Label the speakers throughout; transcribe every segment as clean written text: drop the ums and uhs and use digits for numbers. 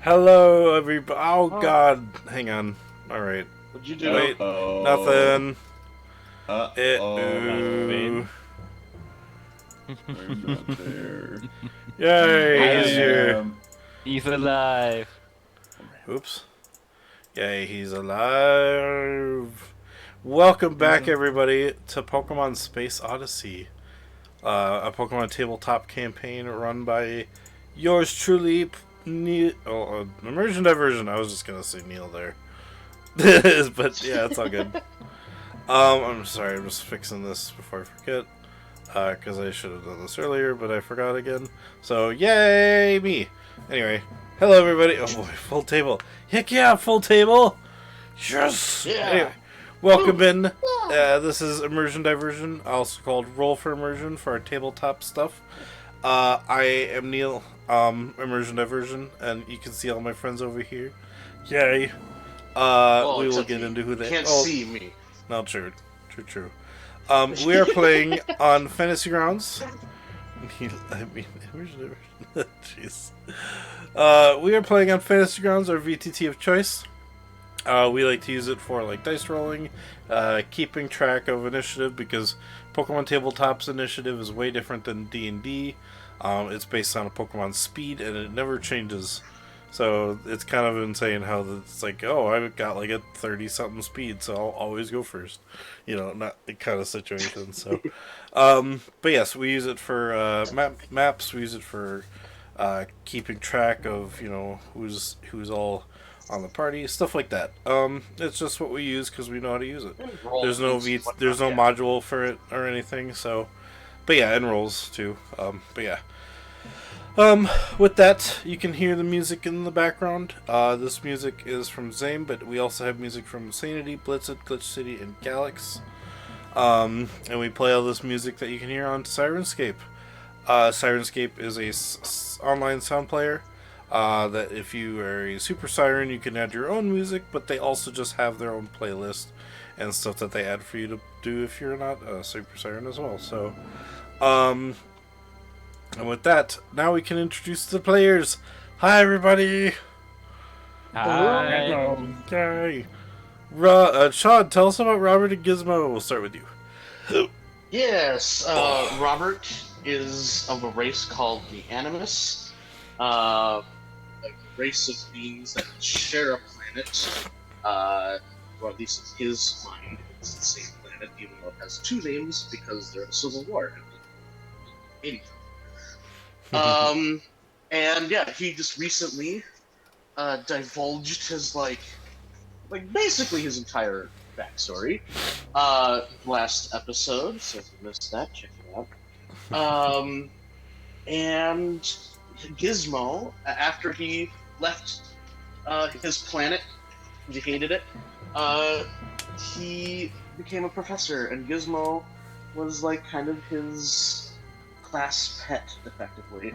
Speaker 1: Hello, everybody. Oh, God. Hang on. All right.
Speaker 2: What'd you do?
Speaker 1: Wait.
Speaker 3: Uh-oh.
Speaker 1: Nothing.
Speaker 3: Uh-oh. I'm not there.
Speaker 1: Yay,
Speaker 3: I
Speaker 1: he's here.
Speaker 3: am.
Speaker 4: He's alive.
Speaker 1: Oops. Yay, he's alive. Welcome back, everybody, to Pokemon Space Odyssey. A Pokemon tabletop campaign run by yours truly, Neil. Oh, Immersion Diversion. I was just going to say Neil there. But yeah, it's all good. I'm sorry, I'm just fixing this before I forget. Because I should have done this earlier, but I forgot again. So, yay, me! Anyway, hello everybody. Oh boy, full table. Heck yeah, full table! Yes!
Speaker 2: Yeah.
Speaker 1: Anyway, welcome in. This is Immersion Diversion, also called Roll for Immersion for our tabletop stuff. I am Neil, Immersion Diversion, and you can see all my friends over here. Yay!
Speaker 2: Well,
Speaker 1: We will
Speaker 2: except
Speaker 1: get
Speaker 2: you
Speaker 1: into who they...
Speaker 2: can't see me.
Speaker 1: No, true. We are playing on Fantasy Grounds. Jeez. We are playing on Fantasy Grounds, our VTT of choice. We like to use it for like dice rolling, keeping track of initiative, because Pokemon Tabletop's initiative is way different than D&D. It's based on a Pokemon speed, and it never changes. So it's kind of insane how it's like, oh, I've got like a 30-something speed, so I'll always go first. You know, not the kind of situation. So, but yes, we use it for maps. We use it for keeping track of, you know, who's all on the party, stuff like that. It's just what we use because we know how to use it. There's no module for it or anything. So, but yeah, and rolls too. But yeah. With that, you can hear the music in the background. This music is from Zame, but we also have music from Sanity, Blitzit, Glitch City, and Galax. And we play all this music that you can hear on Sirenscape. Sirenscape is a online sound player that if you are a Super Siren, you can add your own music, but they also just have their own playlist and stuff that they add for you to do if you're not a Super Siren as well. So, and with that, now we can introduce the players. Hi, everybody.
Speaker 4: Hi.
Speaker 1: Okay. Sean, tell us about Robert and Gizmo. We'll start with you.
Speaker 2: Yes, Robert is of a race called the Animus. A race of beings that share a planet. Or at least in his mind, it's the same planet, even though it has two names because they're in a civil war. And yeah, he just recently divulged his like basically his entire backstory last episode. So if you missed that, check it out. And Gizmo, after he left his planet, he hated it. He became a professor, and Gizmo was like kind of his class pet, effectively,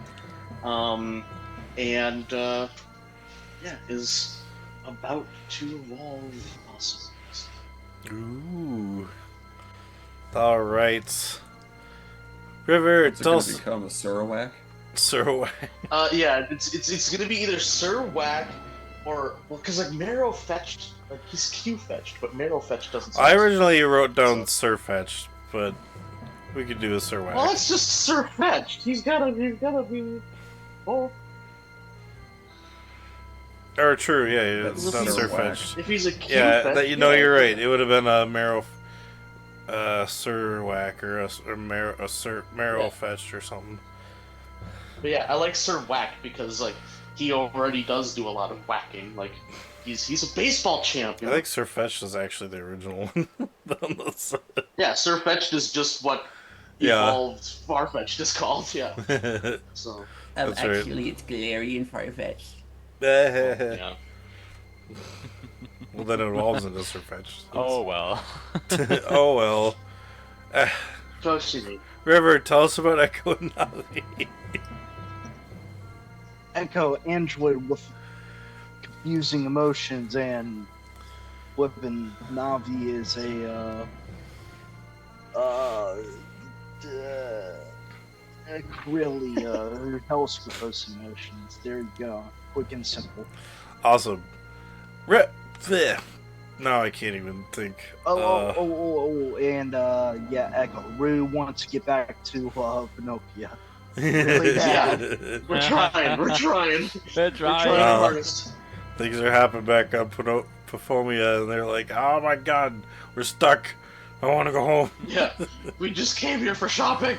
Speaker 2: is about to evolve, possibly.
Speaker 1: Ooh. All right. River,
Speaker 3: Is it going to become a Sarawak?
Speaker 1: Sarawak.
Speaker 2: Yeah, it's gonna be either Sir Whack or because like Marrow fetched, like he's Q fetched, but Marrow fetched doesn't.
Speaker 1: I originally wrote down Sir Fetched, but we could do a Sir Whack.
Speaker 2: Well, it's just Sir Fetched. He's gotta be. Oh.
Speaker 1: Or true, yeah,
Speaker 3: That's
Speaker 1: it's not
Speaker 3: Sir
Speaker 1: Sir
Speaker 3: Whack.
Speaker 1: Fetched.
Speaker 2: If he's a Q
Speaker 1: Yeah,
Speaker 2: fetch,
Speaker 1: that you're right. It would have been a Marrow, Sir Whack or Marrow Fetched or something.
Speaker 2: But yeah, I like Sir Whack because like he already does do a lot of whacking. Like he's a baseball champ. You know?
Speaker 1: I think Sir Fetched is actually the original one.
Speaker 2: Yeah, Sir Fetched is just what evolved Farfetch'd is called. Yeah. So.
Speaker 1: That's
Speaker 5: actually, it's Galarian Farfetch'd.
Speaker 2: Yeah.
Speaker 1: Well, then it evolves into Sir Fetched.
Speaker 4: Oh well.
Speaker 1: Oh well.
Speaker 2: So shitty.
Speaker 1: River, tell us about Echo and Navi.
Speaker 6: Echo, android with confusing emotions, and weapon Navi is a really helps with those emotions. There you go. Quick and simple.
Speaker 1: Awesome. Bleh. No, I can't even think.
Speaker 6: And yeah, Echo. Really want to get back to Pinocchio. Really bad.
Speaker 2: We're trying. We're trying.
Speaker 4: We're
Speaker 2: We're trying
Speaker 4: trying.
Speaker 2: our hardest.
Speaker 1: Things are happening back on Pafomia, and they're like, "Oh my god, we're stuck. I want to go home."
Speaker 2: Yeah, we just came here for shopping.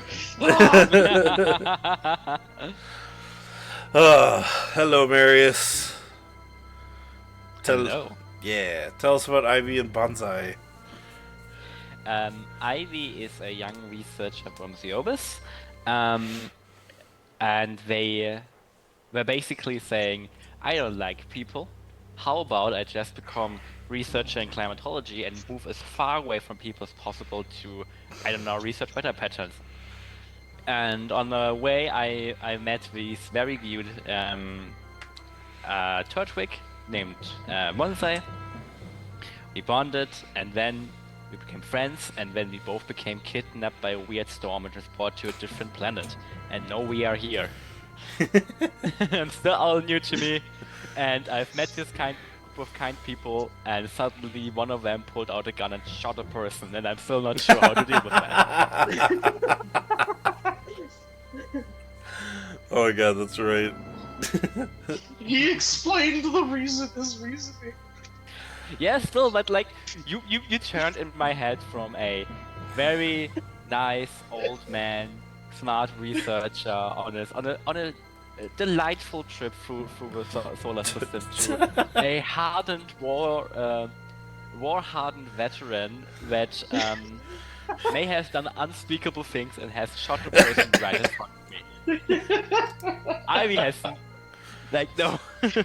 Speaker 1: Hello, Marius.
Speaker 4: Hello.
Speaker 1: Yeah, tell us about Ivy and Bonsai.
Speaker 4: Ivy is a young researcher from Ziobis, and they were basically saying, I don't like people. How about I just become researcher in climatology and move as far away from people as possible to, I don't know, research weather patterns. And on the way, I met this very good Turtwig named Bonsai. We bonded, and then we became friends, and then we both became kidnapped by a weird storm and transported to a different planet. And now we are here. And still all new to me. And I've met this kind group of kind people, and suddenly one of them pulled out a gun and shot a person, and I'm still not sure how to deal with that.
Speaker 1: Oh my god, that's right.
Speaker 2: He explained the reason. His reasoning.
Speaker 4: Yeah, still, but like you turned in my head from a very nice old man, smart researcher on a delightful trip through the solar system to a hardened war-hardened veteran that may have done unspeakable things and has shot a person right in front of me. Ivy has no.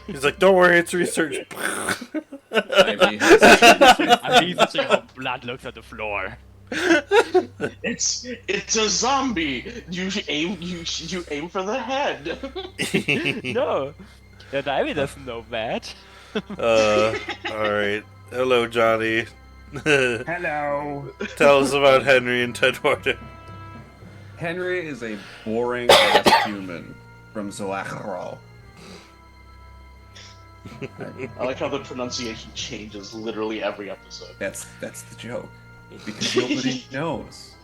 Speaker 1: He's like, don't worry, it's research.
Speaker 3: Ivy has
Speaker 4: I'm researching how blood looks at the floor.
Speaker 2: It's a zombie. You aim for the head.
Speaker 4: No, that Ivy doesn't know that.
Speaker 1: Alright. Hello, Johnny.
Speaker 3: Hello.
Speaker 1: Tell us about Henry and Tedward.
Speaker 3: Henry is a boring ass human from Zoachral.
Speaker 2: I like how the pronunciation changes literally every episode.
Speaker 3: That's the joke. Because nobody knows.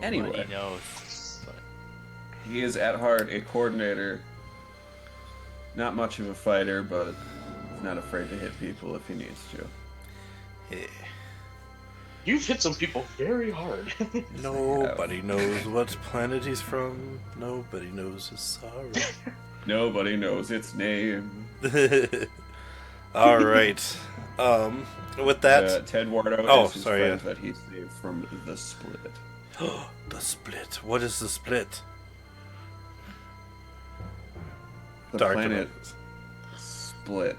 Speaker 3: Anyway.
Speaker 4: Nobody knows.
Speaker 3: He is at heart a coordinator. Not much of a fighter, but he's not afraid to hit people if he needs to.
Speaker 1: Yeah.
Speaker 2: You've hit some people very hard.
Speaker 1: Nobody knows what planet he's from. Nobody knows his sorrow.
Speaker 3: Nobody knows its name.
Speaker 1: Alright. With that...
Speaker 3: Ted Wardo
Speaker 1: Oh,
Speaker 3: is his
Speaker 1: sorry,
Speaker 3: friends
Speaker 1: yeah.
Speaker 3: that he saved from the split.
Speaker 1: The split. What is the split?
Speaker 3: The
Speaker 1: Dark
Speaker 3: planet
Speaker 1: Domains.
Speaker 3: split.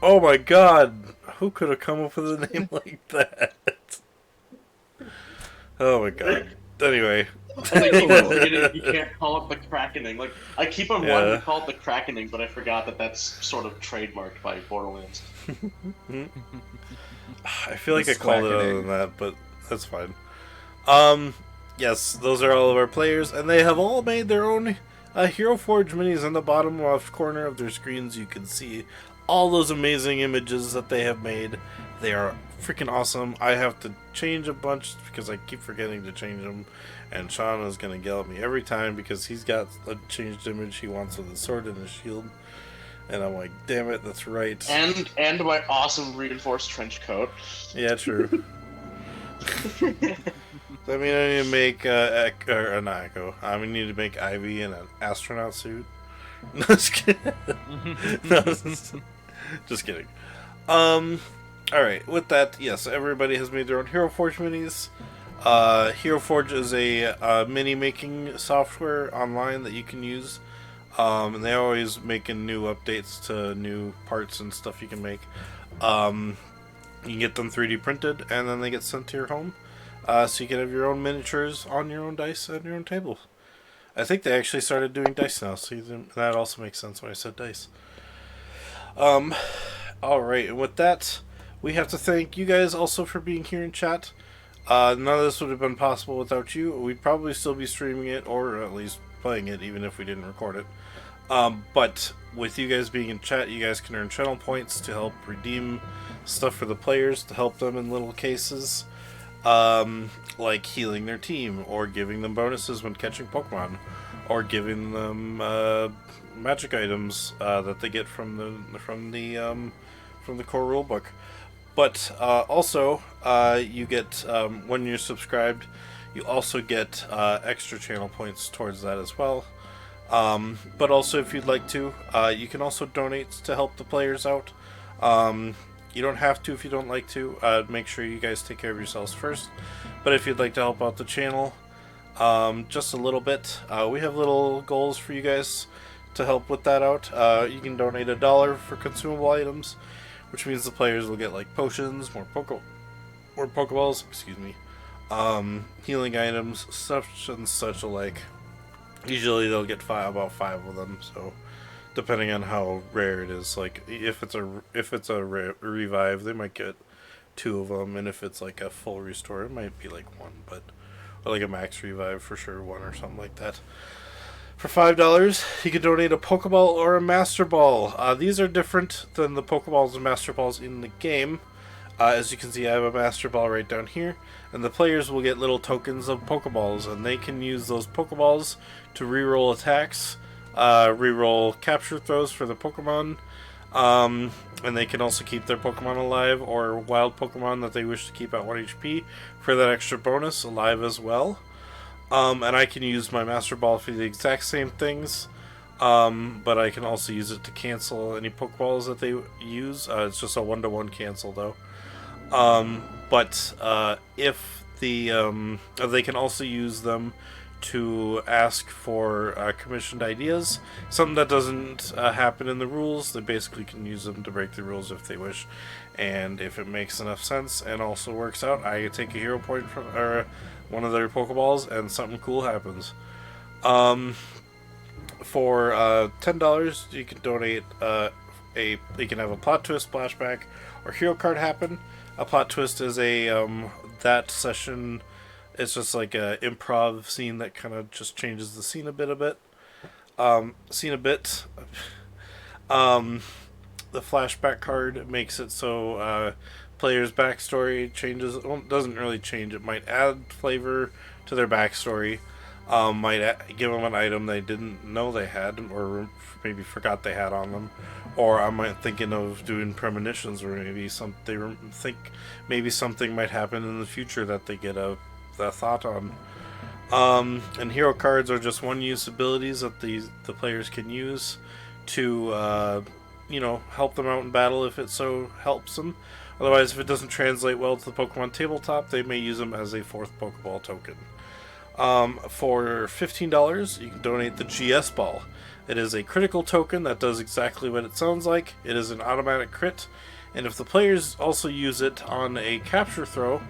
Speaker 1: Oh my god! Who could have come up with a name like that? Oh my god. Anyway.
Speaker 2: And I keep on forgetting you can't call it the Krakening. Like, I keep on wanting
Speaker 1: Yeah.
Speaker 2: to call it the Krakening, but I forgot that that's sort of trademarked by Borderlands.
Speaker 1: I feel like
Speaker 3: The
Speaker 1: I called it other
Speaker 3: Swackening.
Speaker 1: than that, but that's fine. Yes, those are all of our players, and they have all made their own Hero Forge minis. In the bottom left corner of their screens, you can see all those amazing images that they have made. They are freaking awesome. I have to change a bunch because I keep forgetting to change them, and Sean is going to yell at me every time because he's got a changed image he wants with his sword and his shield. And I'm like, damn it, that's right.
Speaker 2: And my awesome reinforced trench coat.
Speaker 1: Yeah, true. I mean, I need to make not Echo. I need to make Ivy in an astronaut suit. No, just kidding. No, just kidding. Alright, with that, yes, everybody has made their own Hero Forge minis. Hero Forge is a mini making software online that you can use. And they're always making new updates to new parts and stuff you can make. You can get them 3D printed, and then they get sent to your home. So you can have your own miniatures on your own dice and your own table. I think they actually started doing dice now, so that also makes sense when I said dice. Alright, and with that, we have to thank you guys also for being here in chat. None of this would have been possible without you. We'd probably still be streaming it, or at least playing it, even if we didn't record it. But with you guys being in chat, you guys can earn channel points to help redeem stuff for the players, to help them in little cases, like healing their team, or giving them bonuses when catching Pokemon, or giving them magic items that they get from the core rulebook. But also, you get when you're subscribed, you also get extra channel points towards that as well. But also, if you'd like to, you can also donate to help the players out. You don't have to if you don't like to. Make sure you guys take care of yourselves first. But if you'd like to help out the channel just a little bit, we have little goals for you guys to help with that out. You can donate $1 for consumable items, which means the players will get like potions, more Pokeballs, excuse me, healing items, such and such alike. Usually they'll get about 5 of them, so depending on how rare it is, like if it's a revive, they might get 2 of them, and if it's like a full restore, it might be like 1, but or like a max revive for sure, 1 or something like that. For $5, you can donate a Pokeball or a Master Ball. These are different than the Pokeballs and Master Balls in the game. As you can see, I have a Master Ball right down here, and the players will get little tokens of Pokeballs, and they can use those Pokeballs to reroll attacks, reroll capture throws for the Pokemon, and they can also keep their Pokemon alive, or wild Pokemon that they wish to keep at 1 HP for that extra bonus alive as well. And I can use my Master Ball for the exact same things, but I can also use it to cancel any Pokeballs that they use. It's just a 1-to-1 cancel though. But if they can also use them to ask for commissioned ideas, something that doesn't happen in the rules. They basically can use them to break the rules if they wish, and if it makes enough sense and also works out, I take a hero point from one of their Pokeballs, and something cool happens. For $10, you can donate you can have a plot twist, flashback, or hero card happen. A plot twist is that session. It's just like a improv scene that kind of just changes the scene a bit. The flashback card makes it so player's backstory changes. Well, it doesn't really change. It might add flavor to their backstory. Might give them an item they didn't know they had, or maybe forgot they had on them. Or I might thinking of doing premonitions, where maybe maybe something might happen in the future that they get a thought on. And hero cards are just one-use abilities that the players can use to help them out in battle if it so helps them. Otherwise, if it doesn't translate well to the Pokemon tabletop, they may use them as a 4th Pokeball token. For $15, you can donate the GS Ball. It is a critical token that does exactly what it sounds like. It is an automatic crit, and if the players also use it on a capture throw,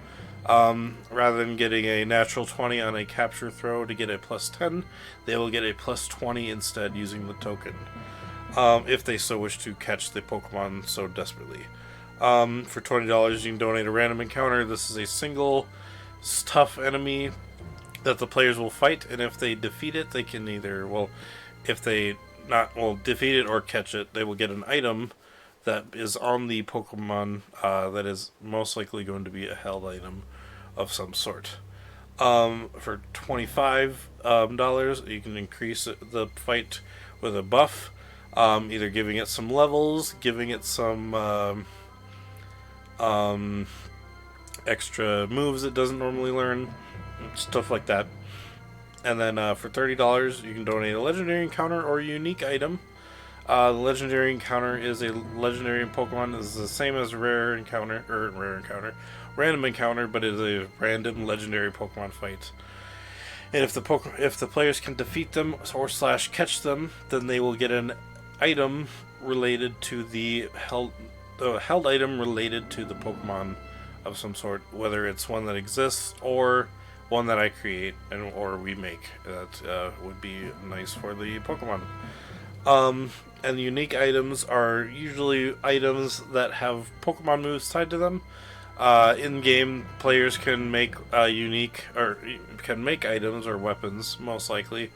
Speaker 1: rather than getting a natural 20 on a capture throw to get a plus 10, they will get a plus 20 instead using the token, if they so wish to catch the Pokemon so desperately. For $20, you can donate a random encounter. This is a single tough enemy that the players will fight, and if they defeat it, they can either, defeat it or catch it, they will get an item that is on the Pokemon that is most likely going to be a held item of some sort. For $25, you can increase the fight with a buff, either giving it some levels, giving it some extra moves it doesn't normally learn, stuff like that. And then for $30, you can donate a legendary encounter or a unique item. The legendary encounter is a legendary Pokemon. Is the same as random encounter, but it is a random legendary Pokemon fight. And if the players can defeat them or / catch them, then they will get an item related to the held item related to the Pokemon of some sort, whether it's one that exists or one that I create or we make. That would be nice for the Pokemon. And the unique items are usually items that have Pokemon moves tied to them. In game, players can make unique or can make items or weapons, most likely,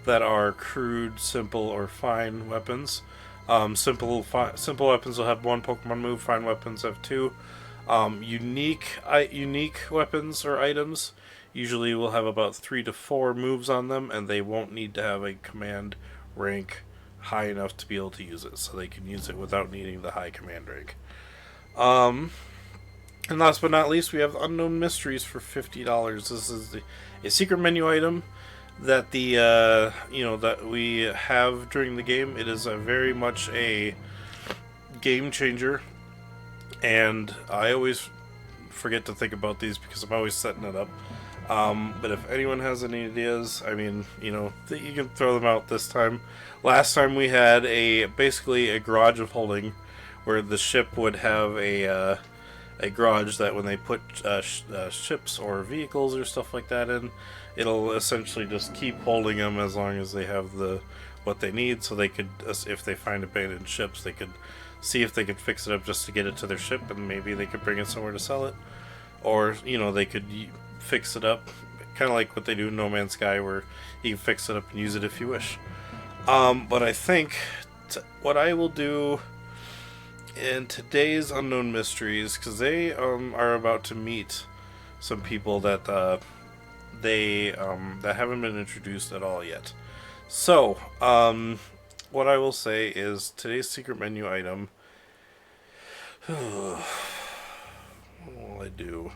Speaker 1: that are crude, simple, or fine weapons. Simple weapons will have one Pokemon move. Fine weapons have two. Unique weapons or items usually will have about 3 to 4 moves on them, and they won't need to have a command rank high enough to be able to use it, so they can use it without needing the high command rank. And last but not least, we have Unknown Mysteries for $50. This is a secret menu item that that we have during the game. It is very much a game changer, and I always forget to think about these because I'm always setting it up. But if anyone has any ideas, I mean, you can throw them out this time. Last time we had basically a garage of holding, where the ship would have a garage that when they put ships or vehicles or stuff like that in, it'll essentially just keep holding them as long as they have what they need. So they could, if they find abandoned ships, they could see if they could fix it up just to get it to their ship, and maybe they could bring it somewhere to sell it, or they could fix it up, kind of like what they do in No Man's Sky, where you can fix it up and use it if you wish. But I think what I will do in today's Unknown Mysteries, because they are about to meet some people that that haven't been introduced at all yet. So, what I will say is today's secret menu item. What will I do?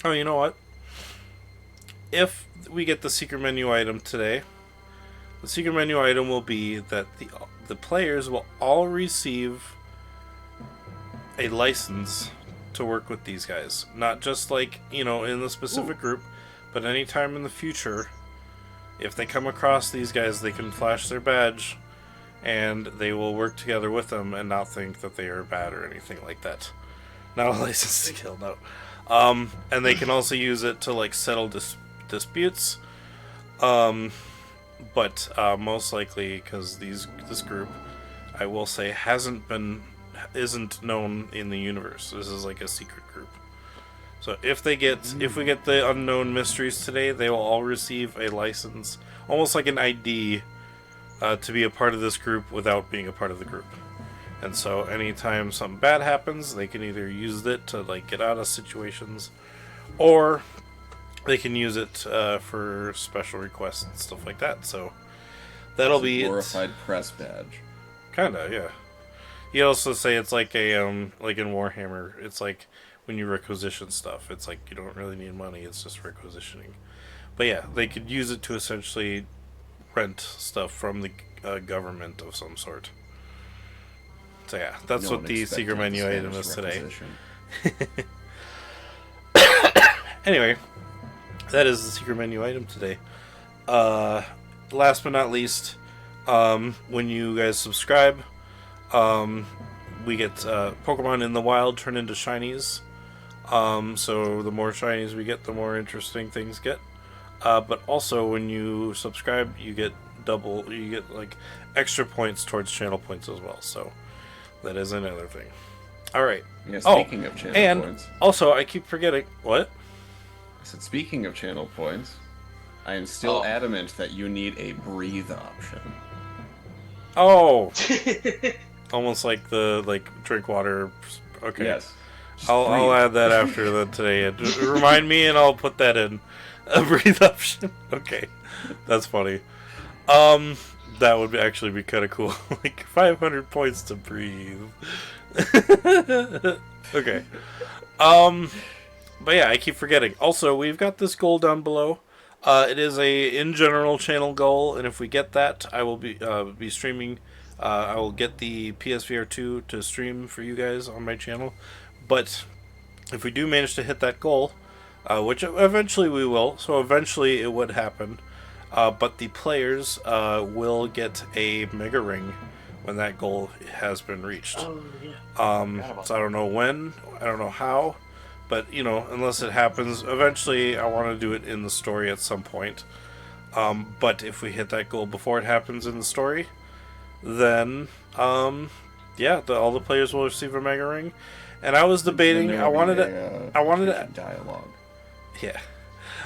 Speaker 1: Oh, you know what? If we get the secret menu item today, the secret menu item will be that the players will all receive a license to work with these guys. Not just like, in the specific group, but anytime in the future, if they come across these guys, they can flash their badge, and they will work together with them and not think that they are bad or anything like that. Not a license to kill, no. And they can also use it to like settle disputes. But most likely, because this group, I will say, isn't known in the universe. This is like a secret group. So if we get the Unknown Mysteries today, they will all receive a license, almost like an ID, to be a part of this group without being a part of the group. And so anytime something bad happens, they can either use it to like get out of situations, or they can use it for special requests and stuff like that. So that'll be
Speaker 3: a glorified press badge.
Speaker 1: Kinda, yeah. You also say it's like a like in Warhammer, it's like when you requisition stuff, it's like you don't really need money, it's just requisitioning. But yeah, they could use it to essentially rent stuff from the government of some sort. So yeah, that's what the secret menu item is today. Anyway, that is the secret menu item today. Last but not least, when you guys subscribe, we get Pokemon in the wild turn into shinies. So the more shinies we get, the more interesting things get. But also when you subscribe, you get like extra points towards channel points as well. So that is another thing. All right.
Speaker 3: Yeah, speaking of channel points.
Speaker 1: Also, I keep forgetting what.
Speaker 3: I said, speaking of channel points, I am still adamant that you need a breathe option.
Speaker 1: Oh. Almost like the drink water. Okay.
Speaker 3: Yes.
Speaker 1: I'll add that after today. Remind me, and I'll put that in. A breathe option. Okay, that's funny. That would actually be kind of cool. Like 500 points to breathe. Okay. But yeah, I keep forgetting. Also, we've got this goal down below. It is a in general channel goal, and if we get that, I will be streaming. I will get the PSVR 2 to stream for you guys on my channel. But if we do manage to hit that goal, which eventually we will, so eventually it would happen, but the players will get a Mega Ring when that goal has been reached.
Speaker 2: Oh, yeah.
Speaker 1: So I don't know when, I don't know how, but unless it happens, eventually I want to do it in the story at some point. But if we hit that goal before it happens in the story, then Yeah, all the players will receive a Mega Ring. And I was debating. I wanted to.
Speaker 3: dialogue.
Speaker 1: Yeah,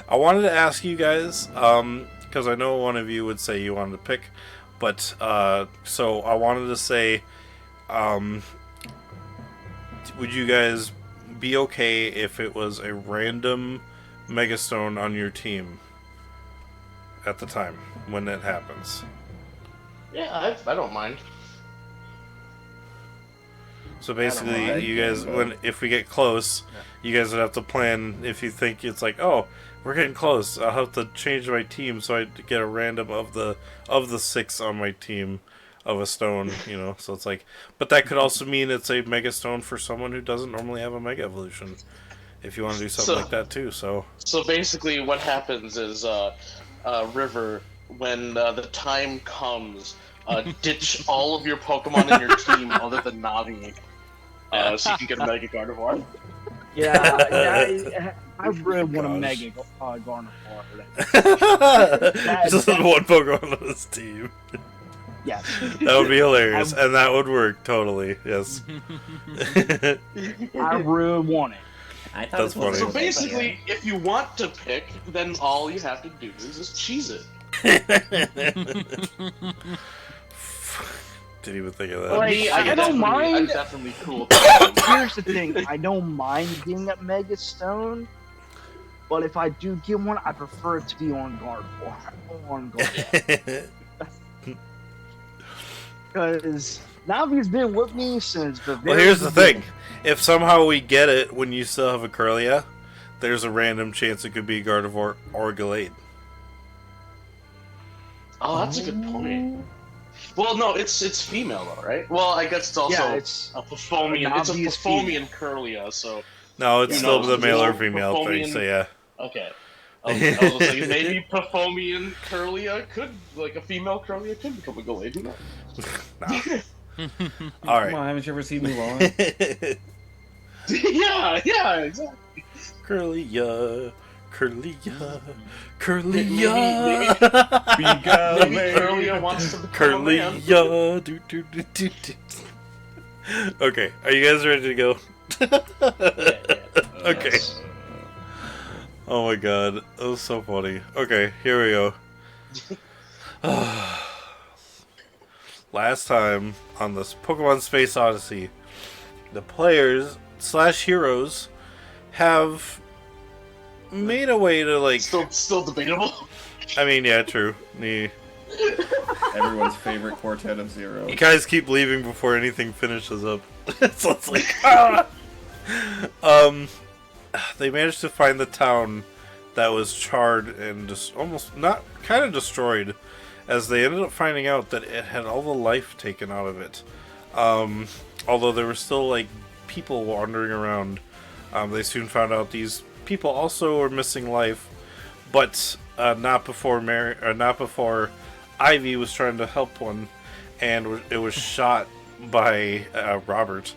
Speaker 1: I wanted to ask you guys, because I know one of you would say you wanted to pick, but so I wanted to say, would you guys be okay if it was a random Megastone on your team at the time when it happens?
Speaker 2: Yeah, I don't mind.
Speaker 1: So basically,
Speaker 6: mind.
Speaker 1: you guys, if we get close, you guys would have to plan. If you think it's like, oh, we're getting close, I'll have to change my team so I get a random of the 6 on my team of a stone. So it's like, but that could also mean it's a Mega Stone for someone who doesn't normally have a Mega Evolution. If you want to do something like that too, so
Speaker 2: basically, what happens is, River, when the time comes, ditch all of your Pokemon in your team other than Navi, so you can get a Mega Gardevoir.
Speaker 6: Yeah, I really want a
Speaker 1: Gosh.
Speaker 6: Mega Gardevoir.
Speaker 1: just one Pokemon on his team.
Speaker 6: Yes.
Speaker 1: That would be hilarious, and that would work totally. Yes.
Speaker 6: I really want it.
Speaker 5: I thought
Speaker 1: That's
Speaker 5: it was
Speaker 1: funny.
Speaker 2: So basically, if you want to pick, then all you have to do is just cheese it.
Speaker 1: Didn't even think of that.
Speaker 6: Like,
Speaker 2: Me,
Speaker 6: I don't mind.
Speaker 2: I'm definitely cool.
Speaker 6: Here's the thing: I don't mind getting a Mega Stone, but if I do get one, I prefer it to be on Gardevoir. Because Navi's been with me since the very
Speaker 1: Well, here's the
Speaker 6: beginning.
Speaker 1: thing. If somehow we get it when you still have a Curlia, there's a random chance it could be Gardevoir or Gallade.
Speaker 2: Oh, that's a good point. Well, no, it's female though, right? Well, I guess it's also
Speaker 6: it's
Speaker 2: a Perfomian. It's a
Speaker 6: Navi is
Speaker 2: Perfomian Curlia, so
Speaker 1: No, it's
Speaker 2: Who
Speaker 1: still
Speaker 2: knows?
Speaker 1: the male or
Speaker 2: It's
Speaker 1: female thing,
Speaker 2: Perfomian.
Speaker 1: so yeah.
Speaker 2: okay. I was gonna say maybe Perfomian Curlia could, like a female Curlia could become a Gallade. Who knows?
Speaker 1: Nah.
Speaker 3: Come
Speaker 1: Alright.
Speaker 3: on, haven't you ever seen Mulan?
Speaker 2: yeah, exactly.
Speaker 1: Curlia. Curlia.
Speaker 2: Maybe
Speaker 3: Gallade.
Speaker 2: Curlia wants to become a man.
Speaker 1: Curlia. Do. Okay, are you guys ready to go? Okay. Oh my god, that was so funny. Okay, here we go. Last time on this Pokemon Space Odyssey, the players / heroes have made a way to like.
Speaker 2: Still debatable.
Speaker 1: I mean, yeah, true. You
Speaker 3: Everyone's favorite quartet of Zero.
Speaker 1: guys keep leaving before anything finishes up. So it's like, ah! They managed to find the town that was charred and just almost not kind of destroyed, as they ended up finding out that it had all the life taken out of it. Although there were still like people wandering around, they soon found out these people also were missing life, but not before Ivy was trying to help one, and it was shot by Robert.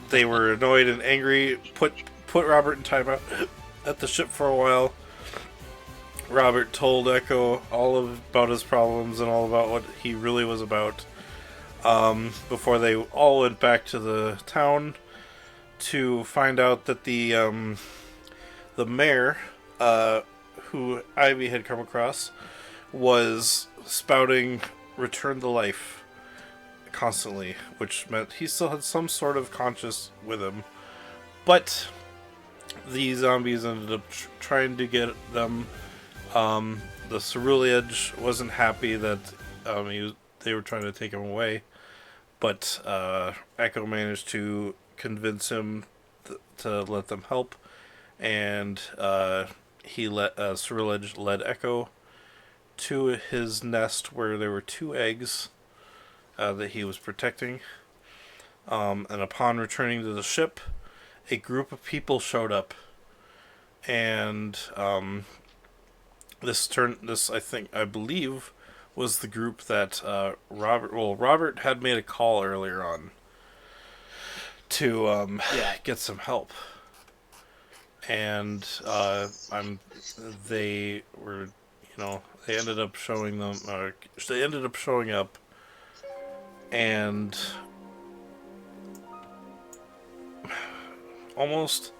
Speaker 1: They were annoyed and angry, put Robert in timeout at the ship for a while. Robert told Echo about his problems and all about what he really was about, before they all went back to the town to find out that the mayor, who Ivy had come across, was spouting return to life constantly, which meant he still had some sort of conscious with him. But the zombies ended up trying to get them. The Cerulean wasn't happy that they were trying to take him away, but Echo managed to convince him to let them help, and Cerulean led Echo to his nest where there were 2 eggs that he was protecting. And upon returning to the ship, a group of people showed up, and this I believe was the group that Robert had made a call earlier on to get some help, and they were, they ended up showing up, and almost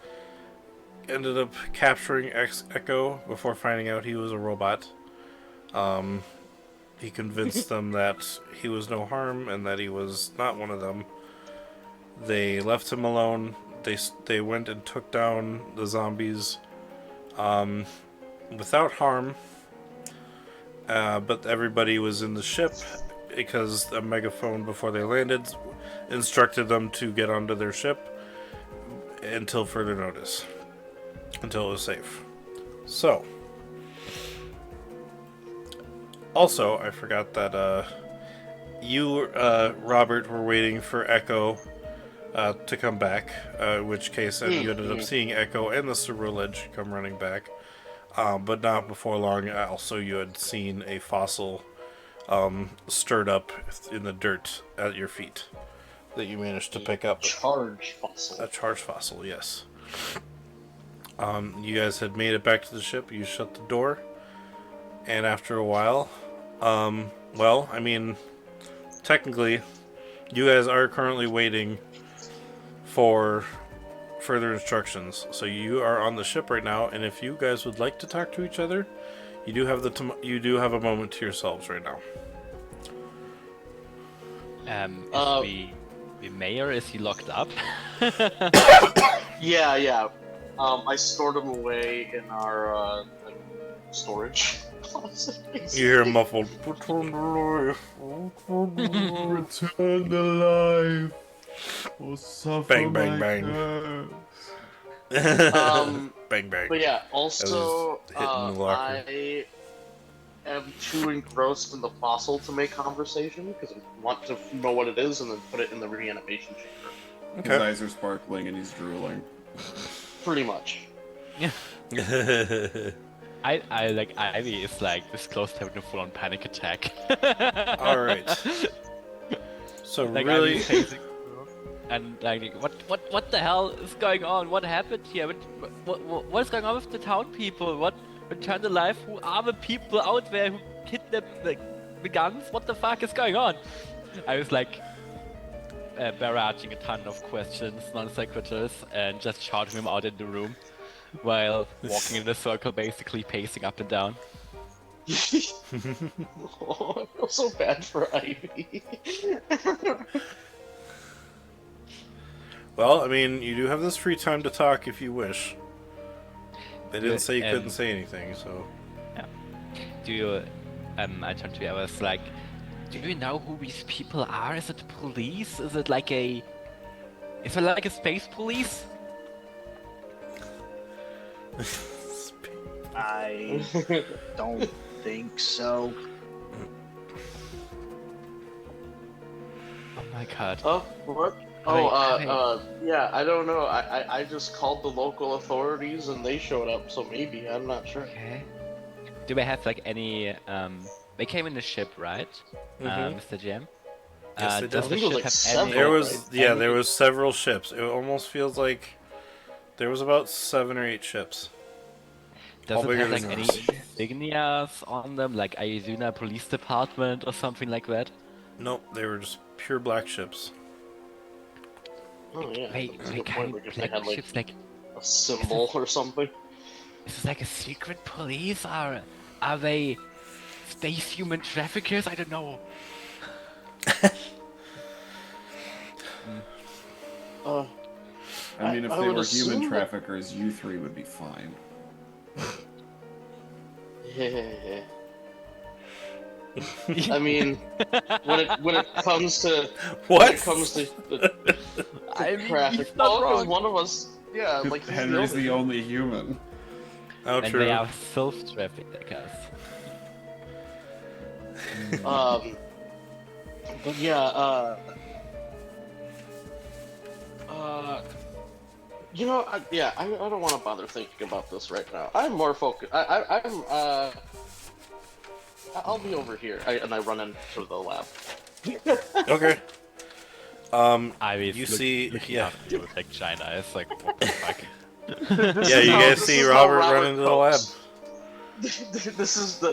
Speaker 1: ended up capturing Echo before finding out he was a robot. He convinced them that he was no harm and that he was not one of them. They left him alone. They went and took down the zombies without harm. But everybody was in the ship because a megaphone before they landed instructed them to get onto their ship until further notice. Until it was safe. So, also, I forgot that you, Robert, were waiting for Echo to come back, in which case you ended up seeing Echo and the Cerulege come running back. But not before long, also you had seen a fossil stirred up in the dirt at your feet that you managed to pick up.
Speaker 2: Charged fossil.
Speaker 1: A charged fossil, yes. You guys had made it back to the ship. You shut the door, and after a while, well, I mean, technically, you guys are currently waiting for further instructions. So you are on the ship right now, and if you guys would like to talk to each other, you do have a moment to yourselves right now.
Speaker 4: The mayor, is he locked up?
Speaker 2: Yeah. I stored them away in our storage closet.
Speaker 1: You hear muffled.
Speaker 3: Return to life. Or suffer
Speaker 1: Bang, bang,
Speaker 3: my
Speaker 1: bang.
Speaker 3: curse.
Speaker 1: Bang bang.
Speaker 2: But yeah, also,
Speaker 1: hitting the locker.
Speaker 2: I am too engrossed in the fossil to make conversation because I want to know what it is and then put it in the reanimation chamber.
Speaker 3: His eyes are sparkling and he's drooling.
Speaker 2: Pretty much.
Speaker 4: I like Ivy is like this close to having a full-on panic attack.
Speaker 1: All right. So
Speaker 4: Like
Speaker 1: really,
Speaker 4: Ivy's pacing and like what the hell is going on? What happened here? What's going on with the town people? What returned to life? Who are the people out there who kidnapped the guns? What the fuck is going on? I was like barraging a ton of questions, non sequiturs, and just shouting them out in the room while walking in a circle, basically pacing up and down.
Speaker 2: Oh, I feel so bad for Ivy.
Speaker 1: well, I mean, you do have this free time to talk if you wish. They didn't say you couldn't say anything, so.
Speaker 4: Yeah. Do you? I turned to you. I was like, do you know who these people are? Is it police? Is it like a? Is it like a space police?
Speaker 6: I don't think so.
Speaker 4: Oh my god.
Speaker 2: Oh, what? Yeah, I don't know. I just called the local authorities and they showed up, so maybe, I'm not sure.
Speaker 4: Okay. Do they have like any? They came in the ship, right, Mr. Jam?
Speaker 1: Yes, they
Speaker 4: does
Speaker 1: did.
Speaker 4: the
Speaker 2: I think it was
Speaker 4: ship
Speaker 2: like
Speaker 4: have
Speaker 2: several,
Speaker 4: any?
Speaker 1: There was
Speaker 2: right?
Speaker 1: yeah, there was several ships. It almost feels like there was about 7 or 8 ships.
Speaker 4: Does
Speaker 1: all
Speaker 4: it
Speaker 1: bigger
Speaker 4: have like
Speaker 1: than
Speaker 4: any
Speaker 1: us.
Speaker 4: insignias on them, like Aizuna Police Department or something like that?
Speaker 1: Nope, they were just pure black ships.
Speaker 2: Oh, yeah.
Speaker 4: Wait,
Speaker 2: That's a
Speaker 4: they
Speaker 2: good point,
Speaker 4: kind
Speaker 2: like,
Speaker 4: of
Speaker 2: if they
Speaker 4: black
Speaker 2: had, like,
Speaker 4: ships, like
Speaker 2: a symbol or something.
Speaker 4: is this like a secret police? Are they space human traffickers? I don't know.
Speaker 3: I mean, if
Speaker 2: I
Speaker 3: they
Speaker 2: would
Speaker 3: were
Speaker 2: assume
Speaker 3: human
Speaker 2: that-
Speaker 3: traffickers, you three would be fine.
Speaker 2: Yeah. I mean, when it comes to
Speaker 1: What?
Speaker 2: when it comes to the
Speaker 4: I mean,
Speaker 2: traffic,
Speaker 4: he's not
Speaker 2: oh, because
Speaker 4: wrong.
Speaker 2: one of us, yeah, like he's
Speaker 3: Henry's
Speaker 2: the
Speaker 3: the
Speaker 2: only.
Speaker 3: only human.
Speaker 1: Oh,
Speaker 4: And
Speaker 1: true.
Speaker 4: they are self-traffickers.
Speaker 2: But yeah, you know, I don't want to bother thinking about this right now. I'm more focused. I'll be over here, and I run into the lab.
Speaker 1: Okay.
Speaker 4: Ivy's
Speaker 1: You see-
Speaker 4: looking
Speaker 1: yeah.
Speaker 4: up at you with like giant eyes, like what the fuck?
Speaker 1: Yeah, you guys see Robert run into the lab.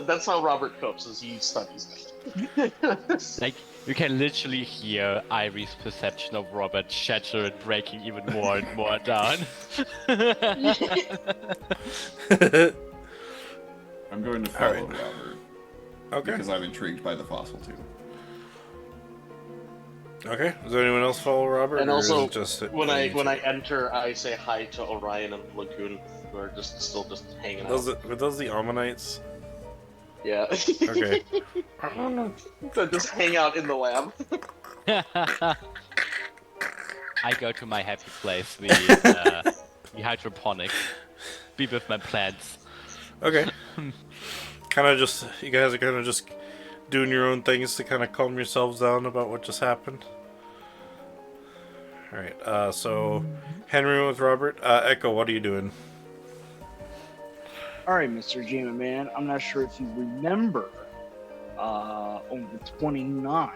Speaker 2: That's how Robert copes, as he studies.
Speaker 4: Like, you can literally hear Ivy's perception of Robert shatter and breaking even more and more down.
Speaker 3: I'm going to follow
Speaker 1: Alright.
Speaker 3: Robert
Speaker 1: Okay.
Speaker 3: because I'm intrigued by the fossil too.
Speaker 1: Okay. Does anyone else follow Robert?
Speaker 2: And
Speaker 1: or
Speaker 2: also,
Speaker 1: is it just
Speaker 2: when I
Speaker 1: you two?
Speaker 2: enter, I say hi to Orion and Lagoon, who are still hanging out.
Speaker 1: Were those the Ammonites?
Speaker 2: Yeah.
Speaker 1: Okay.
Speaker 2: So just hang out in the lab.
Speaker 4: I go to my happy place, the hydroponics. Be with my plants.
Speaker 1: Okay. Kind of just, you guys are kind of just doing your own things to kind of calm yourselves down about what just happened. Alright, so Henry with Robert. Echo, what are you doing?
Speaker 6: Alright, Mr. Jima Man, I'm not sure if you remember on the 29th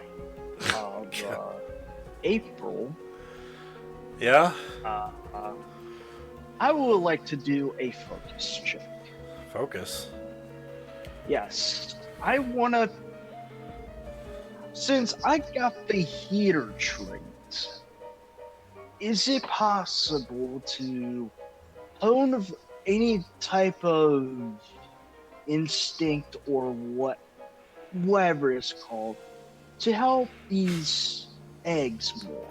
Speaker 6: of April,
Speaker 1: Yeah?
Speaker 6: I would like to do a focus check.
Speaker 1: Focus.
Speaker 6: Yes, I want to. Since I got the heater trait, is it possible to hone any type of instinct or whatever it's called to help these eggs more?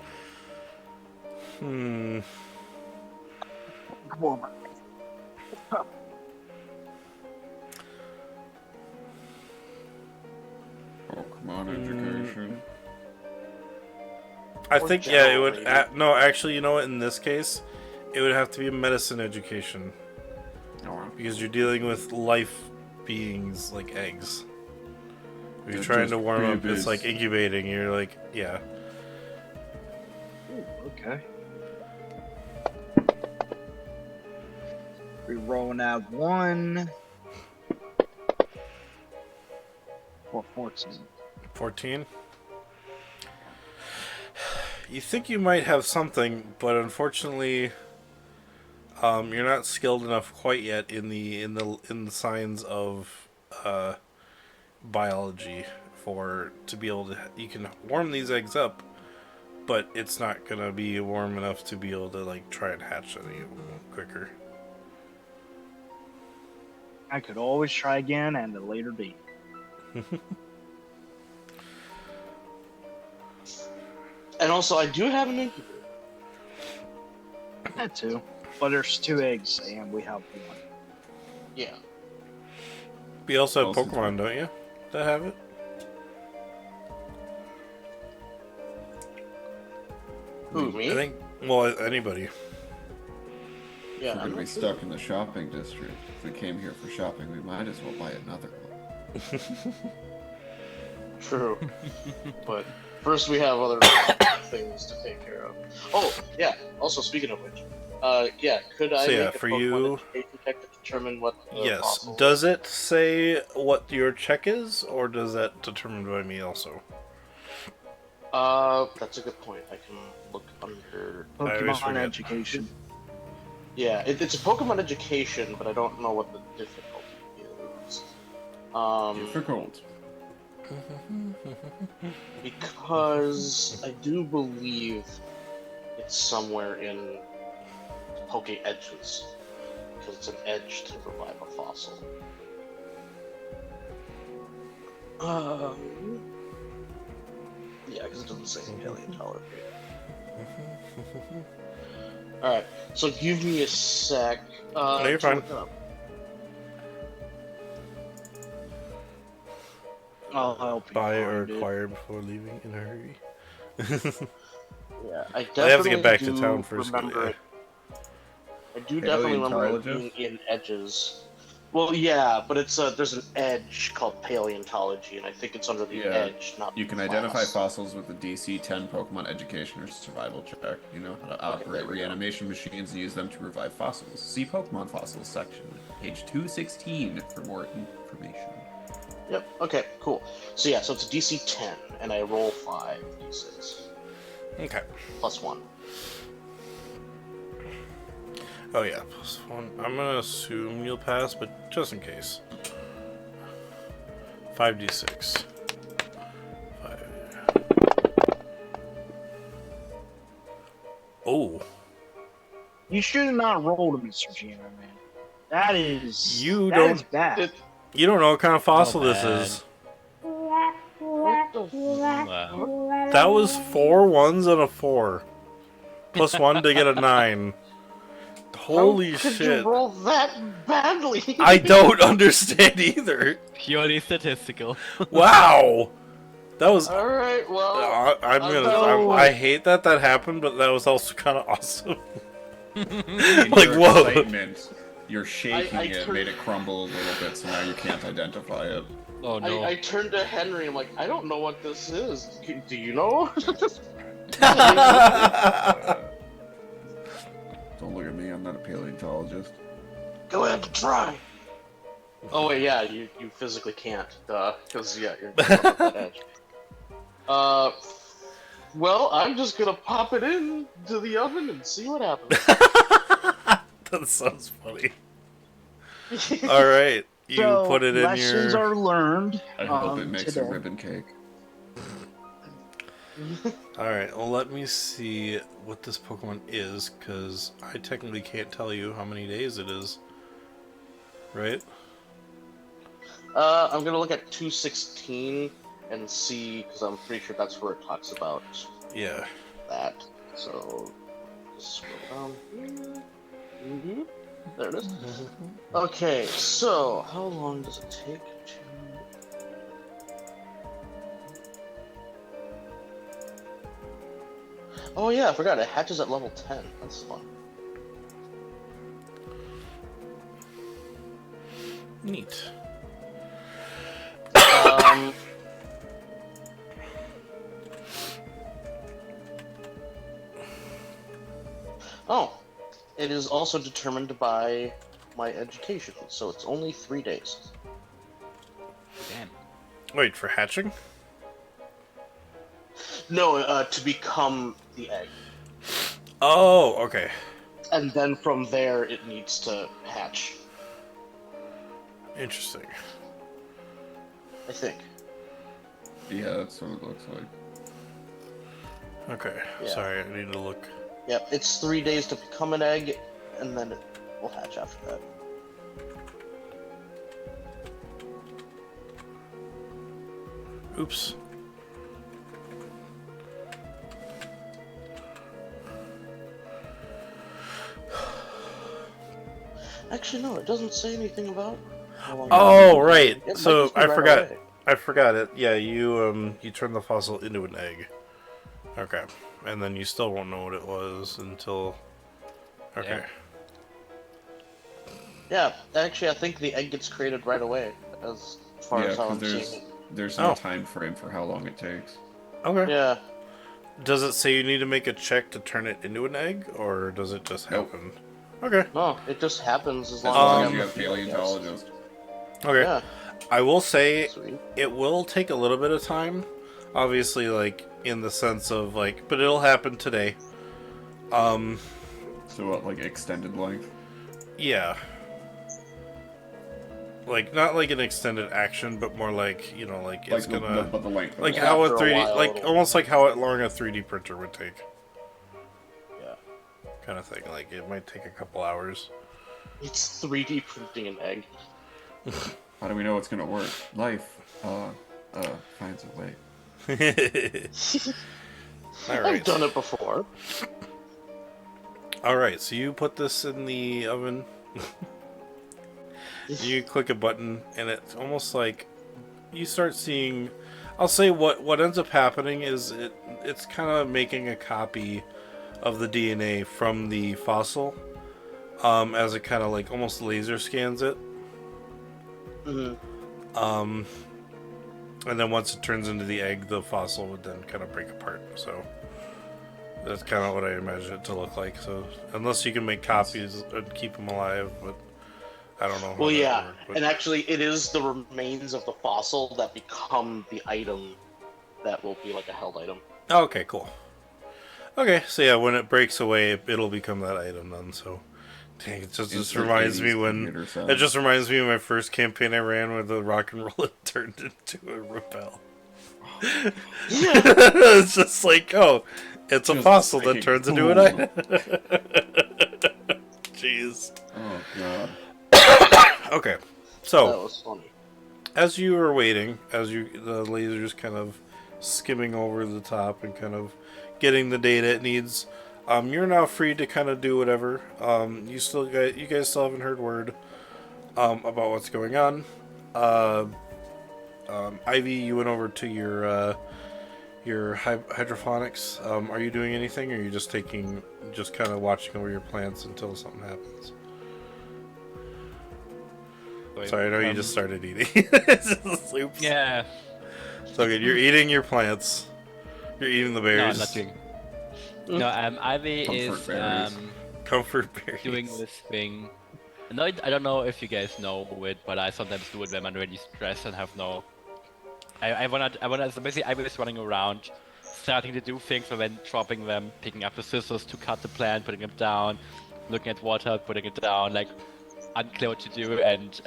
Speaker 6: Warmer.
Speaker 3: Pokemon education.
Speaker 1: I
Speaker 2: Or
Speaker 1: think, yeah, it
Speaker 2: general
Speaker 1: would.
Speaker 2: rating.
Speaker 1: No, actually, you know what? In this case, it would have to be a medicine education. Because you're dealing with life beings like eggs. If you're
Speaker 3: They're
Speaker 1: trying to
Speaker 3: just
Speaker 1: warm up,
Speaker 3: babies.
Speaker 1: it's like incubating. You're like, yeah.
Speaker 6: Ooh, okay. We rolling out 1 or 14.
Speaker 1: 14. You think you might have something, but unfortunately, you're not skilled enough quite yet in the science of biology to be able to. You can warm these eggs up, but it's not gonna be warm enough to be able to like try and hatch any of them quicker.
Speaker 6: I could always try again at a later date.
Speaker 2: And also, I do have an incubator.
Speaker 6: That too. But there's 2 eggs and we have 1.
Speaker 2: Yeah.
Speaker 1: We also have
Speaker 3: Also
Speaker 1: Pokemon, don't you? That have it?
Speaker 2: Who, me?
Speaker 1: I think. Well, anybody.
Speaker 2: Yeah,
Speaker 3: We're
Speaker 2: I'm
Speaker 3: gonna be
Speaker 2: not sure.
Speaker 3: stuck in the shopping district. If we came here for shopping, we might as well buy another one.
Speaker 2: True. But first we have other things to take care of. Oh, yeah. Also, speaking of which, yeah, could I
Speaker 1: So, yeah,
Speaker 2: make a
Speaker 1: for
Speaker 2: Pokemon
Speaker 1: you-
Speaker 2: education check to determine what the
Speaker 1: Yes.
Speaker 2: fossil
Speaker 1: Does it say what your check is, or does that determined by me also?
Speaker 2: That's a good point. I can look under...
Speaker 1: I always
Speaker 6: Pokemon
Speaker 1: forget.
Speaker 6: education.
Speaker 2: Yeah, it's a Pokemon education, but I don't know what the difficulty is.
Speaker 3: Difficult.
Speaker 2: Because I do believe it's somewhere in Poke Edges. Because it's an edge to revive a fossil. Yeah, because it doesn't say paleontology. Alright, so give me a sec.
Speaker 1: No, you're
Speaker 2: to
Speaker 1: fine.
Speaker 2: look it up.
Speaker 6: I'll help you.
Speaker 1: Buy or
Speaker 6: find it.
Speaker 1: acquire before leaving in a hurry.
Speaker 2: Yeah, I definitely
Speaker 1: I have to get back to
Speaker 2: do
Speaker 1: town first, but
Speaker 2: remember
Speaker 1: yeah.
Speaker 2: it. I do definitely remember it being
Speaker 3: Paleontologist?
Speaker 2: in Edges. Well, yeah, but it's there's an edge called paleontology, and I think it's under the
Speaker 3: Yeah,
Speaker 2: edge, not
Speaker 3: You can
Speaker 2: the
Speaker 3: identify
Speaker 2: class.
Speaker 3: DC 10 Pokemon education or survival check. You know how to operate
Speaker 2: there we go.
Speaker 3: reanimation machines and use them to revive fossils. See Pokemon Fossils section, page 216 for more information.
Speaker 2: Yep. Okay. Cool. So yeah, so it's a DC 10, and I roll 5 d6
Speaker 1: Okay.
Speaker 2: plus 1.
Speaker 1: Oh yeah, +1. I'm gonna assume you'll pass, but just in case. 5d6. Oh,
Speaker 6: You should not roll to Mr. Gino, man. That is bad.
Speaker 1: you don't know what kind of fossil
Speaker 4: Oh,
Speaker 1: this
Speaker 4: man.
Speaker 1: is.
Speaker 2: What the
Speaker 4: Wow.
Speaker 1: That was 4 ones and a 4. Plus 1 to get a 9. Holy
Speaker 2: How could
Speaker 1: shit.
Speaker 2: you roll that badly?
Speaker 1: I don't understand either.
Speaker 4: Purely statistical.
Speaker 1: Wow. That was.
Speaker 2: Alright, well.
Speaker 1: I hate that happened, but that was also kind of awesome.
Speaker 3: In
Speaker 1: Like,
Speaker 3: your
Speaker 1: whoa.
Speaker 3: excitement, you're shaking
Speaker 2: I
Speaker 3: it,
Speaker 2: turned-
Speaker 3: made it crumble a little bit, so now you can't identify it.
Speaker 4: Oh no.
Speaker 2: I turned to Henry, I'm like, I don't know what this is. Do you know?
Speaker 3: Don't look at me, I'm not a paleontologist.
Speaker 2: Go ahead and try. Oh wait, yeah, you physically can't, because yeah, you're up that edge. Well, I'm just gonna pop it in to the oven and see what happens.
Speaker 1: That sounds funny. All right, you
Speaker 6: So,
Speaker 1: put it in
Speaker 6: lessons
Speaker 1: your.
Speaker 6: are learned.
Speaker 3: I hope it makes
Speaker 6: today.
Speaker 3: a ribbon cake.
Speaker 1: All right, well, let me see what this Pokemon is, because I technically can't tell you how many days it is. Right?
Speaker 2: I'm gonna look at 216 and see, because I'm pretty sure that's where it talks about
Speaker 1: Yeah.
Speaker 2: that. So, just scroll down here. There it is. Okay, so how long does it take to? Oh yeah, I forgot. It hatches at level 10. That's fun.
Speaker 1: Neat.
Speaker 2: Um. Oh, it is also determined by my education, so it's only 3 days.
Speaker 4: Damn.
Speaker 1: Wait, for hatching?
Speaker 2: No, to become the egg.
Speaker 1: Oh, okay.
Speaker 2: And then from there, it needs to hatch,
Speaker 1: Interesting.
Speaker 2: I think.
Speaker 3: Yeah, that's what it looks like.
Speaker 1: Okay,
Speaker 2: Yeah.
Speaker 1: sorry, I need to look.
Speaker 2: Yep, it's 3 days to become an egg, and then it will hatch after that.
Speaker 1: Oops.
Speaker 2: Actually, no, it doesn't say anything about how long.
Speaker 1: Oh, right.
Speaker 2: It might
Speaker 1: So
Speaker 2: just be
Speaker 1: I
Speaker 2: right
Speaker 1: forgot.
Speaker 2: away.
Speaker 1: I forgot it. Yeah, you turn the fossil into an egg. Okay, and then you still won't know what it was until. Okay.
Speaker 2: Yeah, actually, I think the egg gets created right away, as far
Speaker 3: Yeah,
Speaker 2: as how
Speaker 3: because
Speaker 2: I'm seeing
Speaker 3: there's no
Speaker 1: Oh.
Speaker 3: time frame for how long it takes.
Speaker 1: Okay.
Speaker 2: it. Yeah.
Speaker 1: Does it say you need to make a check to turn it into an egg, or does it just
Speaker 3: Nope.
Speaker 1: happen? Okay.
Speaker 2: No, it just happens as
Speaker 3: As
Speaker 2: long
Speaker 3: long
Speaker 2: as
Speaker 3: as you
Speaker 2: I
Speaker 3: have paleontologist.
Speaker 1: Okay.
Speaker 2: Yeah.
Speaker 1: I will say
Speaker 2: Sweet.
Speaker 1: it will take a little bit of time. Obviously, like in the sense of like, but it'll happen today.
Speaker 3: So what, like extended length?
Speaker 1: Yeah. Like not like an extended action, but more like like it's
Speaker 3: Like
Speaker 1: gonna
Speaker 3: but the length.
Speaker 1: like
Speaker 2: Yeah,
Speaker 1: how a
Speaker 2: after a
Speaker 1: 3D
Speaker 2: while,
Speaker 1: like
Speaker 2: it'll-
Speaker 1: almost like how long a 3D printer would take,
Speaker 2: Yeah.
Speaker 1: kind of thing. Like it might take a couple hours.
Speaker 2: It's 3D printing an egg.
Speaker 3: How do we know it's gonna work? Life, finds a way.
Speaker 1: All
Speaker 2: I've
Speaker 1: right.
Speaker 2: done it before.
Speaker 1: All right. So you put this in the oven. You click a button, and it's almost like you start seeing. I'll say what ends up happening is it's kind of making a copy of the DNA from the fossil, as it kind of like almost laser scans it.
Speaker 2: Mhm.
Speaker 1: And then once it turns into the egg, the fossil would then kind of break apart. So that's kind of what I imagine it to look like. So unless you can make copies and keep them alive, but I don't know. how
Speaker 2: Well,
Speaker 1: that
Speaker 2: yeah,
Speaker 1: would work, but-
Speaker 2: and actually, it is the remains of the fossil that become the item that will be like a held item.
Speaker 1: Okay, cool. Okay, so yeah, when it breaks away, it'll become that item then. So, dang, it just
Speaker 3: Insert
Speaker 1: reminds me
Speaker 3: 80s
Speaker 1: when
Speaker 3: computer sound.
Speaker 1: it just reminds me of my first campaign I ran where the rock and roll had turned into a rappel.
Speaker 2: Yeah.
Speaker 1: It's just like, oh, It's a
Speaker 3: Just
Speaker 1: fossil that
Speaker 3: freaking
Speaker 1: turns into an
Speaker 3: cool.
Speaker 1: item. Jeez.
Speaker 3: Oh god.
Speaker 1: Okay.
Speaker 2: That
Speaker 1: So,
Speaker 2: was funny.
Speaker 1: as you were waiting, the laser's kind of skimming over the top and kind of getting the data it needs, you're now free to kind of do whatever. You guys still haven't heard word about what's going on. Ivy, you went over to your hydroponics. Are you doing anything, or are you just kind of watching over your plants until something happens? Sorry, I know you just started eating. Oops.
Speaker 4: Yeah.
Speaker 1: So good. You're eating your plants. You're eating the
Speaker 4: No,
Speaker 1: berries.
Speaker 4: I'm not doing. No, Ivy
Speaker 3: Comfort
Speaker 4: is
Speaker 3: berries.
Speaker 1: Comfort berries.
Speaker 4: doing this thing. No, I don't know if you guys know it, but I sometimes do it when I'm really stressed and have no. I wanna. So basically, I was running around, starting to do things, and then dropping them, picking up the scissors to cut the plant, putting it down, looking at water, putting it down, like unclear what to do, and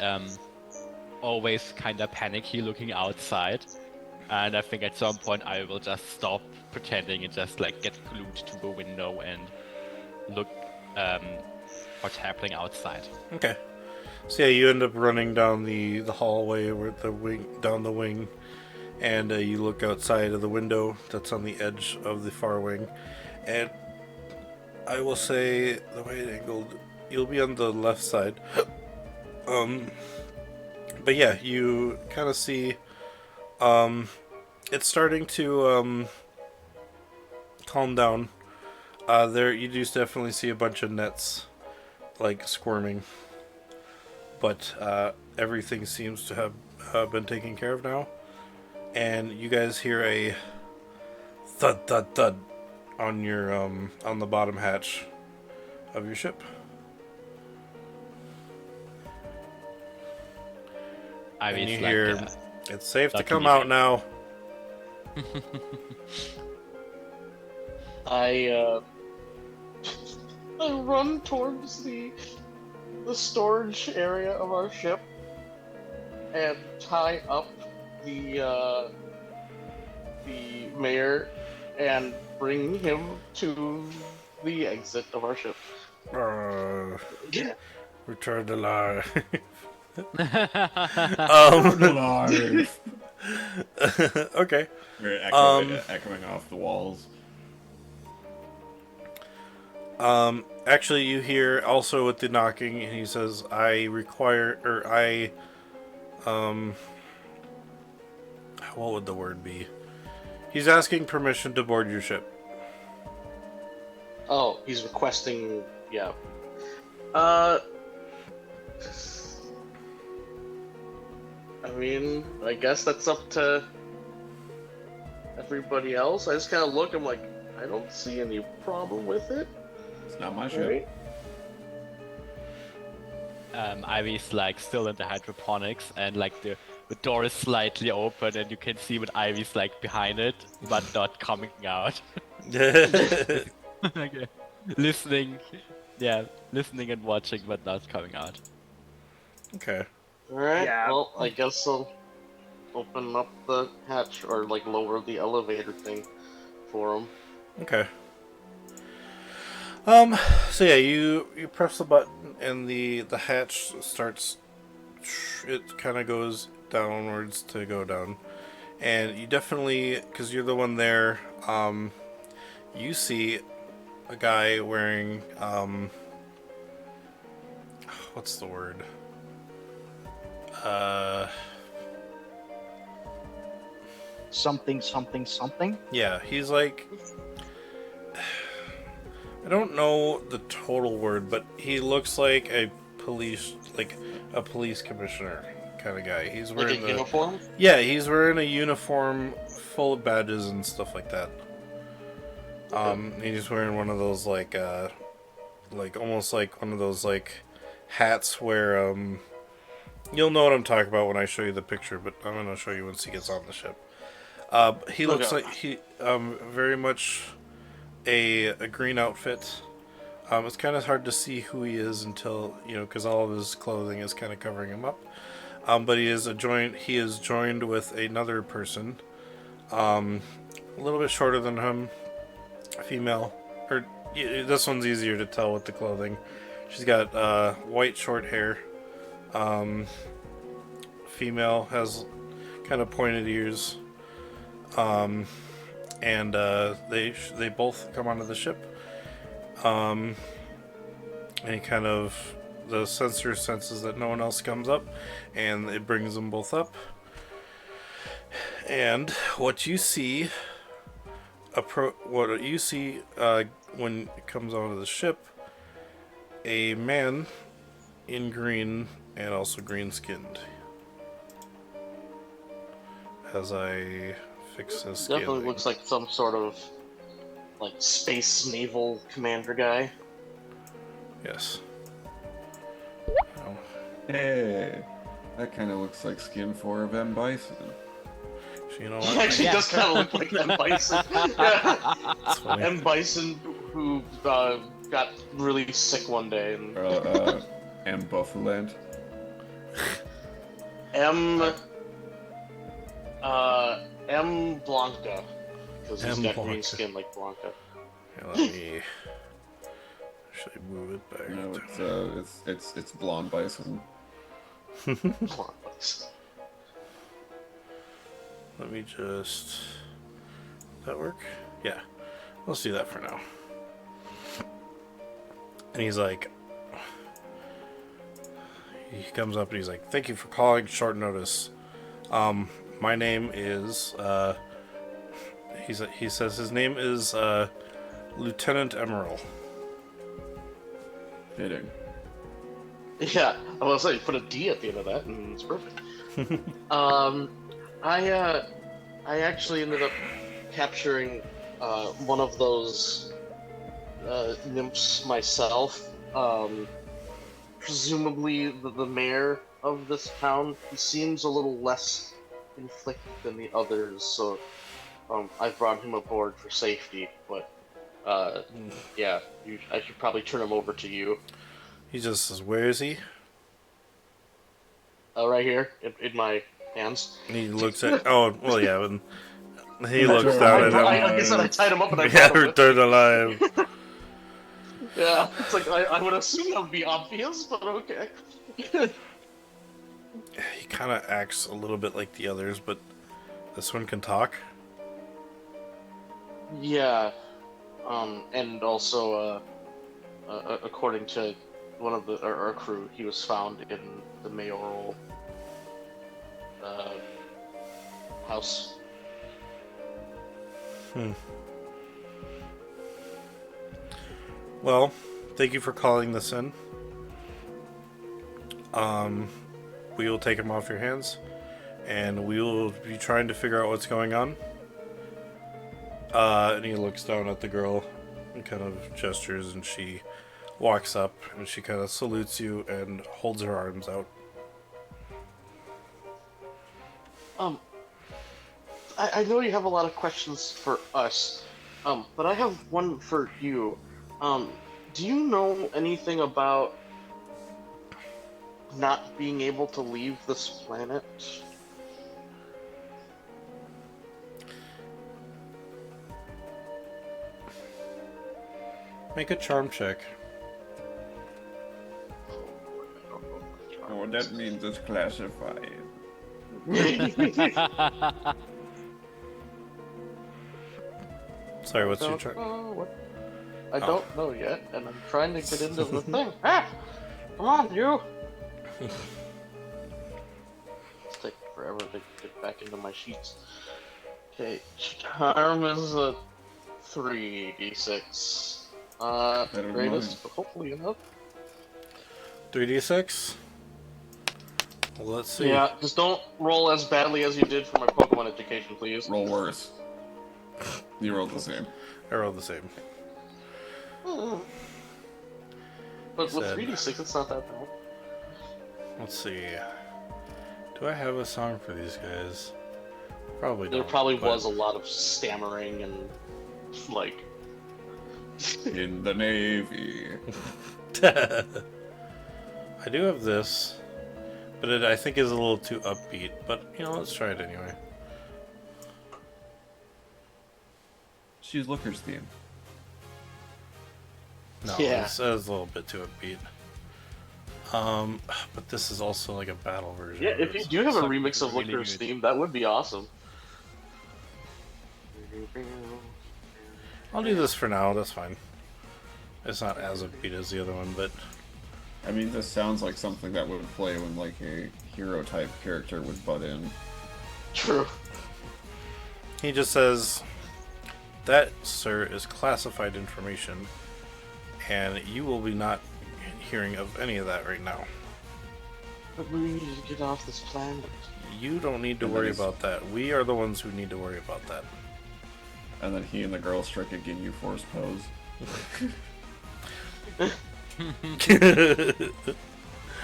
Speaker 4: always kind of panicky looking outside. And I think at some point I will just stop pretending and just like get glued to the window and look what's happening outside.
Speaker 1: Okay. So yeah, you end up running down the hallway with the wing down the wing, and you look outside of the window that's on the edge of the far wing, and I will say the way it angled, you'll be on the left side. But yeah, you kind of see, it's starting to calm down. There you do definitely see a bunch of nets, like squirming, but everything seems to have been taken care of now, and you guys hear a thud thud thud on your on the bottom hatch of your ship.
Speaker 4: Ivy's
Speaker 1: And you
Speaker 4: like,
Speaker 1: hear, it's safe to
Speaker 4: not
Speaker 1: come
Speaker 4: leaving.
Speaker 1: out now.
Speaker 2: I run towards the storage area of our ship and tie up the mayor and bring him to the exit of our ship.
Speaker 1: Return to life.
Speaker 3: Alive.
Speaker 1: Okay.
Speaker 3: We're echoing off the walls.
Speaker 1: Actually, you hear also with the knocking, and he says, what would the word be? He's asking permission to board your ship.
Speaker 2: Oh, he's requesting, yeah. I mean, I guess that's up to everybody else. I just kind of look, I'm like, I don't see any problem with it.
Speaker 3: It's not my ship.
Speaker 2: Right?
Speaker 4: Ivy's like still in the hydroponics, and like the door is slightly open, and you can see what Ivy's like behind it, but not coming out. Okay. Listening, listening and watching, but not coming out.
Speaker 1: Okay.
Speaker 2: Alright,
Speaker 6: Yeah.
Speaker 2: well, I guess I'll open up the hatch or like lower the elevator thing for him.
Speaker 1: Okay. So yeah, you press the button and the hatch starts. It kind of goes downwards to go down, and you definitely, because you're the one there, you see a guy wearing what's the word?
Speaker 6: Something, something, something.
Speaker 1: Yeah, he's like, I don't know the total word, but he looks like a police commissioner kind of guy. He's
Speaker 2: Like
Speaker 1: wearing
Speaker 2: a uniform?
Speaker 1: Yeah, he's wearing a uniform full of badges and stuff like that. He's wearing one of those like almost like one of those like hats where you'll know what I'm talking about when I show you the picture, but I'm gonna show you once he gets on the ship. He looks
Speaker 2: Okay.
Speaker 1: like he very much a green outfit. It's kind of hard to see who he is until, because all of his clothing is kind of covering him up. But he is joined with another person, a little bit shorter than him, female. This one's easier to tell with the clothing. She's got white short hair. Female has kind of pointed ears. And they both come onto the ship. And kind of the sensor senses that no one else comes up, and it brings them both up. And what you see when it comes onto the ship, a man in green and also green skinned. As I fix his scaling.
Speaker 2: Definitely looks like some sort of like space naval commander guy.
Speaker 1: Yes. Oh,
Speaker 3: Hey, that kind of looks like skin 4 of M. Bison.
Speaker 1: so you know
Speaker 2: He
Speaker 1: what?
Speaker 2: actually does kind of look like M. Bison. Yeah.
Speaker 1: That's funny.
Speaker 2: M. Bison who got really sick one day. And
Speaker 3: M. Buffaland.
Speaker 2: M. Blanca. Because he's
Speaker 1: M.
Speaker 2: got
Speaker 1: Blanca.
Speaker 2: green skin like Blanca.
Speaker 1: Here, let me actually move it back.
Speaker 3: No, it's blonde bison.
Speaker 2: Blonde Bison.
Speaker 1: Let me just. That work? Yeah. Let's do that for now. And he's like. He comes up and he's like, "Thank you for calling short notice. My name is." He says his name is Lieutenant Emerald.
Speaker 3: Fitting.
Speaker 2: Yeah, I was say put a D at the end of that, and it's perfect. I actually ended up capturing one of those nymphs myself. Presumably the mayor of this town. He seems a little less inflicted than the others, so I brought him aboard for safety. But yeah, I should probably turn him over to you.
Speaker 1: He just says, "Where is he?"
Speaker 2: Right here in my hands.
Speaker 1: And he looks at. Oh, well, yeah. And he looks down at him.
Speaker 2: Like I said, I tied him up and I
Speaker 1: Yeah,
Speaker 2: brought him with.
Speaker 1: returned alive.
Speaker 2: Yeah, it's like I would assume that would be obvious, but okay.
Speaker 1: He kind of acts a little bit like the others, but this one can talk.
Speaker 2: Yeah, and also, according to one of our crew, he was found in the mayoral house.
Speaker 1: Well, thank you for calling this in. We will take him off your hands, and we will be trying to figure out what's going on. And he looks down at the girl and kind of gestures, and she walks up and she kind of salutes you and holds her arms out.
Speaker 2: I know you have a lot of questions for us, but I have one for you. Do you know anything about not being able to leave this planet?
Speaker 1: Make a charm check.
Speaker 3: Oh, that means it's classified.
Speaker 1: Sorry, what's your charm?
Speaker 2: I don't know yet, and I'm trying to get into the thing. Ah! Come on, you! It's taking forever to get back into my sheets. Okay, charm is a 3d6.
Speaker 3: Better
Speaker 2: Greatest, but hopefully enough.
Speaker 1: 3d6? Well, let's see.
Speaker 2: Yeah, just don't roll as badly as you did for my Pokemon education, please.
Speaker 3: Roll worse. You rolled the same.
Speaker 1: I rolled the same.
Speaker 2: But with
Speaker 1: Said-
Speaker 2: 3d6, it's not that bad.
Speaker 1: Let's see. Do I have a song for these guys? Probably
Speaker 2: There
Speaker 1: don't.
Speaker 2: probably
Speaker 1: but-
Speaker 2: was a lot of stammering and, like...
Speaker 3: In the Navy.
Speaker 1: I do have this, but it I think is a little too upbeat. But you know, let's try it anyway.
Speaker 3: She's Looker's theme.
Speaker 1: No,
Speaker 2: Yeah.
Speaker 1: it's a little bit too upbeat. But this is also like a battle version.
Speaker 2: Yeah,
Speaker 1: of
Speaker 2: if
Speaker 1: it,
Speaker 2: you
Speaker 1: so-
Speaker 2: do have a
Speaker 4: Suck
Speaker 2: remix of
Speaker 4: really
Speaker 2: Licorice
Speaker 4: good.
Speaker 2: theme, that would be awesome.
Speaker 1: I'll do this for now. That's fine. It's not as upbeat as the other one, but
Speaker 3: I mean, this sounds like something that would play when like a hero type character would butt in.
Speaker 2: True.
Speaker 1: he just says, "That, sir, is classified information, and you will be not hearing of any of that right now.
Speaker 2: But we need to get off this planet.
Speaker 1: You don't need to
Speaker 3: And
Speaker 1: worry
Speaker 3: that is-
Speaker 1: about that. We are the ones who need to worry about that."
Speaker 3: And then he and the girl strike a Ginyu Force pose.
Speaker 4: Oh,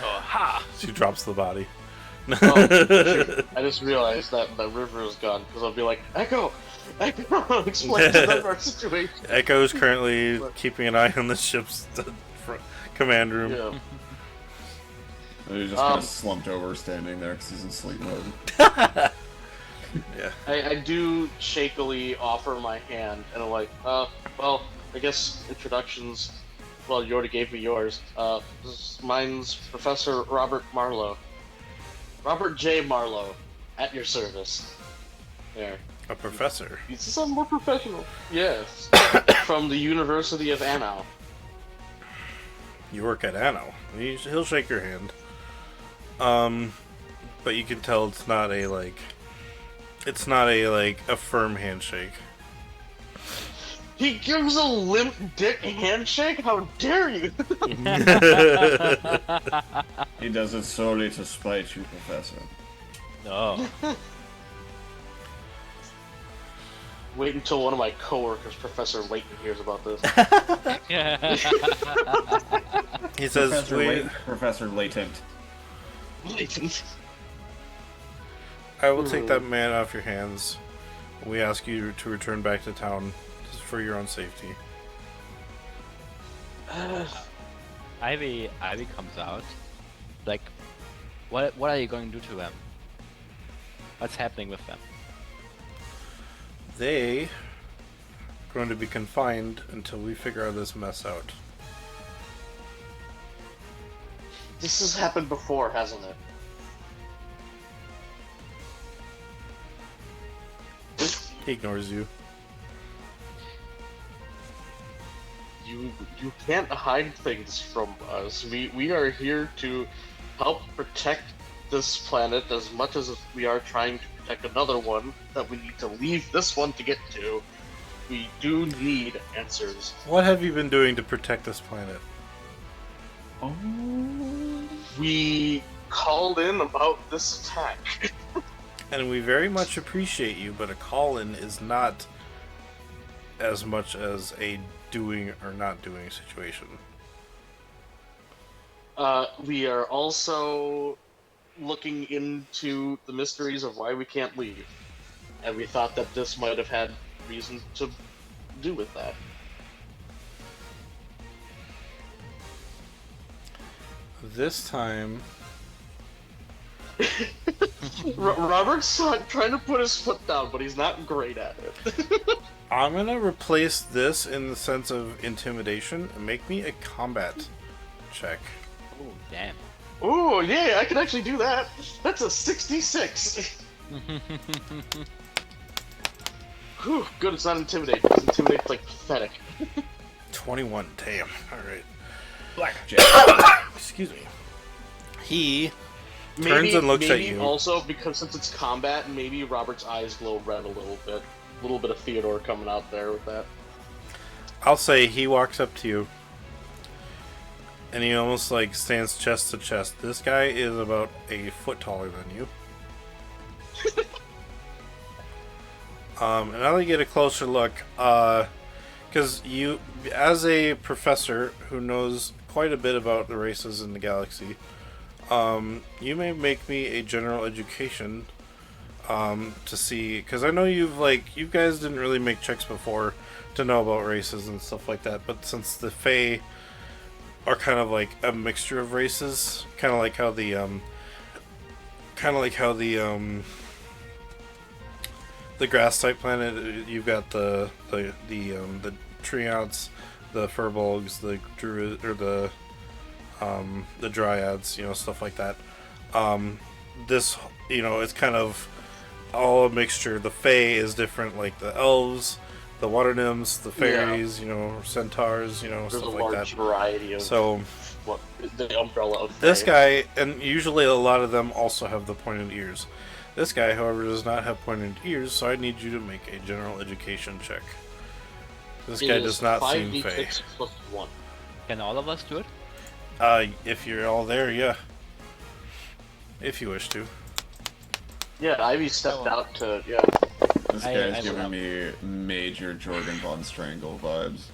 Speaker 4: ha!
Speaker 1: She drops the body.
Speaker 2: Oh, shoot. I just realized that the river is gone, because I'll be like, Echo! Echo! Explain to them our situation.
Speaker 1: Echo is currently keeping an eye on the ship's command room.
Speaker 2: Yeah.
Speaker 3: And he's just kind of slumped over, standing there because he's in sleep mode.
Speaker 1: Yeah.
Speaker 2: I do shakily offer my hand, and I'm like, well, I guess introductions. Well, you already gave me yours. Mine's Professor Robert Marlowe. Robert J. Marlowe, at your service. There.
Speaker 1: A professor.
Speaker 2: He's something more professional. Yes. From the University of Anau.
Speaker 1: You work at Anno. He'll shake your hand. But you can tell it's not a firm handshake.
Speaker 2: He gives a limp dick handshake? How dare you?
Speaker 3: He does it solely to spite you, Professor.
Speaker 4: No.
Speaker 2: Wait until one of my coworkers, Professor Layton, hears about this.
Speaker 1: He says,
Speaker 3: Professor Latent.
Speaker 2: Layton.
Speaker 1: "I will take that man off your hands. We ask you to return back to town for your own safety."
Speaker 4: Ivy comes out. Like, what are you going to do to them? What's happening with them?
Speaker 1: They are going to be confined until we figure this mess out.
Speaker 2: This has happened before, hasn't it?
Speaker 1: He ignores you.
Speaker 2: You can't hide things from us. We are here to help protect this planet as much as we are trying to protect another one that we need to leave this one to get to. We do need answers.
Speaker 1: What have you been doing to protect this planet?
Speaker 3: Oh.
Speaker 2: We called in about this attack.
Speaker 1: And we very much appreciate you, but a call-in is not as much as a doing or not doing situation.
Speaker 2: We are also looking into the mysteries of why we can't leave. And we thought that this might have had reason to do with that.
Speaker 1: This time,
Speaker 2: Robert's trying to put his foot down, but he's not great at it.
Speaker 1: I'm gonna replace this in the sense of intimidation and make me a combat check.
Speaker 4: Oh, damn.
Speaker 2: Ooh, yeah, I can actually do that. That's a 66. Whew, good, it's not intimidate. Because intimidate's like pathetic.
Speaker 1: 21. Damn. Alright.
Speaker 3: Blackjack.
Speaker 1: Excuse me. He turns and looks at
Speaker 2: maybe
Speaker 1: you.
Speaker 2: Also, because since it's combat, maybe Robert's eyes glow red a little bit. A little bit of Theodore coming out there with that.
Speaker 1: I'll say he walks up to you. And he almost like stands chest to chest. This guy is about a foot taller than you. And now you get a closer look, because you, as a professor who knows quite a bit about the races in the galaxy, you may make me a general education to see, because I know you guys didn't really make checks before to know about races and stuff like that, but since the Fae are kind of like a mixture of races, kind of like how the grass type planet, you've got the treants, the furbolgs, the druid, or the dryads, stuff like that. This, it's kind of all a mixture. The fae is different, like the elves, the water nymphs, the fairies, centaurs,
Speaker 2: There's
Speaker 1: stuff
Speaker 2: a
Speaker 1: like that.
Speaker 2: large variety of
Speaker 1: So
Speaker 2: what the umbrella of
Speaker 1: this
Speaker 2: Fae.
Speaker 1: guy, and usually a lot of them also have the pointed ears. This guy, however, does not have pointed ears, so I need you to make a general education check. This guy does not seem fey.
Speaker 2: 5d6 plus 1.
Speaker 4: Can all of us do it?
Speaker 1: If you're all there, yeah. If you wish to.
Speaker 2: Yeah, Ivy stepped out to, yeah.
Speaker 3: This
Speaker 4: I
Speaker 3: guy's
Speaker 4: love-
Speaker 3: giving me major Jordan Von Strangle vibes.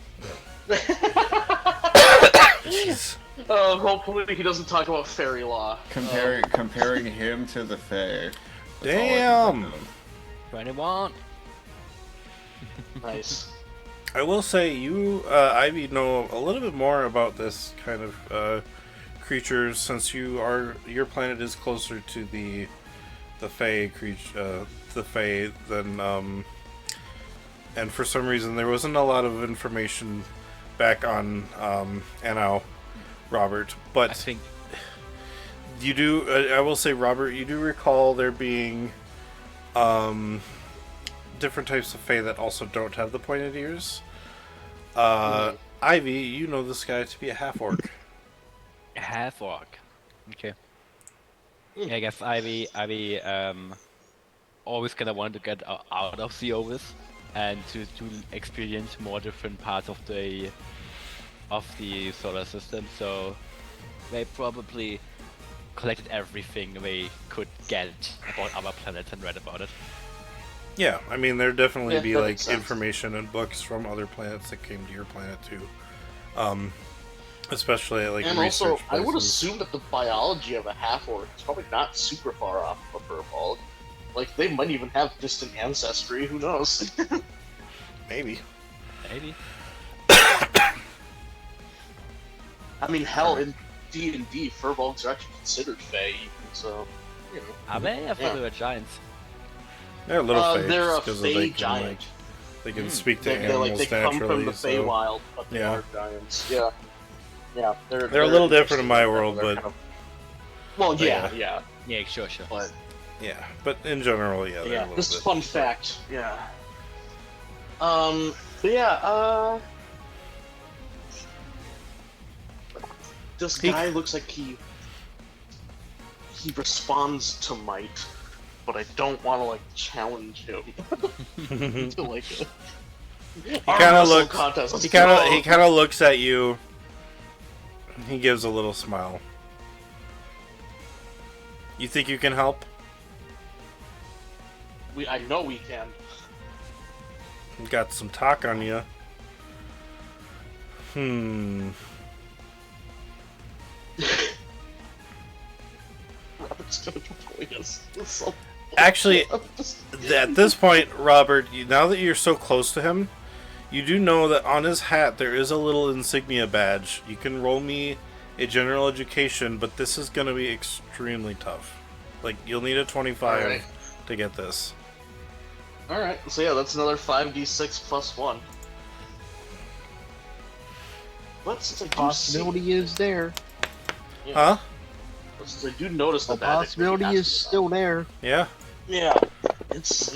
Speaker 1: Jeez.
Speaker 2: Hopefully he doesn't talk about fairy law.
Speaker 3: Comparing him to the Fae. That's all I can
Speaker 1: Damn!
Speaker 3: think of.
Speaker 4: 21.
Speaker 2: Nice.
Speaker 1: I will say you, Ivy, know a little bit more about this kind of creature since your planet is closer to the Fae creature, the Fae than and for some reason there wasn't a lot of information back on Anau, Robert,
Speaker 4: I
Speaker 1: but
Speaker 4: think
Speaker 1: you do. I will say, Robert, you do recall there being different types of Fae that also don't have the pointed ears. Ivy, you know this guy to be a half-orc.
Speaker 4: half orc. Okay. Yeah, I guess Ivy always kind of wanted to get out of the Ovis and to experience more different parts of the solar system. So they probably collected everything they could get about other planets and read about it.
Speaker 1: Yeah, I mean, there'd definitely
Speaker 2: Yeah,
Speaker 1: be
Speaker 2: that
Speaker 1: like
Speaker 2: makes sense.
Speaker 1: information and books from other planets that came to your planet too. Especially at, like,
Speaker 2: And
Speaker 1: research
Speaker 2: also, I would
Speaker 1: places.
Speaker 2: assume that the biology of a half-orc is probably not super far off of a furbolg. Like, they might even have distant ancestry, who knows?
Speaker 1: Maybe.
Speaker 4: Maybe.
Speaker 2: I mean, hell, in D&D, furbolgs are actually considered fae, so, you know.
Speaker 4: Are they? I thought
Speaker 2: Yeah.
Speaker 4: they were giants.
Speaker 1: They're little fae.
Speaker 2: They're a
Speaker 1: just 'cause
Speaker 2: fae
Speaker 1: they can,
Speaker 2: giant.
Speaker 1: they can speak to
Speaker 2: They
Speaker 1: animals
Speaker 2: come
Speaker 1: naturally.
Speaker 2: from the
Speaker 1: so
Speaker 2: Feywild, but they
Speaker 1: yeah.
Speaker 2: are giants. Yeah. Yeah,
Speaker 1: They're a little different in my
Speaker 2: interesting.
Speaker 1: world,
Speaker 2: They're
Speaker 1: but
Speaker 2: kind of- Well, yeah,
Speaker 1: yeah.
Speaker 2: yeah,
Speaker 4: Yeah, sure.
Speaker 2: but
Speaker 1: yeah. But in general, yeah, they're a
Speaker 2: yeah,
Speaker 1: little
Speaker 2: just
Speaker 1: bit.
Speaker 2: fun fact. Yeah. But yeah, this guy looks like he responds to might, but I don't want to like challenge him to like a
Speaker 1: He kind of looks.
Speaker 2: contest. Let's
Speaker 1: He
Speaker 2: go.
Speaker 1: kind of looks at you. He gives a little smile. You think you can help?
Speaker 2: I know we can.
Speaker 1: You got some talk on you.
Speaker 2: Robert's gonna point us. So-
Speaker 1: Actually, at this point, Robert, now that you're so close to him, you do know that on his hat there is a little insignia badge. You can roll me a general education, but this is going to be extremely tough. Like, you'll need a 25
Speaker 2: Alright.
Speaker 1: to get this.
Speaker 2: Alright, so yeah, that's another 5d6 plus 1. But since I do
Speaker 6: Possibility is there.
Speaker 2: see,
Speaker 1: Huh?
Speaker 2: since I do notice
Speaker 6: The
Speaker 2: the magic,
Speaker 6: possibility
Speaker 2: maybe
Speaker 6: is
Speaker 2: that's what
Speaker 6: still there.
Speaker 1: Yeah?
Speaker 2: Yeah, it's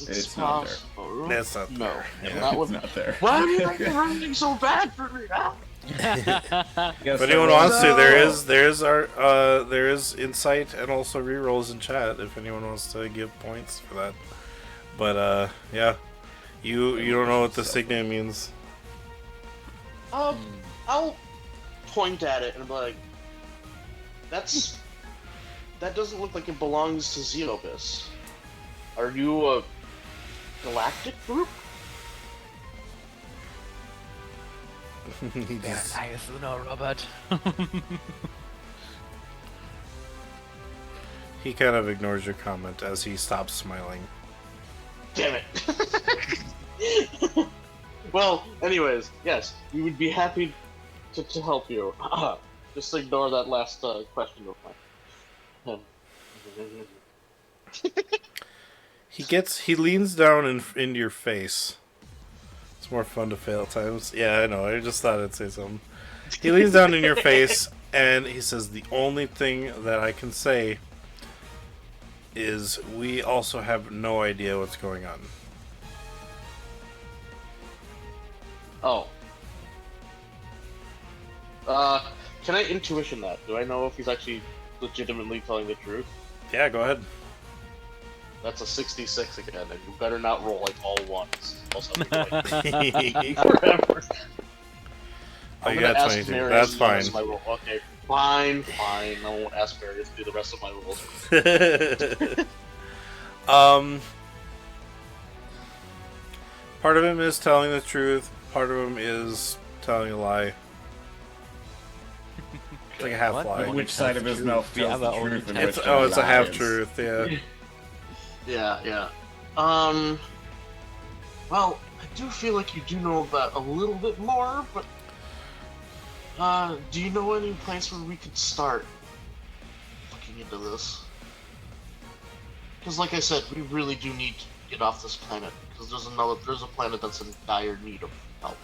Speaker 3: It's not there.
Speaker 2: possible.
Speaker 1: That's not
Speaker 2: No,
Speaker 1: there. Yeah.
Speaker 2: not
Speaker 3: It's
Speaker 2: with.
Speaker 3: not there.
Speaker 2: Why are you making everything so bad for me now?
Speaker 1: If anyone wants to, there is insight and also rerolls in chat if anyone wants to give points for that. But yeah, you don't know what the insignia means.
Speaker 2: I'll point at it and be like, that doesn't look like it belongs to Xenobus. Are you a galactic group?
Speaker 1: He just-
Speaker 4: Nice, no, Robert.
Speaker 1: he kind of ignores your comment as he stops smiling.
Speaker 2: Damn it. Well, anyways, yes, we would be happy to help you. Just ignore that last question of mine.
Speaker 1: He leans down into your face, It's more fun to fail at times. Yeah, I know. I just thought I'd say something. He leans down in your face and he says, "The only thing that I can say is we also have no idea what's going on."
Speaker 2: Oh. Can I intuition that? Do I know if he's actually legitimately telling the truth?
Speaker 1: Yeah, go ahead.
Speaker 2: That's a 66 again, and you better not roll like all ones. Also,
Speaker 1: Oh,
Speaker 2: forever. I'm
Speaker 1: you
Speaker 2: gonna
Speaker 1: got
Speaker 2: ask
Speaker 1: 22.
Speaker 2: Marius
Speaker 1: That's
Speaker 2: to do the rest
Speaker 1: fine.
Speaker 2: of my roll. Okay, fine. I won't ask Marius to do the rest of my rolls.
Speaker 1: Part of him is telling the truth. Part of him is telling a lie. It's like a half
Speaker 4: What?
Speaker 1: lie.
Speaker 3: Which side of his mouth
Speaker 4: We
Speaker 3: tells
Speaker 4: have
Speaker 3: the
Speaker 4: our own
Speaker 3: truth and
Speaker 4: intentions.
Speaker 3: which
Speaker 1: Oh,
Speaker 3: one
Speaker 1: it's a half
Speaker 3: lies?
Speaker 1: truth. Yeah.
Speaker 2: Yeah. Well, I do feel like you do know about a little bit more, but do you know any place where we could start looking into this? Because, like I said, we really do need to get off this planet. Because there's a planet that's in dire need of help.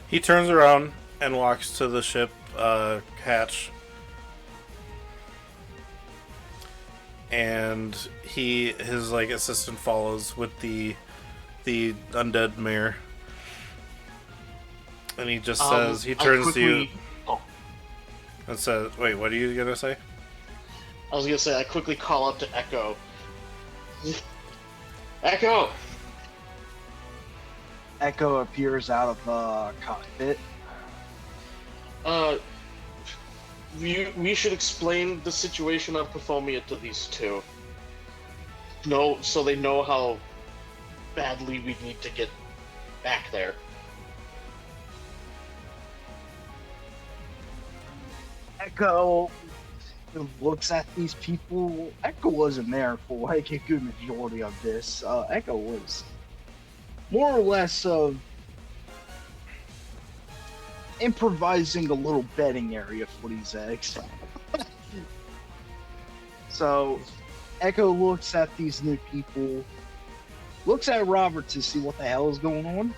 Speaker 1: He turns around and walks to the ship hatch. And his like assistant follows with the undead mayor. And he just says, he turns to you and says, "Wait, what are you gonna say?"
Speaker 2: I was gonna say, I quickly call up to Echo. Echo!
Speaker 6: Echo appears out of the cockpit.
Speaker 2: We should explain the situation of Pathomia to these two. No, so they know how badly we need to get back there.
Speaker 6: Echo looks at these people. Echo wasn't there for like a good majority of this. Echo was more or less of improvising a little bedding area for these eggs. So Echo looks at these new people, looks at Robert to see what the hell is going on.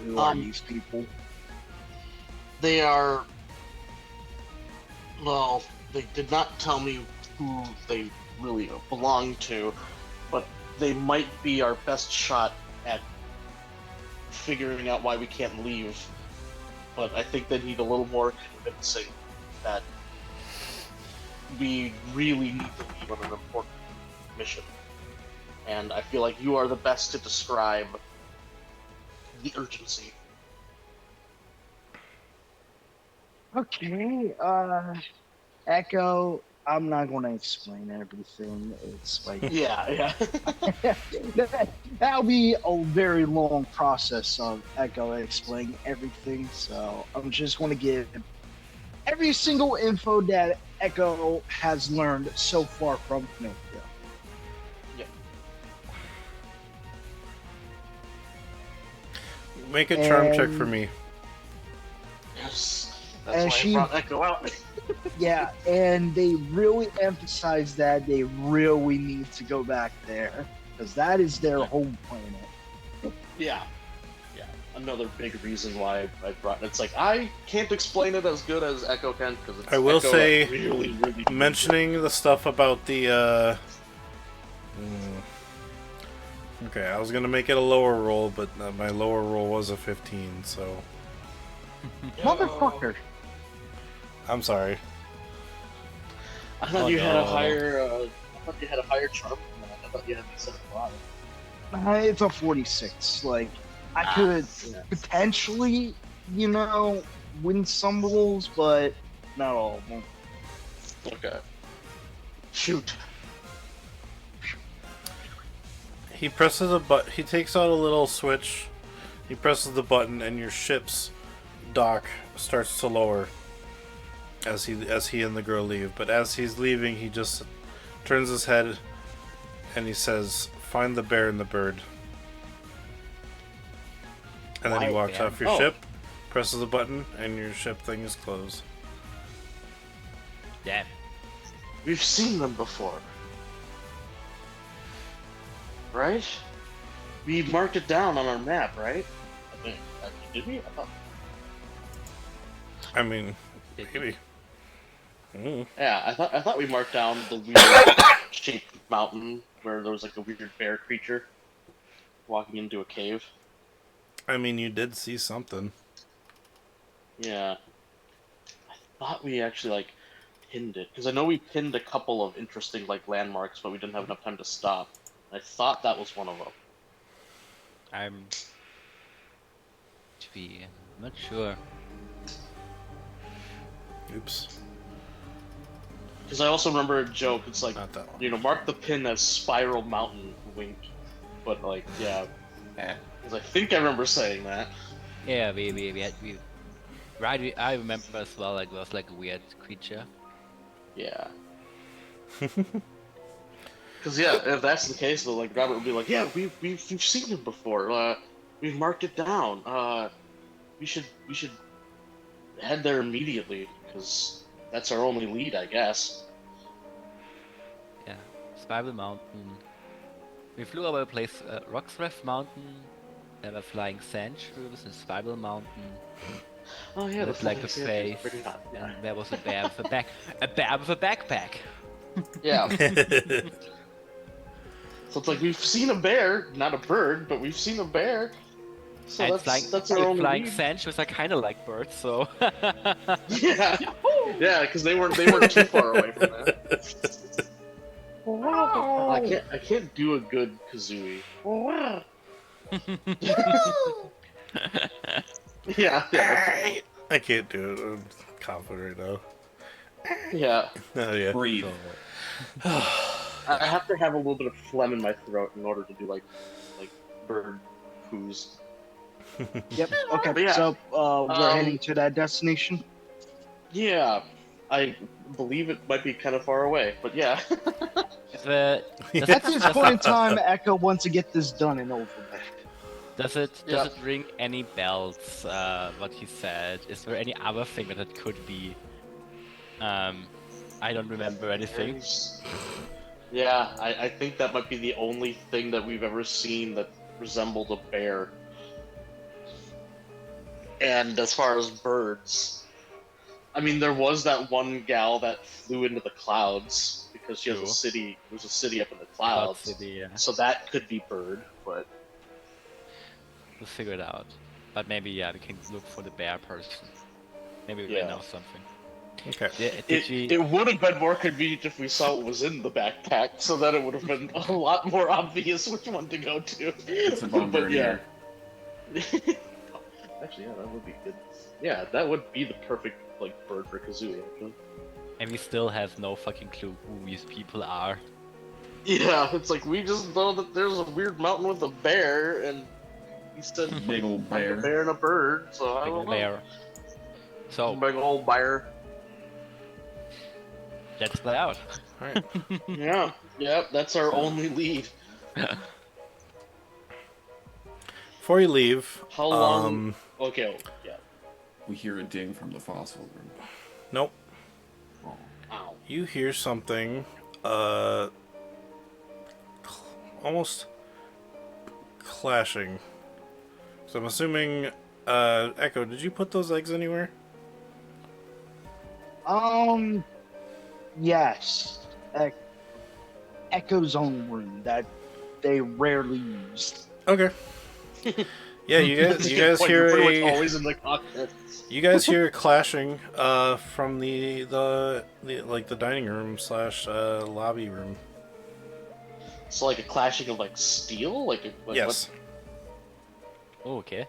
Speaker 6: Who are these people?
Speaker 2: They are... Well, they did not tell me who they really belong to, but they might be our best shot at figuring out why we can't leave. But I think they need a little more convincing that we really need to leave on an important mission. And I feel like you are the best to describe the urgency.
Speaker 6: Okay, Echo, I'm not going to explain everything. It's like
Speaker 2: Yeah.
Speaker 6: that'll be a very long process of Echo explaining everything. So I'm just going to give every single info that Echo has learned so far from Pinocchio.
Speaker 1: Make a charm check for me.
Speaker 2: Yes.
Speaker 6: And
Speaker 2: That's why I brought Echo out.
Speaker 6: Yeah, and they really emphasize that they really need to go back there because that is their home planet.
Speaker 2: Yeah. Another big reason why I brought it. It's like, I can't explain it as good as Echo can, because it's
Speaker 1: I will
Speaker 2: Echo
Speaker 1: say,
Speaker 2: that really
Speaker 1: mentioning the stuff about the okay, I was gonna make it a lower roll, but my lower roll was a 15, so
Speaker 6: Motherfucker.
Speaker 1: I'm sorry.
Speaker 2: I thought you had a higher. I thought you had a higher charm than that. I thought you had a 75.
Speaker 6: It's a 46. Like, I could potentially, win some rolls, but not all of them.
Speaker 2: Okay. Shoot.
Speaker 1: He presses a button. He takes out a little switch. He presses the button, and your ship's dock starts to lower as he and the girl leave. But as he's leaving, he just turns his head and he says, "Find the bear and the bird." And then he walks off your ship, presses a button, and your ship thing is closed.
Speaker 4: Damn.
Speaker 2: We've seen them before. Right? We marked it down on our map, right? I think. Did we? I thought...
Speaker 1: I mean, maybe.
Speaker 2: Yeah, I thought we marked down the weird shaped mountain where there was like a weird bear creature walking into a cave.
Speaker 1: I mean, you did see something.
Speaker 2: Yeah. I thought we actually like pinned it because I know we pinned a couple of interesting like landmarks, but we didn't have enough time to stop. I thought that was one of them.
Speaker 4: I'm not sure.
Speaker 1: Oops.
Speaker 2: Because I also remember a joke. It's like,
Speaker 1: Not that one.
Speaker 2: you know, mark the pin as Spiral Mountain, wink. But like, yeah,
Speaker 3: Eh.
Speaker 2: because I think I remember saying that.
Speaker 4: Yeah, right. I remember as well. Like, it was like a weird creature.
Speaker 2: Yeah. Because yeah, if that's the case, though, like Robert would be like, yeah, we've seen him before. We've marked it down. We should head there immediately because that's our only lead, I guess.
Speaker 4: Yeah, Spiral Mountain. We flew over a place, Rocksref Mountain. There were flying sand shrews and Spiral Mountain.
Speaker 2: Oh yeah,
Speaker 4: Looked like a
Speaker 2: flying sand is
Speaker 4: face,
Speaker 2: pretty hot. Yeah.
Speaker 4: and there was a bear with a bear with a backpack.
Speaker 2: Yeah. So it's like we've seen a bear, not a bird, but we've seen a bear. So
Speaker 4: And
Speaker 2: that's our only
Speaker 4: flying
Speaker 2: lead.
Speaker 4: sand shrews are kind of like birds, so.
Speaker 2: Yeah, yeah, because they weren't too far away from that. I can't do a good kazooie. Yeah.
Speaker 1: I can't do it. I'm confident right now.
Speaker 2: Yeah.
Speaker 1: Oh, yeah.
Speaker 3: Breathe.
Speaker 2: I have to have a little bit of phlegm in my throat in order to do like bird poos.
Speaker 6: Yep. Okay.
Speaker 2: But yeah,
Speaker 6: So we're heading to that destination.
Speaker 2: Yeah, I believe it might be kind of far away, but yeah.
Speaker 6: At this point in time, Echo wants to get this done and over with.
Speaker 4: Does it ring any bells? What he said? Is there any other thing that it could be? I don't remember anything.
Speaker 2: Yeah, I think that might be the only thing that we've ever seen that resembled a bear. And as far as birds, I mean, there was that one gal that flew into the clouds because she has a city. There's a city up in the clouds,
Speaker 4: City, yeah.
Speaker 2: so that could be bird. But
Speaker 4: We'll figure it out. But maybe we can look for the bear person. Maybe we know something.
Speaker 1: Okay.
Speaker 2: it would have been more convenient if we saw what was in the backpack, so that it would have been a lot more obvious which one to go to.
Speaker 3: It's a bombardier.
Speaker 2: Actually, yeah, that would be good. Yeah, that would be the perfect bird for Kazooie. Actually.
Speaker 4: And we still have no fucking clue who these people are.
Speaker 2: Yeah, it's like we just know that there's a weird mountain with a bear, and he said
Speaker 3: Big old
Speaker 2: like
Speaker 3: bear.
Speaker 2: a bear and a bird. So I
Speaker 4: Big
Speaker 2: don't know.
Speaker 4: bear. So
Speaker 2: Big old bear.
Speaker 4: let's play out.
Speaker 1: Alright.
Speaker 2: Yeah, that's our only lead.
Speaker 1: Before you leave,
Speaker 2: How long? Okay, yeah.
Speaker 3: We hear a ding from the fossil room.
Speaker 1: nope.
Speaker 2: Ow.
Speaker 1: You hear something, almost clashing. So I'm assuming, Echo, did you put those eggs anywhere?
Speaker 6: Yes. Echo's own room that they rarely use.
Speaker 1: Okay. Yeah, you guys hear
Speaker 2: You're pretty
Speaker 1: a
Speaker 2: much always in the cockpit.
Speaker 1: you guys hear clashing from the dining room / lobby room.
Speaker 2: So like a clashing of steel,
Speaker 1: Yes.
Speaker 4: Oh, okay.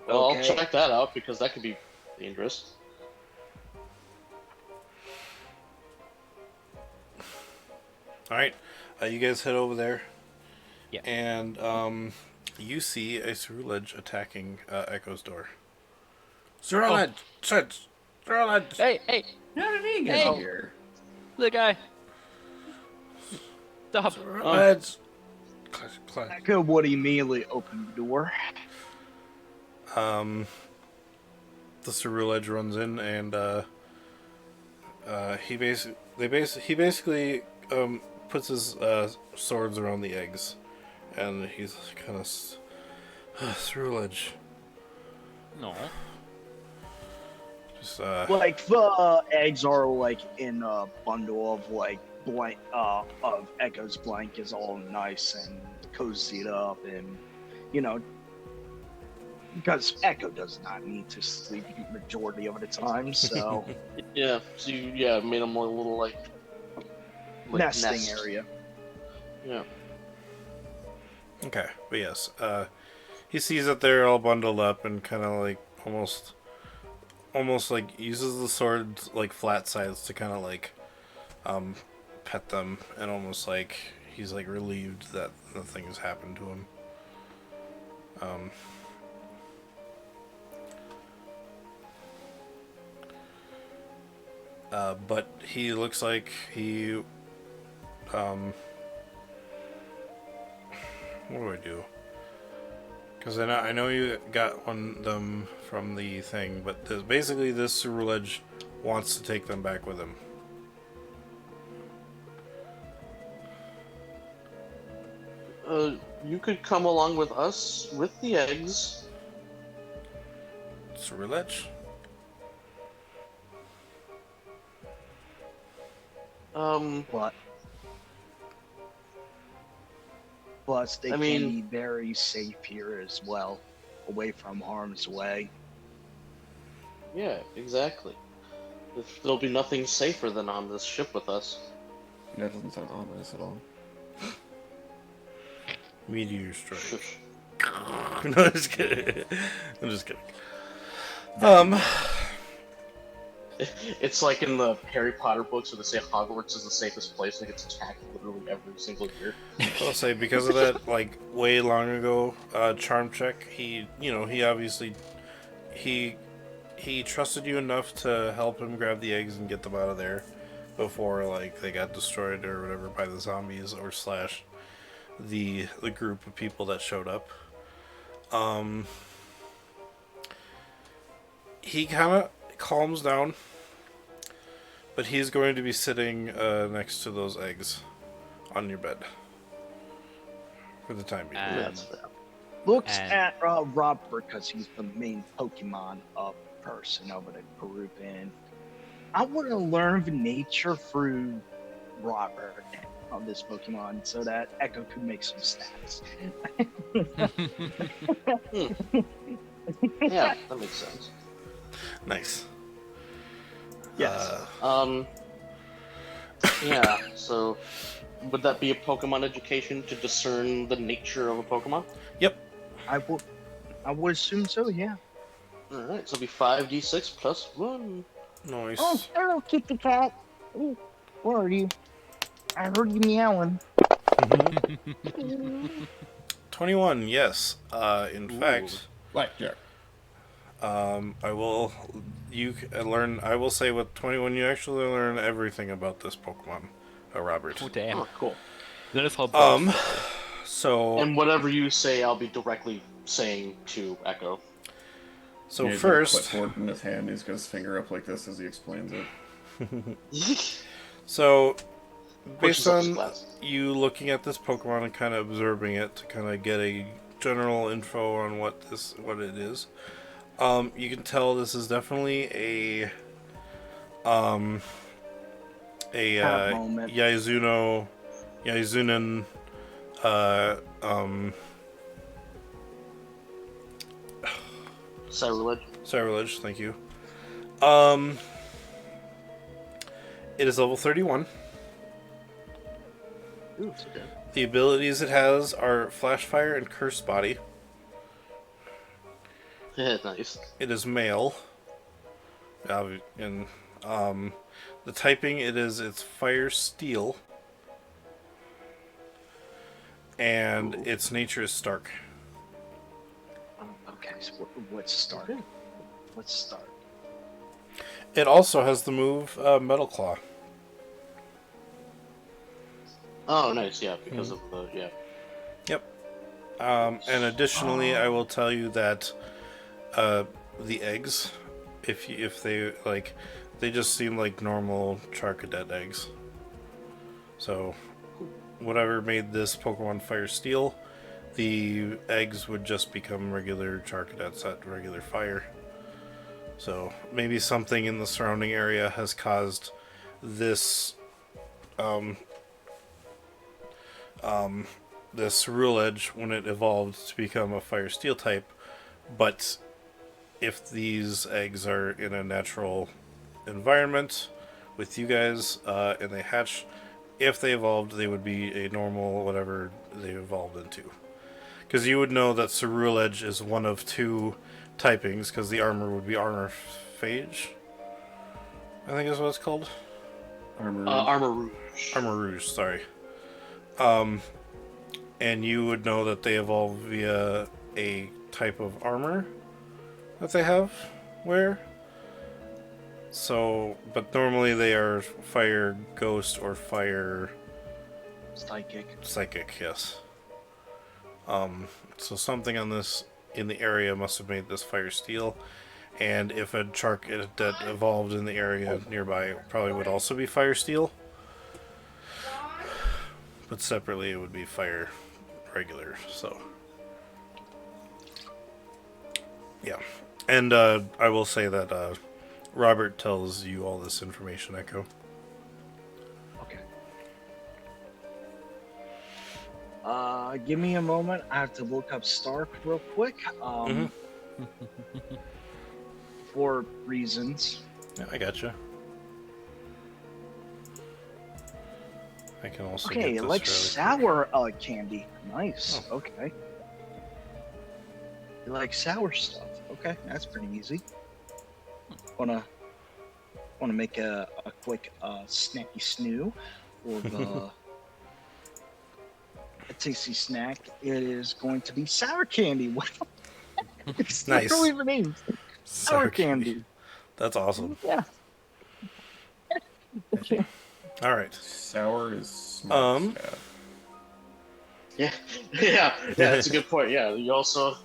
Speaker 2: Well,
Speaker 6: Okay.
Speaker 2: I'll check that out because that could be dangerous.
Speaker 1: All right. You guys head over there.
Speaker 4: Yeah.
Speaker 1: And you see a Cerulege attacking Echo's door. Cerulege! Cerulege!
Speaker 4: Hey,
Speaker 3: How did he get
Speaker 4: Hey.
Speaker 3: here?
Speaker 4: the guy. Stop.
Speaker 1: Cerulege! Clash.
Speaker 6: Echo would immediately open the door.
Speaker 1: The Cerulege runs in and he basically he basically puts his swords around the eggs, and he's kind of through ledge.
Speaker 4: No.
Speaker 1: Just
Speaker 6: Like the eggs are like in a bundle of like blank of Echo's blankets, all nice and cozied up, and you know, because Echo does not need to sleep the majority of the time, so
Speaker 2: Yeah, so you made them a little like
Speaker 6: nesting
Speaker 2: nest.
Speaker 6: area.
Speaker 2: Yeah.
Speaker 1: okay, but yes, he sees that they're all bundled up and kind of like almost like uses the sword's like flat sides to kind of like pet them, and almost like he's like relieved that nothing has happened to him. But he looks like he what do I do? Because I know you got them from the thing, but basically this Ruledge wants to take them back with him.
Speaker 2: You could come along with us with the eggs.
Speaker 1: Ruledge?
Speaker 6: But plus they can be very safe here as well, away from harm's way.
Speaker 2: Yeah, exactly. There'll be nothing safer than on this ship with us.
Speaker 3: That doesn't sound ominous at all.
Speaker 1: Meteor strike. No, I'm just kidding. I'm just kidding.
Speaker 2: It's like in the Harry Potter books where they say Hogwarts is the safest place and it gets attacked literally every single year.
Speaker 1: I'll say because of that, like way long ago, charm check. He obviously he trusted you enough to help him grab the eggs and get them out of there before like they got destroyed or whatever by the zombies or slash the group of people that showed up. He kind of calms down, but he's going to be sitting next to those eggs on your bed for the time being.
Speaker 6: Looks at Robert because he's the main Pokemon person over the group, and I want to learn the nature through Robert of this Pokemon so that Echo could make some stats.
Speaker 2: Yeah, that makes sense.
Speaker 1: Nice.
Speaker 6: Yes.
Speaker 2: Yeah, so would that be a Pokemon education to discern the nature of a Pokemon?
Speaker 1: Yep.
Speaker 6: I would assume so, yeah.
Speaker 2: Alright, so it'll be 5d6 plus 1.
Speaker 1: Nice.
Speaker 6: Oh, hello, kitty cat. Ooh, where are you? I heard you meowing.
Speaker 1: 21, yes. In fact,
Speaker 3: Blackjack.
Speaker 1: I will say with 21 you actually learn everything about this Pokemon, Robert.
Speaker 4: Oh, damn.
Speaker 2: Oh, cool.
Speaker 4: That is how
Speaker 1: So
Speaker 2: And whatever you say, I'll be directly saying to Echo.
Speaker 1: so
Speaker 3: He's
Speaker 1: first,
Speaker 3: got a clipboard in his hand. He's got his finger up like this as he explains it.
Speaker 1: so
Speaker 2: Pushes
Speaker 1: based
Speaker 2: up his
Speaker 1: on
Speaker 2: glasses.
Speaker 1: you looking at this Pokemon and kind of observing it to kind of get a general info on what it is, you can tell this is definitely a
Speaker 6: moment.
Speaker 1: Yaizunen Cyrillage, thank you. It is level 31.
Speaker 2: Ooh, it's okay.
Speaker 1: The abilities it has are Flash Fire and Curse Body.
Speaker 2: Yeah, nice.
Speaker 1: It is male. And the typing it's Fire Steel. And its nature is Stark.
Speaker 6: Okay, so let's start. Let's start.
Speaker 1: It also has the move Metal Claw.
Speaker 2: Oh, nice, yeah, because of the, yeah.
Speaker 1: Yep. And additionally, I will tell you that the eggs, if they like, they just seem like normal Charcadet eggs. So, whatever made this Pokemon Fire Steel, the eggs would just become regular Charcadets at regular fire. So, maybe something in the surrounding area has caused this this Rule Edge, when it evolved, to become a Fire Steel type. But if these eggs are in a natural environment with you guys and they hatch, if they evolved, they would be a normal whatever they evolved into. Because you would know that Cerule Edge is one of two typings, because the armor would be Armor Phage, I think is what it's called.
Speaker 2: Armor Rouge.
Speaker 1: Armor Rouge, sorry. And you would know that they evolve via a type of armor that they have wear. So, but normally they are Fire Ghost or Fire Psychic, yes. So something on this in the area must have made this Fire Steel, and if a Charcadet that evolved in the area nearby, it probably would also be Fire Steel. But separately, it would be Fire regular. So, yeah. And I will say that Robert tells you all this information, Echo.
Speaker 6: Okay. Give me a moment. I have to look up Stark real quick. For reasons.
Speaker 1: Yeah, I gotcha. I can also
Speaker 6: Okay,
Speaker 1: get this
Speaker 6: like
Speaker 1: really
Speaker 6: sour candy. Nice.
Speaker 1: Oh.
Speaker 6: Okay. You like sour stuff. Okay, that's pretty easy. Wanna make a quick snacky snoo for the a tasty snack. It is going to be sour candy. What? It's
Speaker 1: Nice.
Speaker 6: not even named. Sour candy.
Speaker 1: That's awesome.
Speaker 6: Yeah. Okay.
Speaker 1: All right.
Speaker 3: Sour is smart.
Speaker 2: Yeah, yeah, that's a good point. Yeah, you also,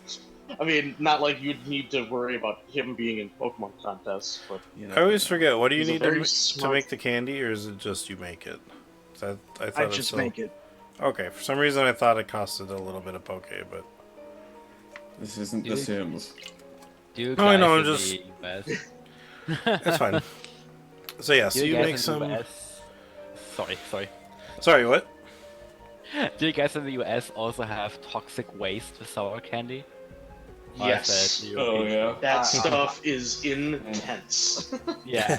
Speaker 2: I mean, not like you'd need to worry about him being in Pokemon contests, but
Speaker 3: You know,
Speaker 1: I always forget. What do you
Speaker 2: He's a
Speaker 1: need
Speaker 2: very
Speaker 1: to
Speaker 2: smart-
Speaker 1: make the candy, or is it just you make it? I thought
Speaker 6: I
Speaker 1: it
Speaker 6: just
Speaker 1: still...
Speaker 6: make it.
Speaker 1: Okay, for some reason I thought it costed a little bit of Poke, but
Speaker 3: this isn't The
Speaker 4: You-
Speaker 3: Sims.
Speaker 4: Do you
Speaker 1: No, I
Speaker 4: guys
Speaker 1: know, I'm
Speaker 4: in
Speaker 1: just-
Speaker 4: the US?
Speaker 1: that's fine. So yeah, so
Speaker 4: Do
Speaker 1: you
Speaker 4: guys
Speaker 1: make
Speaker 4: in
Speaker 1: some.
Speaker 4: the US... Sorry.
Speaker 1: Sorry, what?
Speaker 4: Do you guys in the US also have toxic waste with sour candy? Or is
Speaker 2: yes,
Speaker 4: that
Speaker 3: Oh yeah.
Speaker 2: that stuff is intense.
Speaker 4: Yeah.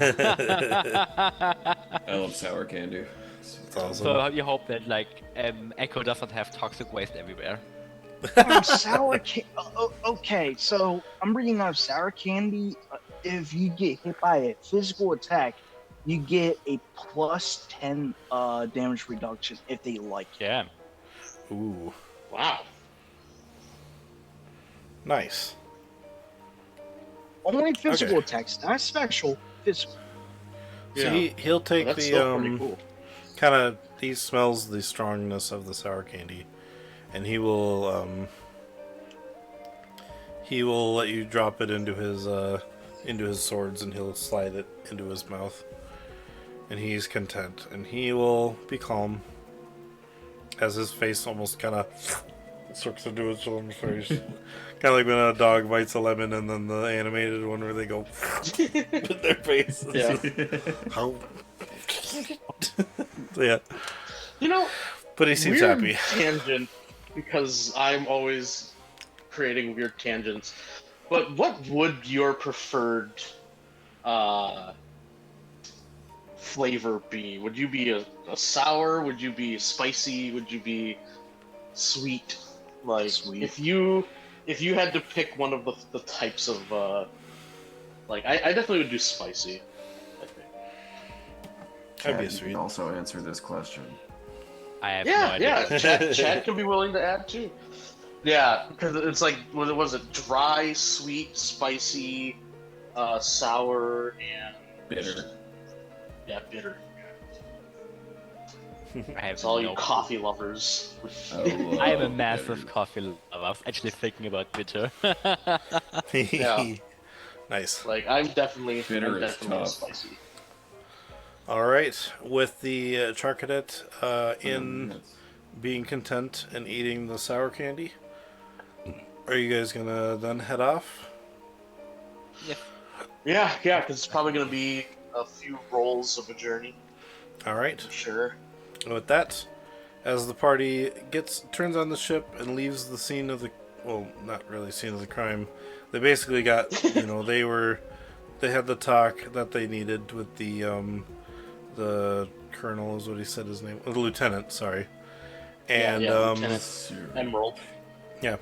Speaker 3: I love sour candy.
Speaker 1: It's awesome.
Speaker 4: So you hope that Echo does not have toxic waste everywhere.
Speaker 6: Sour candy. Okay, so I'm reading on sour candy. If you get hit by a physical attack, you get a plus 10 damage reduction if they like it.
Speaker 4: Yeah.
Speaker 1: Ooh,
Speaker 2: Wow.
Speaker 1: nice.
Speaker 6: Only physical
Speaker 1: Okay.
Speaker 6: attacks, not special. Physical.
Speaker 1: So
Speaker 2: Yeah.
Speaker 1: he'll take
Speaker 2: That's
Speaker 1: the
Speaker 2: still pretty cool.
Speaker 1: kind of, he smells the strongness of the sour candy, and he will let you drop it into his swords, and he'll slide it into his mouth, and he's content, and he will be calm as his face almost kind of sucks into his own face. Kind of like when a dog bites a lemon, and then the animated one where they go with their face.
Speaker 2: Yeah.
Speaker 1: How? So, yeah,
Speaker 2: You know,
Speaker 1: but he seems
Speaker 2: weird
Speaker 1: happy.
Speaker 2: tangent, because I'm always creating weird tangents. But what would your preferred flavor be? Would you be a sour? Would you be spicy? Would you be sweet? Like,
Speaker 6: Sweet.
Speaker 2: if you had to pick one of the types of like, I definitely would do spicy, I think.
Speaker 1: That'd be
Speaker 3: Chad, you
Speaker 1: sweet.
Speaker 3: can also answer this question.
Speaker 4: I have no
Speaker 2: Yeah,
Speaker 4: idea.
Speaker 2: yeah. Chad can be willing to add too. Yeah, because it's like, what was it? Dry, sweet, spicy, sour, and
Speaker 3: Bitter.
Speaker 2: yeah, bitter.
Speaker 4: I have
Speaker 2: It's all
Speaker 4: no
Speaker 2: you coffee lovers.
Speaker 3: Oh,
Speaker 4: I am a
Speaker 3: bitter.
Speaker 4: massive coffee lover. I was actually thinking about bitter.
Speaker 2: Yeah.
Speaker 1: Nice.
Speaker 2: Like I'm definitely
Speaker 3: Bitter is tough.
Speaker 2: spicy.
Speaker 1: All right. With the Char Cadet in
Speaker 3: Yes.
Speaker 1: being content and eating the sour candy, are you guys gonna then head off?
Speaker 4: Yes.
Speaker 2: Yeah, because it's probably gonna be a few rolls of a journey.
Speaker 1: All right.
Speaker 2: For sure.
Speaker 1: And with that, as the party turns on the ship and leaves the scene of the, well, not really scene of the crime, they basically got, they had the talk that they needed with the colonel is what he said his name, the lieutenant, sorry, and
Speaker 2: Lieutenant Emerald.
Speaker 1: yeah.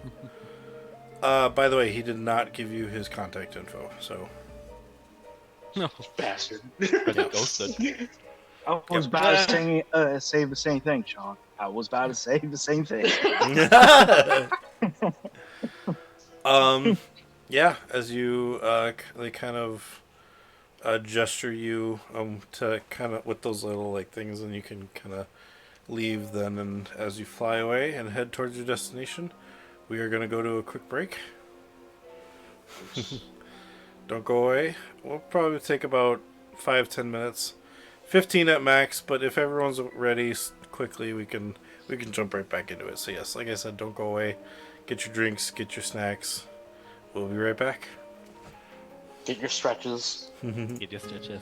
Speaker 1: By the way, he did not give you his contact info, so
Speaker 4: No.
Speaker 2: Bastard.
Speaker 4: But he ghosted.
Speaker 6: I was about to say the same thing, Sean. I was about to say the same thing.
Speaker 1: yeah, as you they kind of gesture you to kind of with those little like things, and you can kind of leave then. And as you fly away and head towards your destination, we are going to go to a quick break. Don't go away. We'll probably take about 5-10 minutes, 15 at max. But if everyone's ready quickly, we can jump right back into it. So yes, like I said, don't go away. Get your drinks, get your snacks. We'll be right back.
Speaker 2: Get your stretches.
Speaker 4: Get your stitches.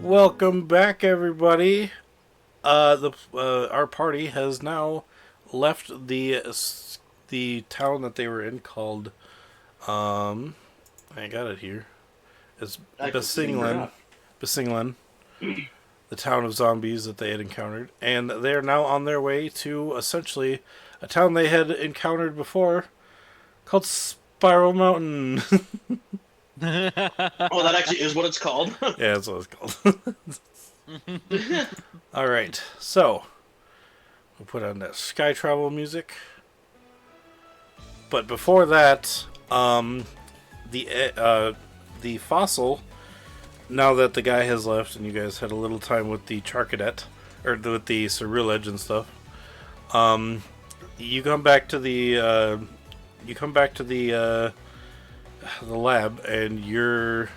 Speaker 1: Welcome back, everybody. Our party has now left the town that they were in called I got it here. It's Basinglan. Basinglan, the town of zombies that they had encountered, and they are now on their way to essentially a town they had encountered before called Spiral Mountain.
Speaker 2: Oh, that actually is what it's called.
Speaker 1: Yeah, that's what it's called. All right, so we'll put on that sky travel music. But before that, the fossil. Now that the guy has left, and you guys had a little time with the Charcadet, or with the Surreal Edge and stuff, you come back to the lab, and your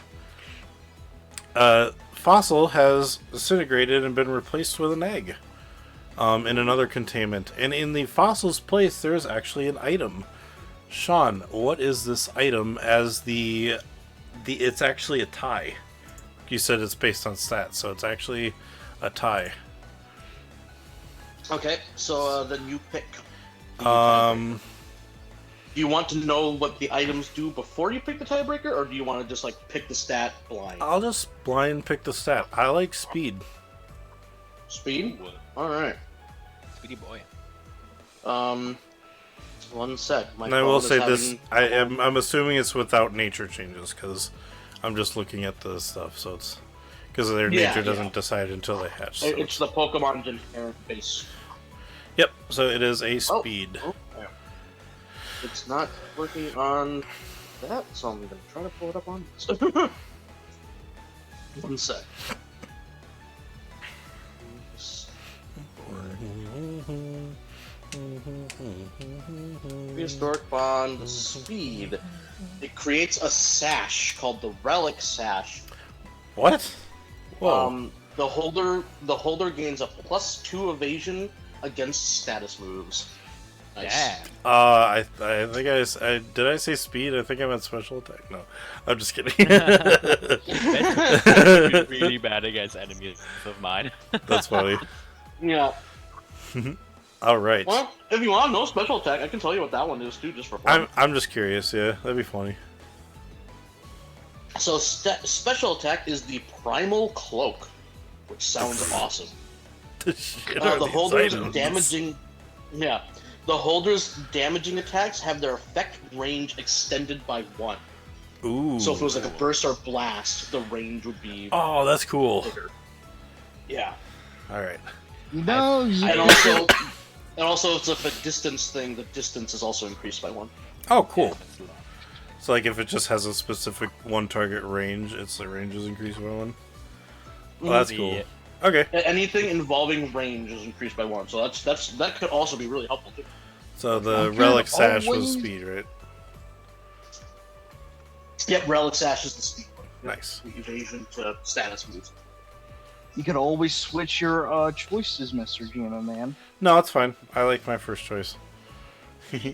Speaker 1: fossil has disintegrated and been replaced with an egg in another containment. And in the fossil's place, there is actually an item. Sean, what is this item? As it's actually a tie. You said it's based on stats, so it's actually a tie.
Speaker 2: Okay, so then you pick.
Speaker 1: Um,
Speaker 2: Do you want to know what the items do before you pick the tiebreaker, or do you want to just like pick the stat blind?
Speaker 1: I'll just blind pick the stat. I like speed.
Speaker 2: Speed? Alright.
Speaker 4: Speedy boy.
Speaker 2: 1 sec. My
Speaker 1: And I
Speaker 2: phone
Speaker 1: will
Speaker 2: is
Speaker 1: say
Speaker 2: having
Speaker 1: this: I'm assuming it's without nature changes, because I'm just looking at the stuff. So it's because their
Speaker 2: Yeah,
Speaker 1: nature
Speaker 2: yeah.
Speaker 1: doesn't decide until they hatch. So
Speaker 2: It's the Pokemon's inherent base.
Speaker 1: Yep. So it is a speed.
Speaker 2: Oh, yeah. It's not working on that, so I'm gonna try to pull it up on this. 1 sec. Prehistoric Bond Speed. It creates a sash called the Relic Sash.
Speaker 1: What? Whoa.
Speaker 2: The holder gains a +2 evasion against status moves. Nice.
Speaker 4: Yeah.
Speaker 1: I think did I say speed? I think I meant special attack. No, I'm just kidding.
Speaker 4: That's really bad against enemies of mine.
Speaker 1: That's funny.
Speaker 2: Yeah.
Speaker 1: All right.
Speaker 2: Well, if you want to know special attack, I can tell you what that one is too, just for fun.
Speaker 1: I'm just curious. Yeah, that'd be funny.
Speaker 2: So special attack is the Primal Cloak, which sounds awesome.
Speaker 1: The shit are
Speaker 2: The
Speaker 1: these
Speaker 2: holders
Speaker 1: items?
Speaker 2: damaging. Yeah. The holders' damaging attacks have their effect range extended by 1.
Speaker 1: Ooh.
Speaker 2: So if it was like a burst or blast, the range would be
Speaker 1: Oh, that's cool.
Speaker 2: bigger. Yeah.
Speaker 1: All right.
Speaker 6: No, you
Speaker 2: And also, it's a distance thing. The distance is also increased by 1.
Speaker 1: Oh, cool. So, like, if it just has a specific one target range, the range is increased by 1. Well, that's cool.
Speaker 4: Yeah.
Speaker 1: Okay.
Speaker 2: Anything involving range is increased by 1. So that could also be really helpful too.
Speaker 1: So the
Speaker 6: Okay,
Speaker 1: relic sash was
Speaker 6: always-
Speaker 1: speed, right?
Speaker 2: Yep, Relic Sash is the speed one.
Speaker 1: Nice.
Speaker 2: The evasion to status moves.
Speaker 6: You could always switch your choices, Mr. Gino, man.
Speaker 1: No, it's fine. I like my first choice.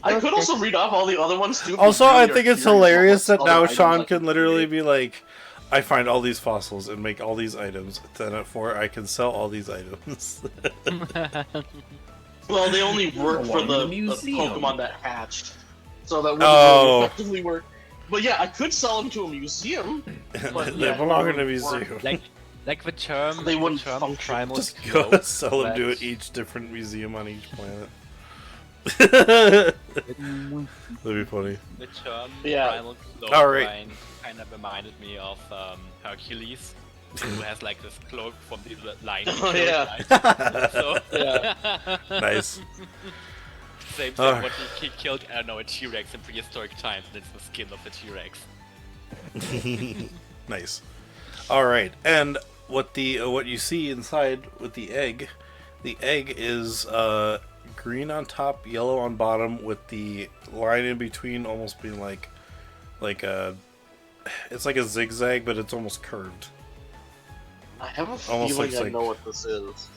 Speaker 2: I could also read off all the other ones too. if you
Speaker 1: Also,
Speaker 2: really
Speaker 1: I
Speaker 2: are
Speaker 1: think it's
Speaker 2: curious
Speaker 1: hilarious
Speaker 2: about
Speaker 1: that
Speaker 2: what
Speaker 1: now
Speaker 2: other items
Speaker 1: Sean
Speaker 2: I
Speaker 1: can literally
Speaker 2: create.
Speaker 1: be like, I find all these fossils and make all these items. Then at 4, I can sell all these items.
Speaker 2: Well, they only work for
Speaker 3: One in
Speaker 2: the
Speaker 3: the museum.
Speaker 2: Pokemon that hatched, so that wouldn't
Speaker 1: Oh.
Speaker 2: really effectively work. But yeah, I could sell them to a museum. But
Speaker 1: They
Speaker 2: yeah,
Speaker 1: belong in a
Speaker 2: it wouldn't work.
Speaker 1: museum.
Speaker 4: Like the term.
Speaker 2: They wouldn't
Speaker 4: the term
Speaker 2: function.
Speaker 4: primal
Speaker 1: Just go
Speaker 4: cloak,
Speaker 1: sell them to
Speaker 4: that's-
Speaker 1: each different museum on each planet. That'd be funny.
Speaker 4: The term
Speaker 2: Yeah.
Speaker 4: primal cloak
Speaker 1: All right.
Speaker 4: line kind of reminded me of Hercules, who has like this cloak from the line.
Speaker 2: Oh, yeah.
Speaker 4: So
Speaker 2: Yeah.
Speaker 1: Nice.
Speaker 4: same thing.
Speaker 1: Alright.
Speaker 4: What he killed, I don't know, a T-Rex in prehistoric times, and it's the skin of the T-Rex.
Speaker 1: Nice. All right, and what you see inside with the egg is green on top, yellow on bottom, with the line in between almost being like it's like a zigzag, but it's almost curved.
Speaker 2: I have a
Speaker 1: Almost
Speaker 2: feeling
Speaker 1: looks
Speaker 2: I
Speaker 1: like-
Speaker 2: know what this is.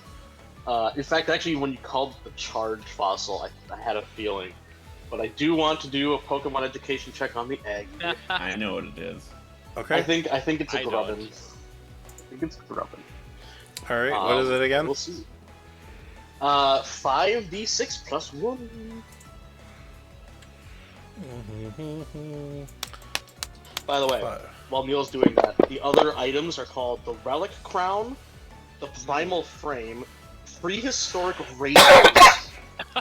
Speaker 2: In fact, actually, when you called it the charge fossil, I had a feeling. But I do want to do a Pokemon education check on the egg.
Speaker 3: I know what it is.
Speaker 1: Okay.
Speaker 2: I think it's a
Speaker 4: I
Speaker 2: Grubbin.
Speaker 4: don't.
Speaker 2: think it's grubbing.
Speaker 1: All right, what is it again?
Speaker 2: We'll see. 5d6 plus 1. By the way, while Neil's doing that, the other items are called the Relic Crown, the Primal Frame, Prehistoric Razors,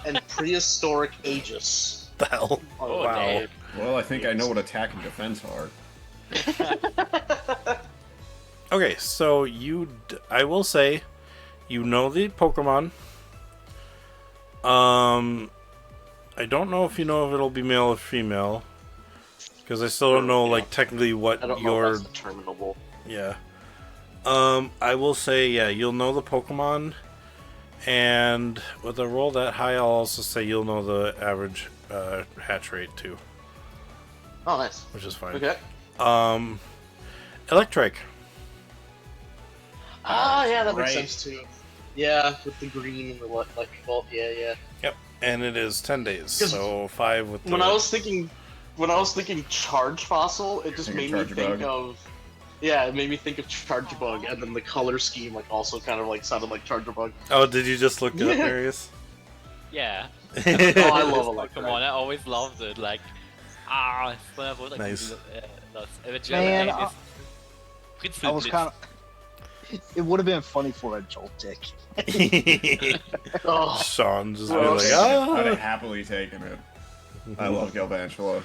Speaker 2: and Prehistoric Aegis.
Speaker 1: The hell?
Speaker 2: Oh,
Speaker 1: wow.
Speaker 4: damn.
Speaker 3: Well, I think I know what attack and defense are.
Speaker 1: Okay, so I will say, you know the Pokemon. I don't know if you know if it'll be male or female, because I still don't know, like, technically what
Speaker 2: I don't know
Speaker 1: your...
Speaker 2: if that's determinable.
Speaker 1: Yeah. I will say, yeah, you'll know the Pokemon, and with a roll that high, I'll also say you'll know the average hatch rate, too.
Speaker 2: Oh, nice.
Speaker 1: Which is fine.
Speaker 2: Okay.
Speaker 1: Electric.
Speaker 2: Yeah, that makes
Speaker 3: Right.
Speaker 2: sense too. Yeah, with the green and the electric bolt. Yeah.
Speaker 1: Yep. And it is 10 days,
Speaker 2: 'Cause
Speaker 1: so 5 with the...
Speaker 2: When I was thinking Charge Fossil, it just made me think of. Yeah, it made me think of Charge Bug, and then the color scheme also kind of sounded like Charge Bug.
Speaker 1: Oh, did you just look it up, Marius?
Speaker 4: Yeah.
Speaker 2: Oh, I love
Speaker 4: Come
Speaker 2: Electric.
Speaker 4: on, I always loved it. Like, it's whenever like
Speaker 1: Nice.
Speaker 6: Man,
Speaker 4: Fritz
Speaker 6: I was kind of. It would have been funny for a Joltik.
Speaker 2: Oh,
Speaker 1: Sean just be
Speaker 2: Well,
Speaker 1: like,
Speaker 3: I'd have
Speaker 1: ah!
Speaker 3: happily taken it. I love Galvantula.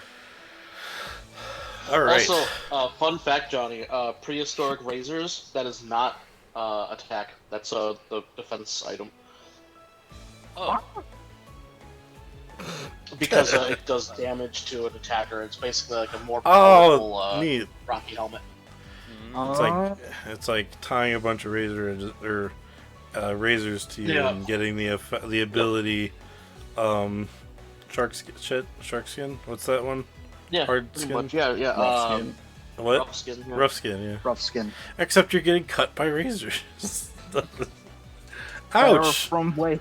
Speaker 1: Alright.
Speaker 2: also, fun fact, Johnny. Prehistoric Razors. That is not attack. That's the defense item.
Speaker 4: Oh,
Speaker 2: Because it does damage to an attacker. It's basically like a more powerful
Speaker 1: Oh, neat.
Speaker 2: Rocky helmet.
Speaker 1: It's like tying a bunch of razors to you
Speaker 2: Yeah.
Speaker 1: and getting the ability. Shark skin. What's that one?
Speaker 2: Yeah,
Speaker 1: Hard
Speaker 2: pretty
Speaker 1: skin?
Speaker 2: much. Yeah.
Speaker 3: Rough skin.
Speaker 1: What?
Speaker 2: Rough skin. Yeah.
Speaker 1: Rough skin. Yeah.
Speaker 6: Rough skin.
Speaker 1: Except you're getting cut by razors.
Speaker 6: They're
Speaker 1: Ouch.
Speaker 6: from the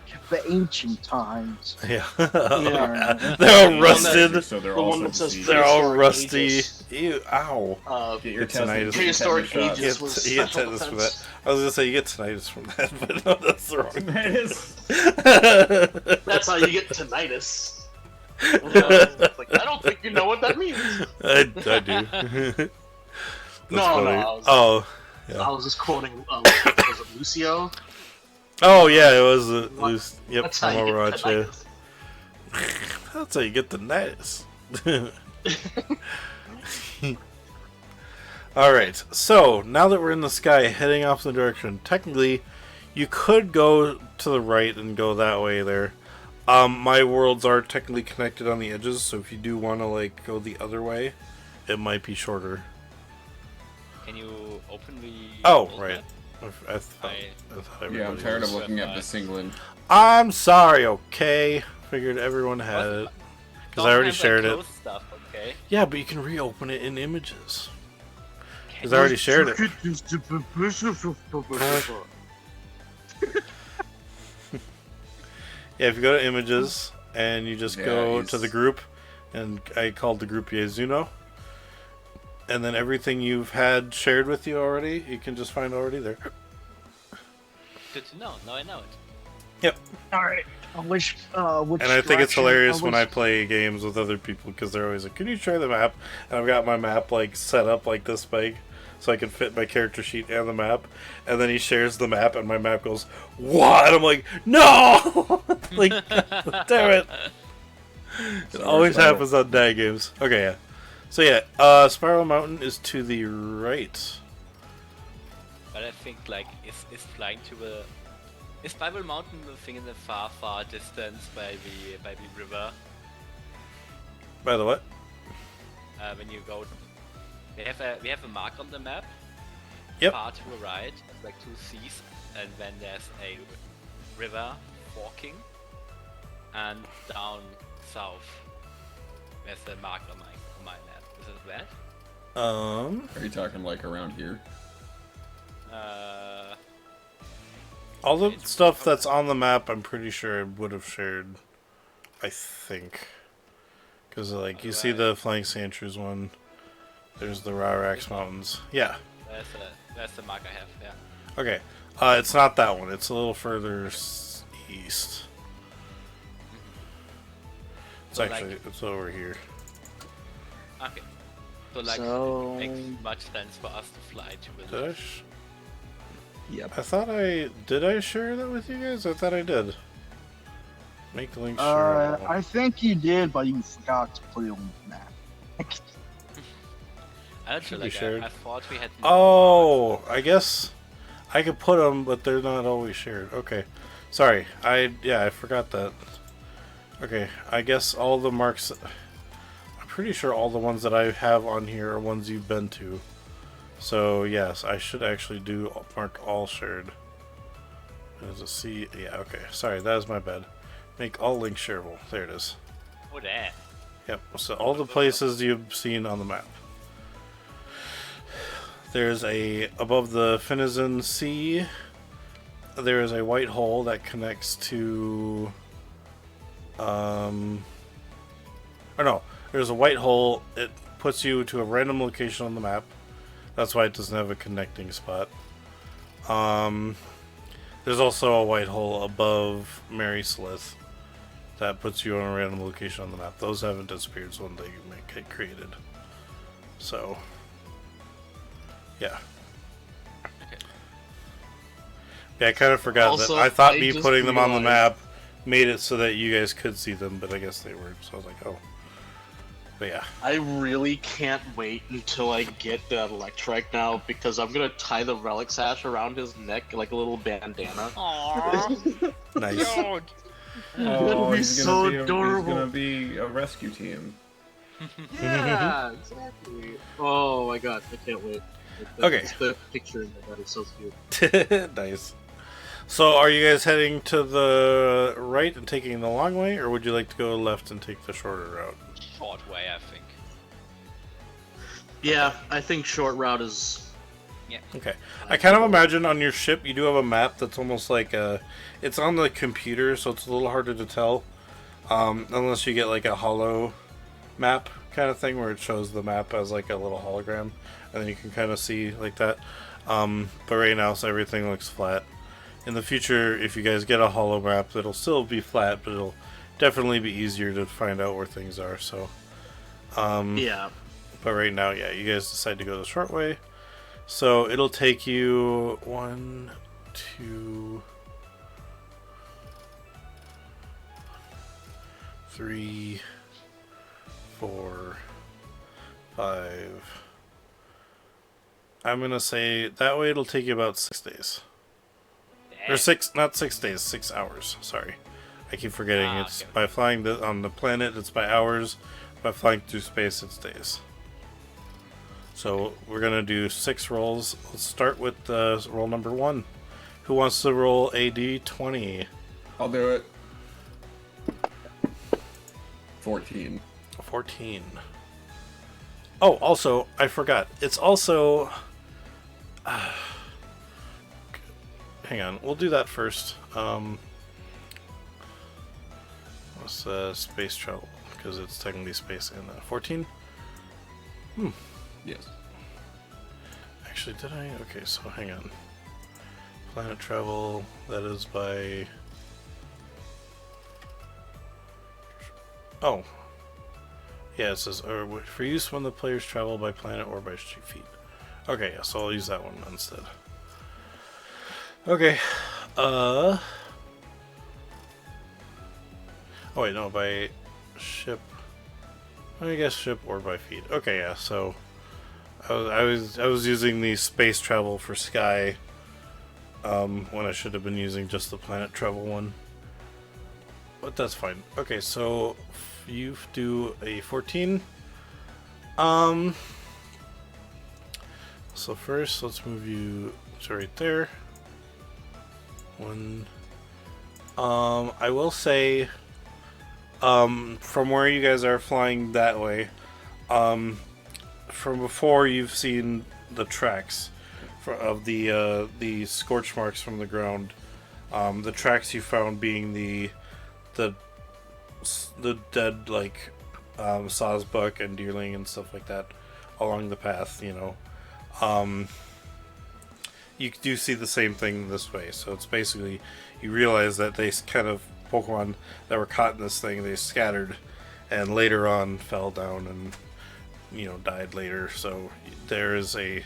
Speaker 6: ancient times.
Speaker 1: Yeah.
Speaker 2: Yeah.
Speaker 1: They're all
Speaker 2: Yeah.
Speaker 1: rusted.
Speaker 3: So they're
Speaker 2: The one
Speaker 3: also
Speaker 2: that says
Speaker 3: deceased.
Speaker 1: They're all
Speaker 2: Prehistoric
Speaker 1: rusty.
Speaker 2: Aegis.
Speaker 1: Ew. Ow.
Speaker 3: Get your
Speaker 1: It's tinnitus.
Speaker 3: tetanus
Speaker 2: Prehistoric
Speaker 3: shot.
Speaker 2: Aegis.
Speaker 1: You
Speaker 2: This was
Speaker 1: get
Speaker 2: special
Speaker 1: tetanus from
Speaker 2: defense.
Speaker 1: that. I was gonna say you get tinnitus from that, but no, that's the wrong.
Speaker 3: Tinnitus.
Speaker 2: That's how you get tinnitus. It's like, I don't think you know what that means.
Speaker 1: I do. That's
Speaker 2: No,
Speaker 1: funny.
Speaker 2: I was-
Speaker 1: Oh. Yeah.
Speaker 2: I was just quoting, was it Lucio?
Speaker 1: Oh yeah, it was loose. Yep,
Speaker 2: That's
Speaker 1: from
Speaker 2: how you get
Speaker 1: Overwatch. Yeah.
Speaker 2: tinnitus.
Speaker 1: That's how you get the tinnitus. All right. So now that we're in the sky, heading off in the direction. Technically, you could go to the right and go that way there. My worlds are technically connected on the edges, so if you do want to go the other way, it might be shorter.
Speaker 4: can you open the?
Speaker 1: Oh,
Speaker 4: world
Speaker 1: right.
Speaker 4: map?
Speaker 1: I thought
Speaker 3: Yeah, I'm
Speaker 1: everybody
Speaker 3: tired
Speaker 1: was.
Speaker 3: of looking at the singling.
Speaker 1: I'm sorry. Okay, figured everyone had it because I
Speaker 4: Don't
Speaker 1: already
Speaker 4: have,
Speaker 1: shared it.
Speaker 4: closed Stuff, okay.
Speaker 1: Yeah, but you can reopen it in images. Because I already shared it. Yeah, if you go to images and you just
Speaker 3: Yeah,
Speaker 1: go
Speaker 3: he's-
Speaker 1: to the group, and I called the group Yezuno, and then everything you've had shared with you already, you can just find already there.
Speaker 4: Good to know. Now I know it.
Speaker 1: Yep.
Speaker 6: All right. Which
Speaker 1: And I think it's hilarious when I play games with other people because they're always like, "Can you share the map?" And I've got my map set up like this big, so I can fit my character sheet and the map. And then he shares the map, and my map goes, "What?" And I'm like, "No!" Like, damn it! It always happens on DAG games. Okay, yeah. So yeah, Spiral Mountain is to the right.
Speaker 4: But I think it's flying to a. Is Bible Mountain the thing in the far, far distance by the river?
Speaker 1: By the what?
Speaker 4: When you go, we have a mark on the map.
Speaker 1: Yep.
Speaker 4: Far to the right, it's like 2 seas, and then there's a river forking, and down south there's a mark on my map. Is it that?
Speaker 3: Are you talking like around here?
Speaker 1: All the stuff that's on the map, I'm pretty sure I would have shared. I think, because you see the Flying Sandshrews one. There's the Rarax Mountains. Yeah.
Speaker 4: That's the mark I have. Yeah.
Speaker 1: Okay. It's not that one. It's a little further east. It's
Speaker 4: So,
Speaker 1: actually it's over here.
Speaker 4: Okay. So like
Speaker 6: So-
Speaker 4: it makes much sense for us to fly to the
Speaker 1: Did I?
Speaker 4: left.
Speaker 6: Yep.
Speaker 1: I thought did I share that with you guys? I thought I did. Make link share.
Speaker 6: I think you did, but you forgot to put it on the map.
Speaker 4: I don't
Speaker 1: Should
Speaker 4: feel
Speaker 1: be
Speaker 4: like
Speaker 1: shared.
Speaker 4: I thought we had.
Speaker 1: Oh, I guess I could put them, but they're not always shared. Okay, sorry. I forgot that. Okay, I guess all the marks. I'm pretty sure all the ones that I have on here are ones you've been to. So yes, I should actually do mark all shared. There's a C. Yeah. Okay. Sorry, that is my bad. Make all links shareable. There it is.
Speaker 4: Oh, that.
Speaker 1: Yep. So all the places you've seen on the map. There's above the Finizen Sea. There is a white hole that connects to. Or no, there's a white hole. It puts you to a random location on the map. That's why it doesn't have a connecting spot. There's also a white hole above Mary Slith that puts you on a random location on the map. Those haven't disappeared, so when they get created. So, yeah.
Speaker 4: Okay.
Speaker 1: Yeah, I kind of forgot
Speaker 2: Also,
Speaker 1: that. I thought
Speaker 2: I
Speaker 1: me
Speaker 2: just
Speaker 1: putting them on the
Speaker 2: realized-
Speaker 1: map made it so that you guys could see them, but I guess they weren't. So I was like, oh. But yeah.
Speaker 2: I really can't wait until I get that Electrike now because I'm gonna tie the relic sash around his neck like a little bandana.
Speaker 4: Aww.
Speaker 1: Nice.
Speaker 4: Cute.
Speaker 3: Oh,
Speaker 2: be
Speaker 3: he's
Speaker 2: so
Speaker 3: gonna be
Speaker 2: adorable.
Speaker 3: He's gonna be a rescue team.
Speaker 2: Yeah, exactly. Oh my god, I can't wait.
Speaker 1: Okay.
Speaker 2: The picture in there, that is so cute.
Speaker 1: Nice. So, are you guys heading to the right and taking the long way, or would you like to go left and take the shorter route?
Speaker 4: Short way, I think.
Speaker 2: Yeah, I think short route is.
Speaker 1: Okay. I kind of imagine on your ship you do have a map that's almost like it's on the computer, so it's a little harder to tell. Unless you get like a holo map kind of thing where it shows the map as like a little hologram, and then you can kind of see like that. But right now, so everything looks flat. In the future, if you guys get a holo map, it'll still be flat, but it'll definitely be easier to find out where things are. So,
Speaker 2: Yeah.
Speaker 1: but right now, yeah, you guys decide to go the short way. So it'll take you 1, 2, 3, 4, 5. I'm gonna say that way it'll take you about 6 days. Or not 6 days, 6 hours. Sorry. I keep forgetting it's
Speaker 4: okay.
Speaker 1: by flying on the planet, it's by hours. By flying through space, it's days. So we're gonna do 6 rolls. Let's start with roll number 1. Who wants to roll a d20?
Speaker 3: I'll do it. 14.
Speaker 1: 14. Oh, also, I forgot. It's also... hang on, we'll do that first. What's space travel? Because it's technically space and 14?
Speaker 3: Yes.
Speaker 1: Actually, did I? Okay, so hang on. Planet travel, that is by... Oh. Yeah, it says, for use when the players travel by planet or by street feet. Okay, yeah, so I'll use that one instead. Okay, oh wait, no, by ship. I guess ship or by feet. Okay, yeah, so I was using the space travel for sky when I should have been using just the planet travel one. But that's fine. Okay, so you do a 14. So first, let's move you to right there. 1. I will say, from where you guys are flying that way, from before you've seen the tracks of the scorch marks from the ground. The tracks you found being the dead sawsbuck and deerling and stuff like that along the path, you know. you do see the same thing this way. So it's basically, you realize that they kind of, Pokemon that were caught in this thing, they scattered and later on fell down and, died later. So there is a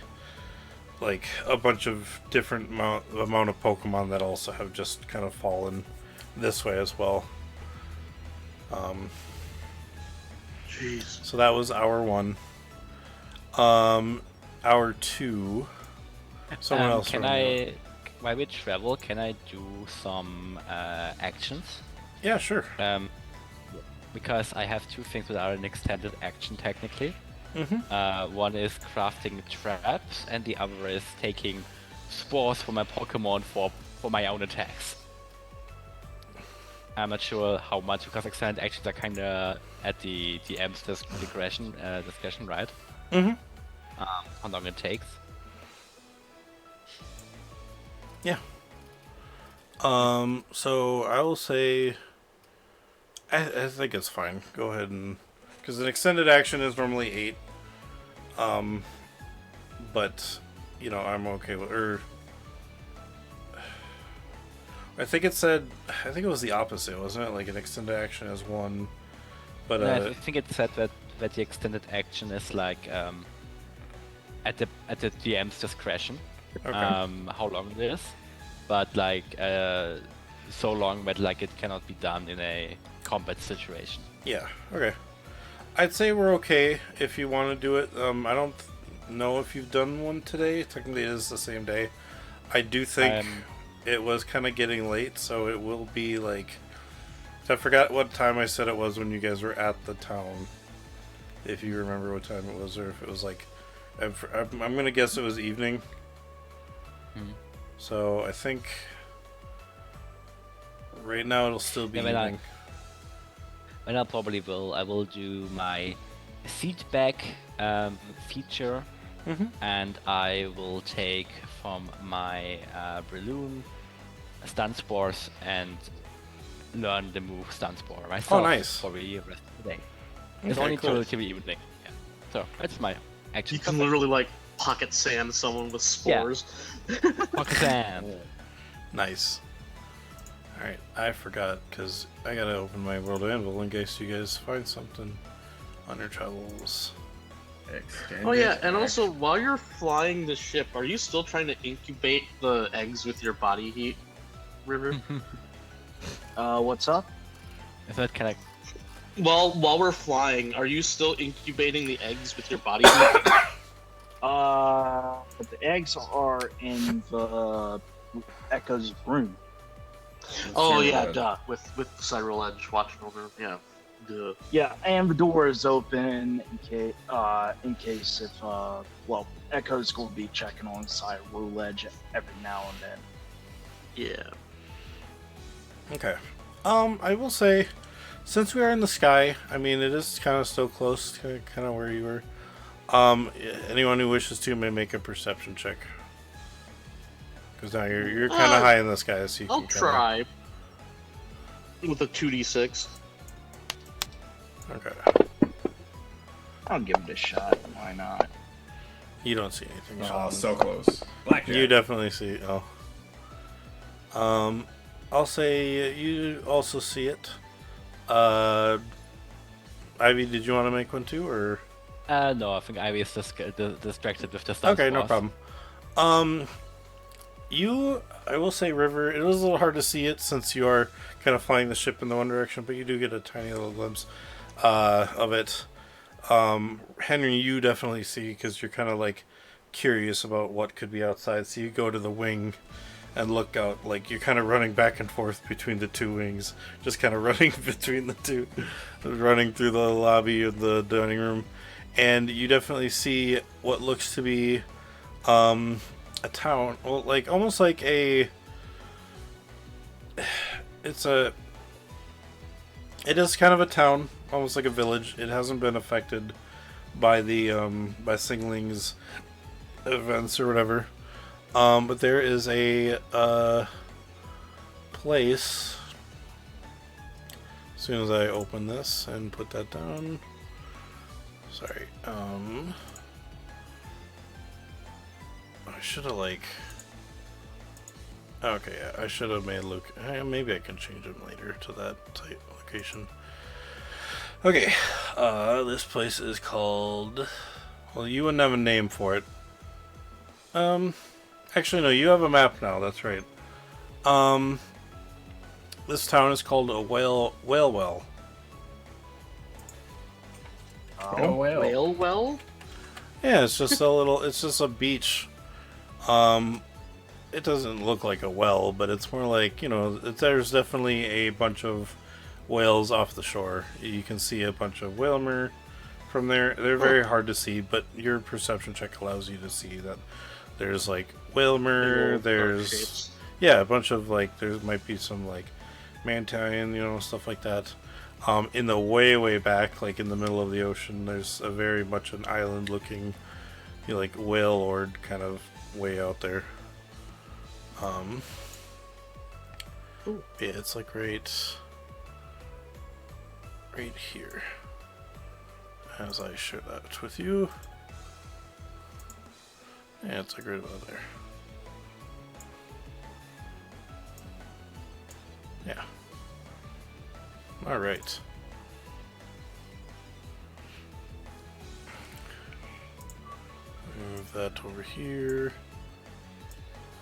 Speaker 1: bunch of different amount of Pokemon that also have just kind of fallen this way as well.
Speaker 2: Jeez.
Speaker 1: So that was hour 1. Hour 2. Someone else.
Speaker 4: While we travel, can I do some actions?
Speaker 1: Yeah, sure.
Speaker 4: Because I have 2 things that are an extended action technically.
Speaker 1: Mm-hmm.
Speaker 4: One is crafting traps, and the other is taking spores from my Pokemon for my own attacks. I'm not sure how much, because extended actions are kind of at the DM's discretion, right?
Speaker 1: Mm-hmm.
Speaker 4: How long it takes.
Speaker 1: Yeah. So I will say, I think it's fine. Go ahead and, because an extended action is normally 8. But I'm okay with, or I think it was the opposite, wasn't it? Like an extended action is 1, but
Speaker 4: I think it said that the extended action is like at the DM's discretion.
Speaker 1: Okay.
Speaker 4: How long it is, but so long that it cannot be done in a combat situation.
Speaker 1: Yeah. Okay. I'd say we're okay if you want to do it. I don't know if you've done one today. Technically, it is the same day. I do think it was kind of getting late, so it will be I forgot what time I said it was when you guys were at the town. If you remember what time it was, or if it was I'm gonna guess it was evening. So I think right now it'll still be evening.
Speaker 4: And I will do my seat back feature, and I will take from my Breloom Stun Spores and learn the move Stun Spore myself.
Speaker 1: Oh, nice.
Speaker 4: For the rest of the day. It's
Speaker 1: Okay,
Speaker 4: only
Speaker 1: cool.
Speaker 4: till the evening. Yeah. So that's my action.
Speaker 2: You can literally pocket sand someone with spores.
Speaker 4: Pocket sand.
Speaker 1: Nice. Alright, I forgot, because I gotta open my World Anvil in case you guys find something on your travels.
Speaker 3: Extended
Speaker 2: Oh yeah, and
Speaker 3: action.
Speaker 2: also while you're flying the ship, are you still trying to incubate the eggs with your body heat, River?
Speaker 6: What's up?
Speaker 4: Is that kind of
Speaker 2: While we're flying, are you still incubating the eggs with your body heat?
Speaker 6: But the eggs are in the Echo's room.
Speaker 2: Oh
Speaker 3: Cyril
Speaker 2: yeah,
Speaker 3: Edge.
Speaker 2: duh. With Cyril Edge watching over. Yeah, duh.
Speaker 6: Yeah, and the door is open in case if Echo's going to be checking on Cyril Edge every now and then.
Speaker 2: Yeah.
Speaker 1: Okay. I will say, since we are in the sky, I mean, it is kind of still close to kind of where you were. Anyone who wishes to may make a perception check. Because now you're kind of high in the sky, so you
Speaker 2: I'll
Speaker 1: can
Speaker 2: try. With a 2d6.
Speaker 1: Okay.
Speaker 6: I'll give it a shot. Why not?
Speaker 1: You don't see anything.
Speaker 3: Oh,
Speaker 1: Sean.
Speaker 3: so close. Blackjack.
Speaker 1: You definitely see. I'll say you also see it. Ivy, did you want to make one too, or?
Speaker 4: no, I think Ivy is distracted with the stun
Speaker 1: Okay, no
Speaker 4: spores.
Speaker 1: problem. I will say, River, it was a little hard to see it since you are kind of flying the ship in the one direction, but you do get a tiny little glimpse of it. Henry, you definitely see, because you're kind of curious about what could be outside, so you go to the wing and look out, you're kind of running back and forth between the two wings, just kind of running between the two, running through the lobby of the dining room, and you definitely see what looks to be a town, well, almost like a, it is kind of a town, almost like a village. It hasn't been affected by the by Singling's events or whatever. But there is a place. As soon as I open this and put that down. Sorry. I should have Okay, yeah, I should have made Luke. Maybe I can change him later to that type location. Okay, this place is called. Well, you wouldn't have a name for it. Actually, no, you have a map now. That's right. This town is called a Whale Well.
Speaker 3: Oh, well.
Speaker 2: Whale well?
Speaker 1: Yeah, it's just a little. It's just a beach. It doesn't look like a well, but it's more like, there's definitely a bunch of whales off the shore. You can see a bunch of whalemer from there. They're very hard to see, but your perception check allows you to see that there's like whalemer. There's a bunch of like there might be some like mantai, stuff like that. In the way back, like in the middle of the ocean, there's a very much an island-looking, like whale ord kind of way out there. Yeah, it's like right here. As I share that with you. Yeah, it's like right about there. Yeah. Alright. Move that over here.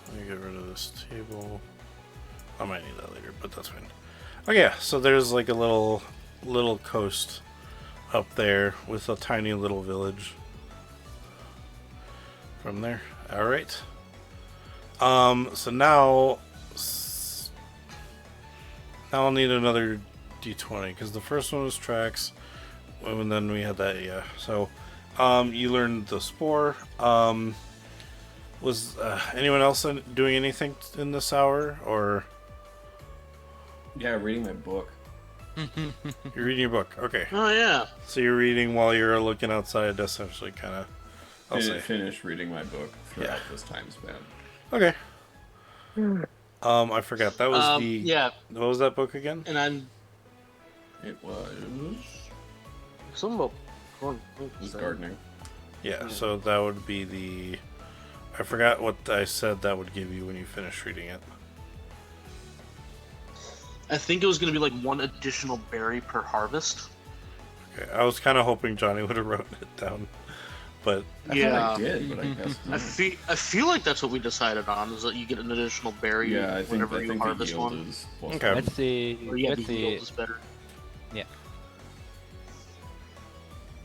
Speaker 1: Let me get rid of this table. I might need that later, but that's fine. Oh yeah, so there's like a little coast up there with a tiny little village. From there. Alright. So now I'll need another D20 because the first one was tracks, and then we had that. Yeah. So, you learned the spore. Was anyone else doing anything in this hour, or?
Speaker 3: Yeah, reading my book.
Speaker 1: You're reading your book. Okay.
Speaker 2: Oh yeah.
Speaker 1: So you're reading while you're looking outside. Essentially, kind of. I'll say.
Speaker 3: Finish reading my book throughout this time span.
Speaker 1: Okay. I forgot. That was the.
Speaker 2: Yeah.
Speaker 1: What was that book again?
Speaker 2: And
Speaker 3: It was
Speaker 2: something about
Speaker 3: gardening.
Speaker 1: Yeah, so that would be the. I forgot what I said that would give you when you finish reading it.
Speaker 2: I think it was going to be like one additional berry per harvest.
Speaker 1: Okay, I was kind of hoping Johnny would have written it down, but
Speaker 3: I did, but I guess not.
Speaker 2: I feel like that's what we decided on, is that you get an additional berry
Speaker 3: Yeah, I think
Speaker 2: whenever you
Speaker 3: the
Speaker 2: harvest
Speaker 3: yield
Speaker 2: one.
Speaker 3: is plus
Speaker 1: Okay.
Speaker 4: Let's see.
Speaker 2: Or yeah,
Speaker 4: Let's
Speaker 2: the yield
Speaker 4: see.
Speaker 2: is better.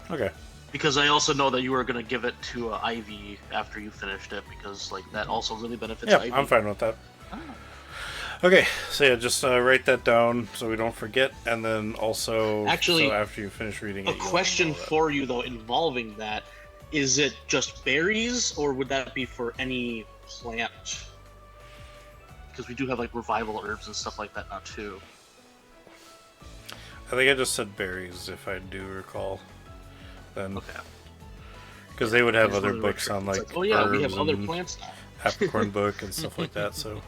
Speaker 1: okay.
Speaker 2: Because I also know that you were going to give it to Ivy after you finished it, because like that also really benefits
Speaker 1: Yeah,
Speaker 2: Ivy.
Speaker 1: I'm fine with that. Okay, so yeah, just write that down so we don't forget, and then also
Speaker 2: Actually,
Speaker 1: so after you finish reading
Speaker 2: A
Speaker 1: it, you'll
Speaker 2: question
Speaker 1: know that.
Speaker 2: for you though involving that: is it just berries, or would that be for any plant? Because we do have like revival herbs and stuff like that now too.
Speaker 1: I think I just said berries, if I do recall. Then,
Speaker 2: Okay.
Speaker 1: because they would have
Speaker 2: I just
Speaker 1: other
Speaker 2: wanted to make
Speaker 1: books
Speaker 2: sure.
Speaker 1: on
Speaker 2: It's
Speaker 1: like
Speaker 2: oh yeah, we have
Speaker 1: herbs
Speaker 2: other
Speaker 1: and
Speaker 2: plants now.
Speaker 1: Capricorn book and stuff like that. So.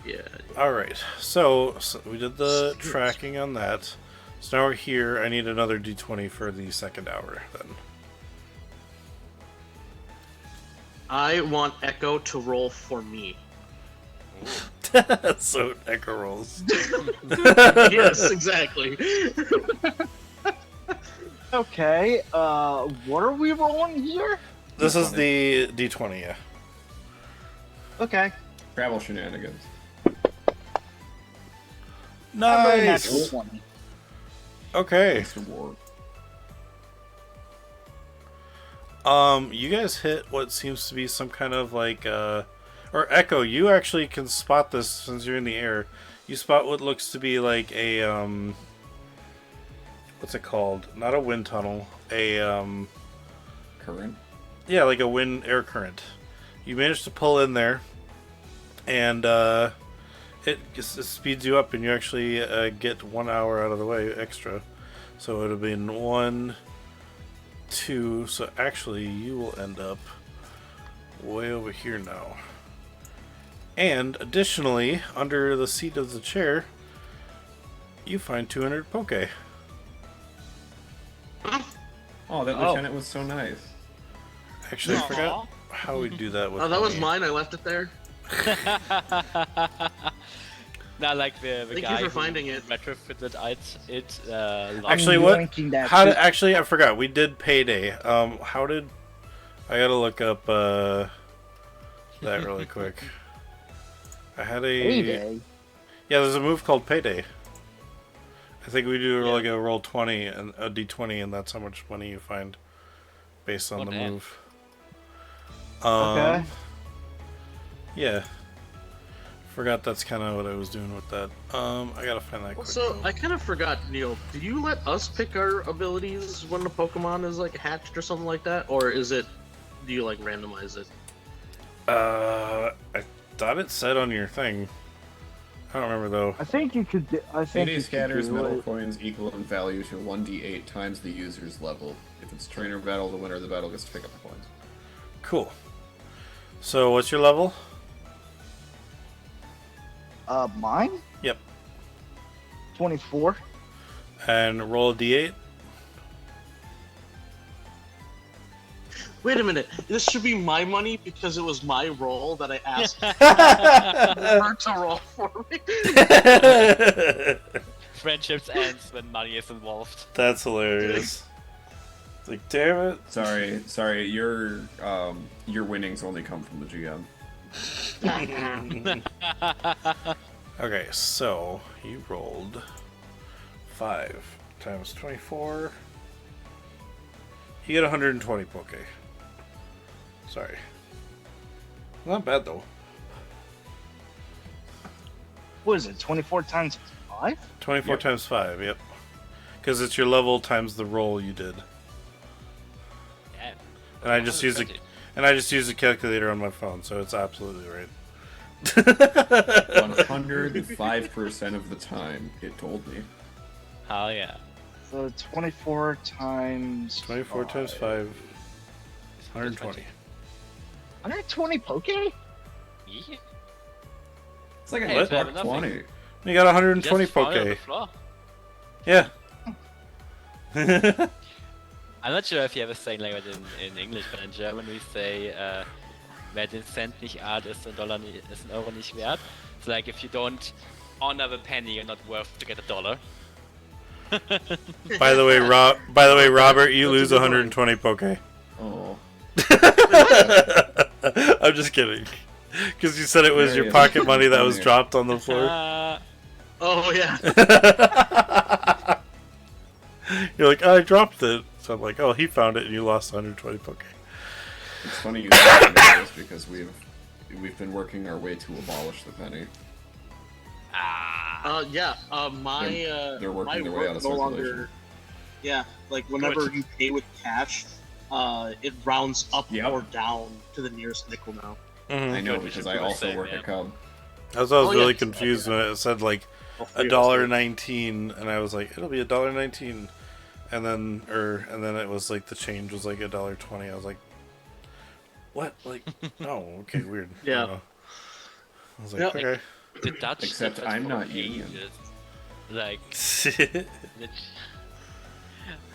Speaker 2: Yeah.
Speaker 1: All right, so we did the tracking on that. So now we're here. I need another D20 for the second hour. Then
Speaker 2: I want Echo to roll for me.
Speaker 1: so Echo rolls.
Speaker 2: Yes, exactly.
Speaker 6: Okay, what are we rolling here?
Speaker 1: This is the D20. Yeah.
Speaker 6: Okay.
Speaker 3: travel shenanigans.
Speaker 6: I rolled a
Speaker 1: Nice.
Speaker 6: natural 20.
Speaker 1: Okay.
Speaker 3: Thanks to war.
Speaker 1: You guys hit what seems to be some kind of like, or Echo, you actually can spot this since you're in the air. You spot what looks to be like a, what's it called? Not a wind tunnel.
Speaker 3: Current.
Speaker 1: Yeah, like a wind air current. You manage to pull in there, and it speeds you up, and you actually get 1 hour out of the way extra. So it would have been 1, 2. So actually, you will end up way over here now. And additionally, under the seat of the chair, you find 200 poke.
Speaker 3: Oh, that lieutenant was so nice.
Speaker 1: Actually, I forgot how we do that with
Speaker 2: Oh, that was
Speaker 1: money.
Speaker 2: mine. I left it there.
Speaker 4: Now, like the
Speaker 2: Thank
Speaker 4: guy
Speaker 2: you for
Speaker 4: who
Speaker 2: finding it.
Speaker 4: retrofitted it.
Speaker 1: Actually,
Speaker 6: I'm
Speaker 1: what?
Speaker 6: linking that
Speaker 1: How
Speaker 6: to-
Speaker 1: did, actually, I forgot. We did Payday. How did... I gotta look up, that really quick. I had a...
Speaker 6: Payday.
Speaker 1: Yeah, there's a move called Payday. I think we do
Speaker 2: Yeah.
Speaker 1: like a roll 20 and a d20, and that's how much money you find based on
Speaker 4: Oh,
Speaker 1: the
Speaker 4: damn.
Speaker 1: move.
Speaker 6: Okay.
Speaker 1: Yeah. Forgot that's kind of what I was doing with that. I gotta find that quick.
Speaker 2: Also,
Speaker 1: though.
Speaker 2: I kind of forgot, Neil. Do you let us pick our abilities when the Pokemon is like hatched or something like that, or is it? Do you like randomize it?
Speaker 1: I thought it said on your thing. I don't remember though.
Speaker 6: I think you could. I think
Speaker 3: Payday
Speaker 6: you
Speaker 3: scatters
Speaker 6: could do
Speaker 3: metal
Speaker 6: it.
Speaker 3: coins equal in value to 1d8 times the user's level. If it's trainer battle, the winner of the battle gets to pick up the coins.
Speaker 1: Cool. So, what's your level?
Speaker 6: Mine.
Speaker 1: Yep.
Speaker 6: 24.
Speaker 1: And roll a d8.
Speaker 2: Wait a minute. This should be my money because it was my roll that I asked her to roll for me.
Speaker 4: Friendships ends when money is involved.
Speaker 1: That's hilarious. It's like, damn it.
Speaker 3: Sorry, your winnings only come from the GM.
Speaker 1: Okay, so you rolled 5 times 24. You get 120 Poke. Sorry. Not bad though.
Speaker 6: What is it? 24 times 5?
Speaker 1: 24
Speaker 3: Yep.
Speaker 1: times 5, yep. Because it's your level times the roll you did.
Speaker 4: Yeah.
Speaker 1: And I just used a
Speaker 4: 120.
Speaker 1: and I just used a calculator on my phone, so it's absolutely right.
Speaker 3: 105% of the time, it told me.
Speaker 4: Hell yeah.
Speaker 6: So 24 times.
Speaker 1: 24 times 5 is 120.
Speaker 6: 120 Poke?
Speaker 4: Yeah.
Speaker 3: It's like a
Speaker 4: Hey,
Speaker 3: hey,
Speaker 4: it's better than
Speaker 3: 20.
Speaker 1: You got 120
Speaker 4: Just found it on the
Speaker 1: Poke.
Speaker 4: floor.
Speaker 1: Yeah.
Speaker 4: I'm not sure if you have a saying like that in English, but in German we say, wer den Cent nicht ahnt, ist ein Euro nicht wert. It's like if you don't honor the penny, you're not worth to get $1.
Speaker 1: By the way, Robert, you lose 120 Poke.
Speaker 3: Oh.
Speaker 1: I'm just kidding. Because you said it was your
Speaker 3: Hilarious.
Speaker 1: pocket money that was
Speaker 3: Funny.
Speaker 1: dropped on the floor.
Speaker 2: Oh yeah.
Speaker 1: You're like, oh, I dropped it. So I'm like, oh, he found it and you lost 120 Poke.
Speaker 3: It's funny you say this because we've been working our way to abolish the penny.
Speaker 2: Yeah. My
Speaker 3: They're working
Speaker 2: my
Speaker 3: their way
Speaker 2: work
Speaker 3: out of
Speaker 2: no
Speaker 3: circulation.
Speaker 2: longer. Yeah, like whenever
Speaker 4: Good.
Speaker 2: you pay with cash, it rounds up
Speaker 3: Yep.
Speaker 2: or down to the nearest nickel now.
Speaker 3: I know
Speaker 4: Good, we
Speaker 3: because
Speaker 4: should
Speaker 3: I
Speaker 4: do the
Speaker 3: also
Speaker 4: same,
Speaker 3: work
Speaker 4: yeah.
Speaker 3: at Cub.
Speaker 1: I was always
Speaker 2: Oh, yeah.
Speaker 1: really confused when it said like $1.19, and I was like, it'll be $1.19, and then it was like the change was like $1.20. I was like, what? Like, oh, okay, weird. I
Speaker 2: Yeah.
Speaker 1: don't know. I was like,
Speaker 2: Yep.
Speaker 1: okay.
Speaker 4: The Dutch.
Speaker 3: Except
Speaker 4: the Dutch
Speaker 3: I'm not
Speaker 4: probably
Speaker 3: union.
Speaker 4: did. Like,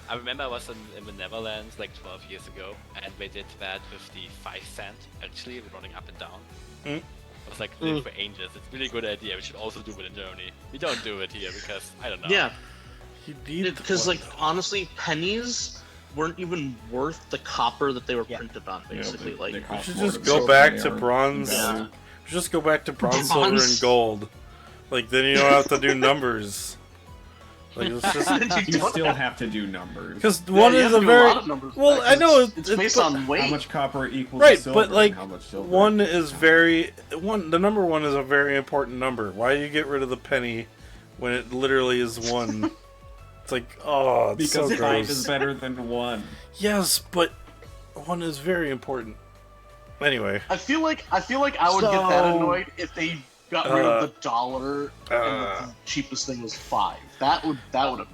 Speaker 4: I remember I was in the Netherlands like 12 years ago, and they did that with the 5 cent, actually, running up and down.
Speaker 1: Mm.
Speaker 4: I was like, live for ages. It's a really good idea. We should also do it in Germany. We don't do it here because, I don't know.
Speaker 2: Yeah,
Speaker 1: You need the
Speaker 2: because
Speaker 1: one,
Speaker 2: like
Speaker 1: though.
Speaker 2: honestly, pennies weren't even worth the copper that they were
Speaker 6: Yeah.
Speaker 2: printed on.
Speaker 3: You know,
Speaker 2: Basically,
Speaker 3: they
Speaker 2: like
Speaker 3: cost
Speaker 1: should
Speaker 3: more
Speaker 1: just
Speaker 3: to
Speaker 1: go
Speaker 3: build
Speaker 1: back
Speaker 3: than
Speaker 1: to
Speaker 3: they are
Speaker 1: bronze.
Speaker 3: in value.
Speaker 1: Just go back to bronze, silver, and
Speaker 2: Bronze.
Speaker 1: gold. Like, then you don't have to do numbers. Like, it's just...
Speaker 3: You still have to do numbers.
Speaker 1: Because
Speaker 2: Yeah,
Speaker 1: one
Speaker 2: you
Speaker 1: is
Speaker 2: have
Speaker 1: a
Speaker 2: to do
Speaker 1: very...
Speaker 2: lot of numbers with
Speaker 1: Well,
Speaker 2: that,
Speaker 1: I know
Speaker 2: 'cause it's based
Speaker 1: but-
Speaker 2: on weight.
Speaker 3: How much copper equals
Speaker 1: Right,
Speaker 3: silver
Speaker 1: but like
Speaker 3: and how much silver?
Speaker 1: one is very the number one is a very important number. Why do you get rid of the penny when it literally is one? It's like, oh, it's
Speaker 3: because
Speaker 1: so
Speaker 3: 5
Speaker 1: gross.
Speaker 3: is better than 1.
Speaker 1: Yes, but one is very important. Anyway,
Speaker 2: I feel like I would get that
Speaker 6: So-
Speaker 2: annoyed if they got rid of the dollar and the cheapest thing was 5. That would annoy me.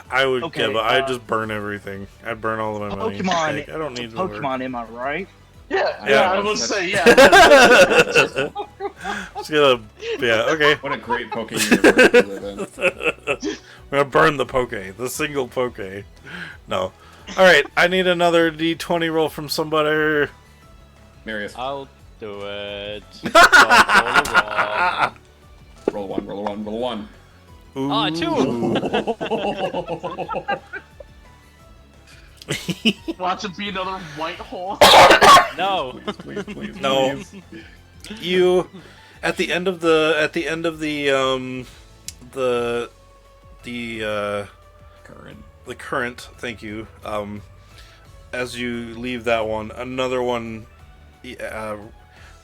Speaker 1: I would
Speaker 6: Okay,
Speaker 1: give. I'd just burn everything. I'd burn all of my money.
Speaker 6: Pokemon.
Speaker 1: Like, I don't need more.
Speaker 6: Pokemon, am I right?
Speaker 2: Yeah,
Speaker 1: Yeah.
Speaker 2: I would say yeah.
Speaker 1: Just gonna, yeah, okay.
Speaker 3: What a great Poke universe to live in.
Speaker 1: We're gonna burn the Poke, the single Poke. No. Alright, I need another D20 roll from somebody.
Speaker 3: Marius,
Speaker 4: I'll Do it. Don't roll a roll.
Speaker 3: Roll a one, roll a one, roll a one.
Speaker 1: Ooh.
Speaker 4: Ah, two.
Speaker 2: Watch it be another white hole.
Speaker 4: No.
Speaker 3: Please,
Speaker 1: No.
Speaker 3: please.
Speaker 1: You at the end of the
Speaker 3: Current.
Speaker 1: the current, thank you. As you leave that one, another one,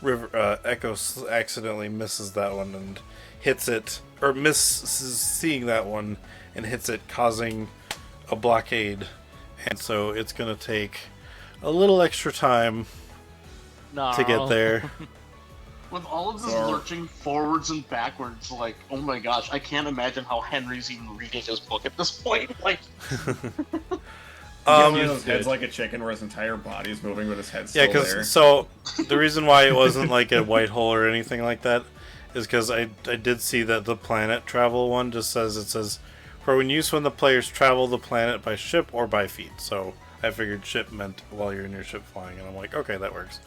Speaker 1: Echo accidentally misses that one and hits it, or misses seeing that one and hits it, causing a blockade. And so it's gonna take a little extra time
Speaker 4: No.
Speaker 1: to get there.
Speaker 2: With all of this
Speaker 3: So-
Speaker 2: lurching forwards and backwards, like, oh my gosh, I can't imagine how Henry's even reading his book at this point. Like,
Speaker 3: One of
Speaker 1: Um,
Speaker 3: those heads like a chicken where his entire body is moving but his head's
Speaker 1: yeah,
Speaker 3: still there.
Speaker 1: because so the reason why it wasn't like a white hole or anything like that is because I did see that the planet travel one just says for when use when the players travel the planet by ship or by feet. So I figured ship meant while you're in your ship flying, and I'm like, okay, that works.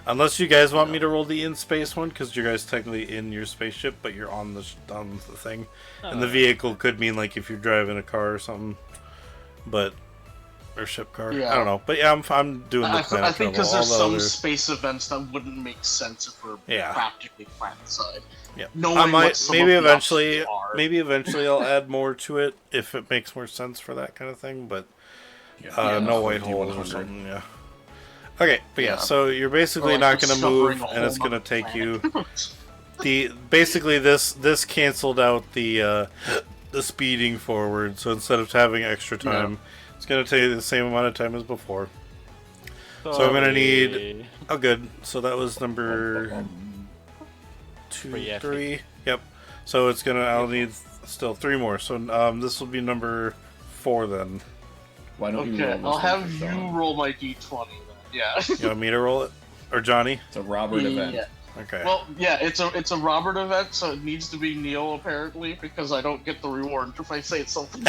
Speaker 1: Unless you guys want me to roll the in-space one, because you're guys technically in your spaceship, but you're on the thing. And the vehicle could mean like if you're driving a car or something, or ship car.
Speaker 2: Yeah.
Speaker 1: I don't know, but yeah, I'm doing the
Speaker 2: I
Speaker 1: planet
Speaker 2: think
Speaker 1: travel.
Speaker 2: because there's
Speaker 1: All the
Speaker 2: some
Speaker 1: other-
Speaker 2: space events that wouldn't make sense if we're
Speaker 1: Yeah.
Speaker 2: practically planet-side.
Speaker 1: Yeah,
Speaker 2: Knowing
Speaker 1: I might
Speaker 2: what some
Speaker 1: maybe
Speaker 2: of the
Speaker 1: eventually
Speaker 2: options are.
Speaker 1: I'll add more to it if it makes more sense for that kind of thing. But
Speaker 3: Yeah,
Speaker 1: no white
Speaker 3: D100.
Speaker 1: holes or something. Yeah. Okay, but yeah,
Speaker 2: Yeah.
Speaker 1: so you're basically
Speaker 2: Or, like,
Speaker 1: not going to
Speaker 2: discovering
Speaker 1: move,
Speaker 2: a
Speaker 1: and it's
Speaker 2: whole
Speaker 1: going to
Speaker 2: nother
Speaker 1: take you.
Speaker 2: planet.
Speaker 1: Basically this canceled out the speeding forward. So instead of having extra time, it's going to take you the same amount of time as before. So I'm gonna need. Oh, good. So that was number 2,
Speaker 4: Three, I
Speaker 1: 3. Yep. So it's gonna. I'll need still 3 more. So this will be number 4 then.
Speaker 3: Why don't you
Speaker 2: Okay,
Speaker 3: roll this
Speaker 2: I'll
Speaker 3: one
Speaker 2: have
Speaker 3: for
Speaker 2: you
Speaker 3: Sean?
Speaker 2: roll my d20 then. Yeah.
Speaker 1: You want me to roll it, or Johnny?
Speaker 3: It's a Robert event.
Speaker 2: Yeah.
Speaker 1: Okay.
Speaker 2: Well, yeah, it's a Robert event, so it needs to be Neil apparently because I don't get the reward if I say something.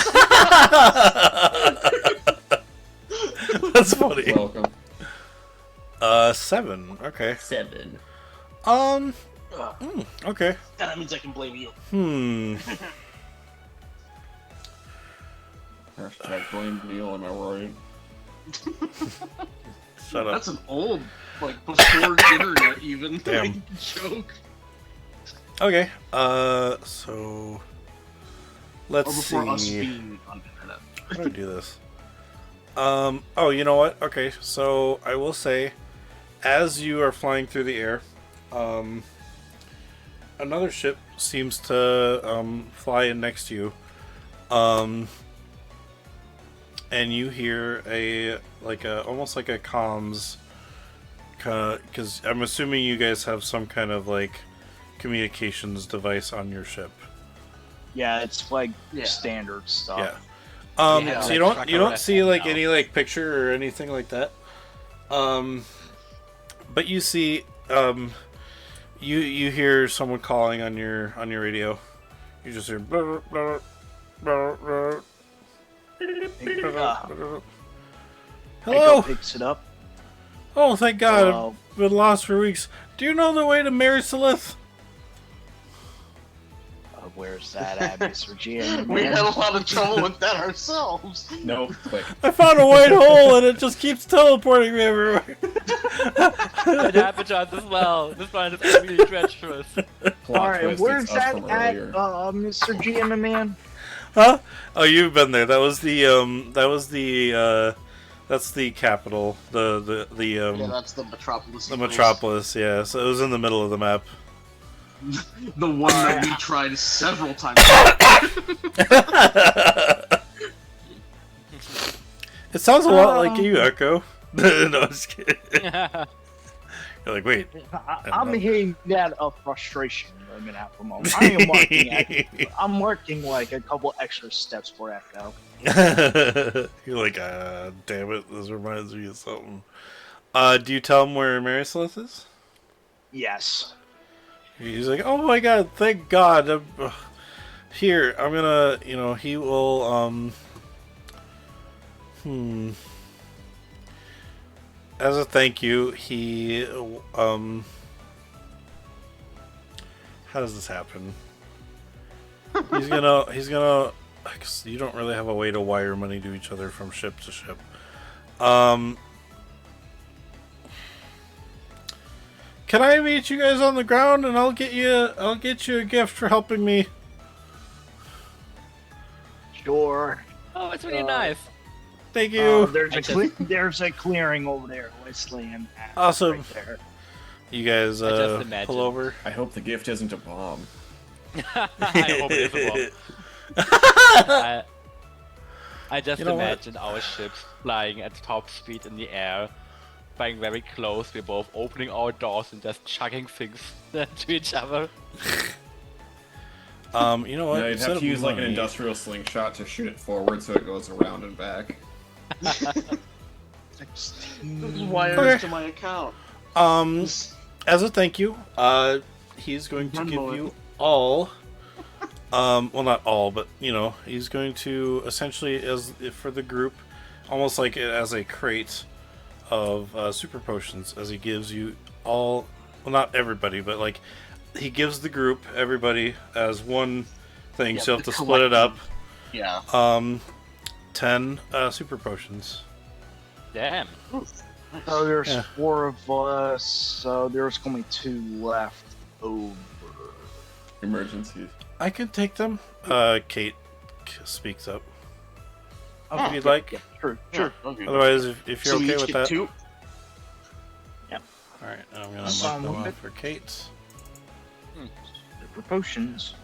Speaker 1: That's funny.
Speaker 3: Welcome.
Speaker 1: 7. Okay.
Speaker 5: 7.
Speaker 1: Okay.
Speaker 2: That means I can blame you.
Speaker 3: Hashtag blame Neil, am I right?
Speaker 1: Shut up.
Speaker 2: That's an old, like before internet even
Speaker 1: Damn.
Speaker 2: like, joke.
Speaker 1: Okay. So let's
Speaker 2: Or before us
Speaker 1: see.
Speaker 2: being on internet.
Speaker 1: How do I do this? Oh, you know what? Okay, so I will say, as you are flying through the air, another ship seems to fly in next to you, and you hear almost like a comms, because I'm assuming you guys have some kind of like communications device on your ship.
Speaker 6: Yeah, it's like
Speaker 2: Yeah.
Speaker 6: standard stuff.
Speaker 1: Yeah.
Speaker 2: Yeah.
Speaker 1: So you don't see like any like picture or anything like that. But you see you hear someone calling on your radio. You just hear brr, brr, brr, brr.
Speaker 6: Echo
Speaker 1: Hello.
Speaker 6: picks it up.
Speaker 1: Oh, thank God.
Speaker 6: Hello.
Speaker 1: I've been lost for weeks. Do you know the way to Marisalith?
Speaker 6: Where's that at, Mr. GM?
Speaker 2: We had a lot of trouble with that ourselves.
Speaker 3: No, click.
Speaker 1: I found a white hole and it just keeps teleporting me everywhere.
Speaker 4: It happened to us as well. This one is really treacherous.
Speaker 3: Plot
Speaker 6: Alright,
Speaker 3: twist,
Speaker 6: where's
Speaker 3: it's us
Speaker 6: that
Speaker 3: from
Speaker 6: at,
Speaker 3: earlier.
Speaker 6: Mr. GM man?
Speaker 1: Huh? Oh, you've been there. That was that's the capital.
Speaker 2: Yeah, that's the Metropolis.
Speaker 1: The Metropolis, yeah. So it was in the middle of the map.
Speaker 2: The one that we tried several times.
Speaker 1: It sounds a lot like you, Echo. No, I'm just kidding. You're like, wait.
Speaker 6: I'm hearing that of frustration I'm gonna have for a moment. I am working I'm working like a couple extra steps for Echo.
Speaker 1: You're like, damn it, this reminds me of something. Do you tell him where Marisalith is?
Speaker 6: Yes.
Speaker 1: He's like, oh my God, thank God. Here, I'm gonna, he will, as a thank you, he, How does this happen? He's gonna. I guess you don't really have a way to wire money to each other from ship to ship. Can I meet you guys on the ground and I'll get you a gift for helping me?
Speaker 6: Sure.
Speaker 4: Oh, it's really nice.
Speaker 1: Thank you.
Speaker 6: There's a clearing over there. Wasteland.
Speaker 1: Awesome.
Speaker 6: Right there.
Speaker 1: You guys
Speaker 4: I just imagine.
Speaker 1: pull over.
Speaker 3: I hope the gift isn't a bomb.
Speaker 4: I hope it is a bomb. I just imagine our ships flying at top speed in the air, flying very close. We're both opening our doors and just chucking things to each other.
Speaker 1: You know what?
Speaker 3: Yeah, you'd
Speaker 1: Instead
Speaker 3: have
Speaker 1: of
Speaker 3: to use like an
Speaker 1: money-
Speaker 3: industrial slingshot to shoot it forward so it goes around and back.
Speaker 2: Wires
Speaker 1: Okay.
Speaker 2: to my account.
Speaker 1: As a thank you, he's going to give you all. Well, not all, but he's going to essentially, as for the group, almost like as a crate of super potions, as he gives you all. Well, not everybody, but like he gives the group everybody as one thing,
Speaker 2: Yeah,
Speaker 1: so you have
Speaker 2: the
Speaker 1: to split it up.
Speaker 2: Yeah.
Speaker 1: 10 super potions.
Speaker 4: Damn.
Speaker 6: So there's
Speaker 1: Yeah.
Speaker 6: 4 of us, so there's only 2 left over.
Speaker 3: Emergencies.
Speaker 1: I can take them. Kate speaks up.
Speaker 6: Okay,
Speaker 1: If you'd like.
Speaker 6: Yeah, sure.
Speaker 2: Sure. Okay.
Speaker 1: Otherwise, if you're
Speaker 2: So we
Speaker 1: okay
Speaker 2: each
Speaker 1: with
Speaker 2: get
Speaker 1: that.
Speaker 2: 2?
Speaker 1: Alright, I'm gonna
Speaker 6: That's
Speaker 1: mark
Speaker 6: fine
Speaker 1: them
Speaker 6: with
Speaker 1: off
Speaker 6: it.
Speaker 1: for Kate.
Speaker 6: For potions.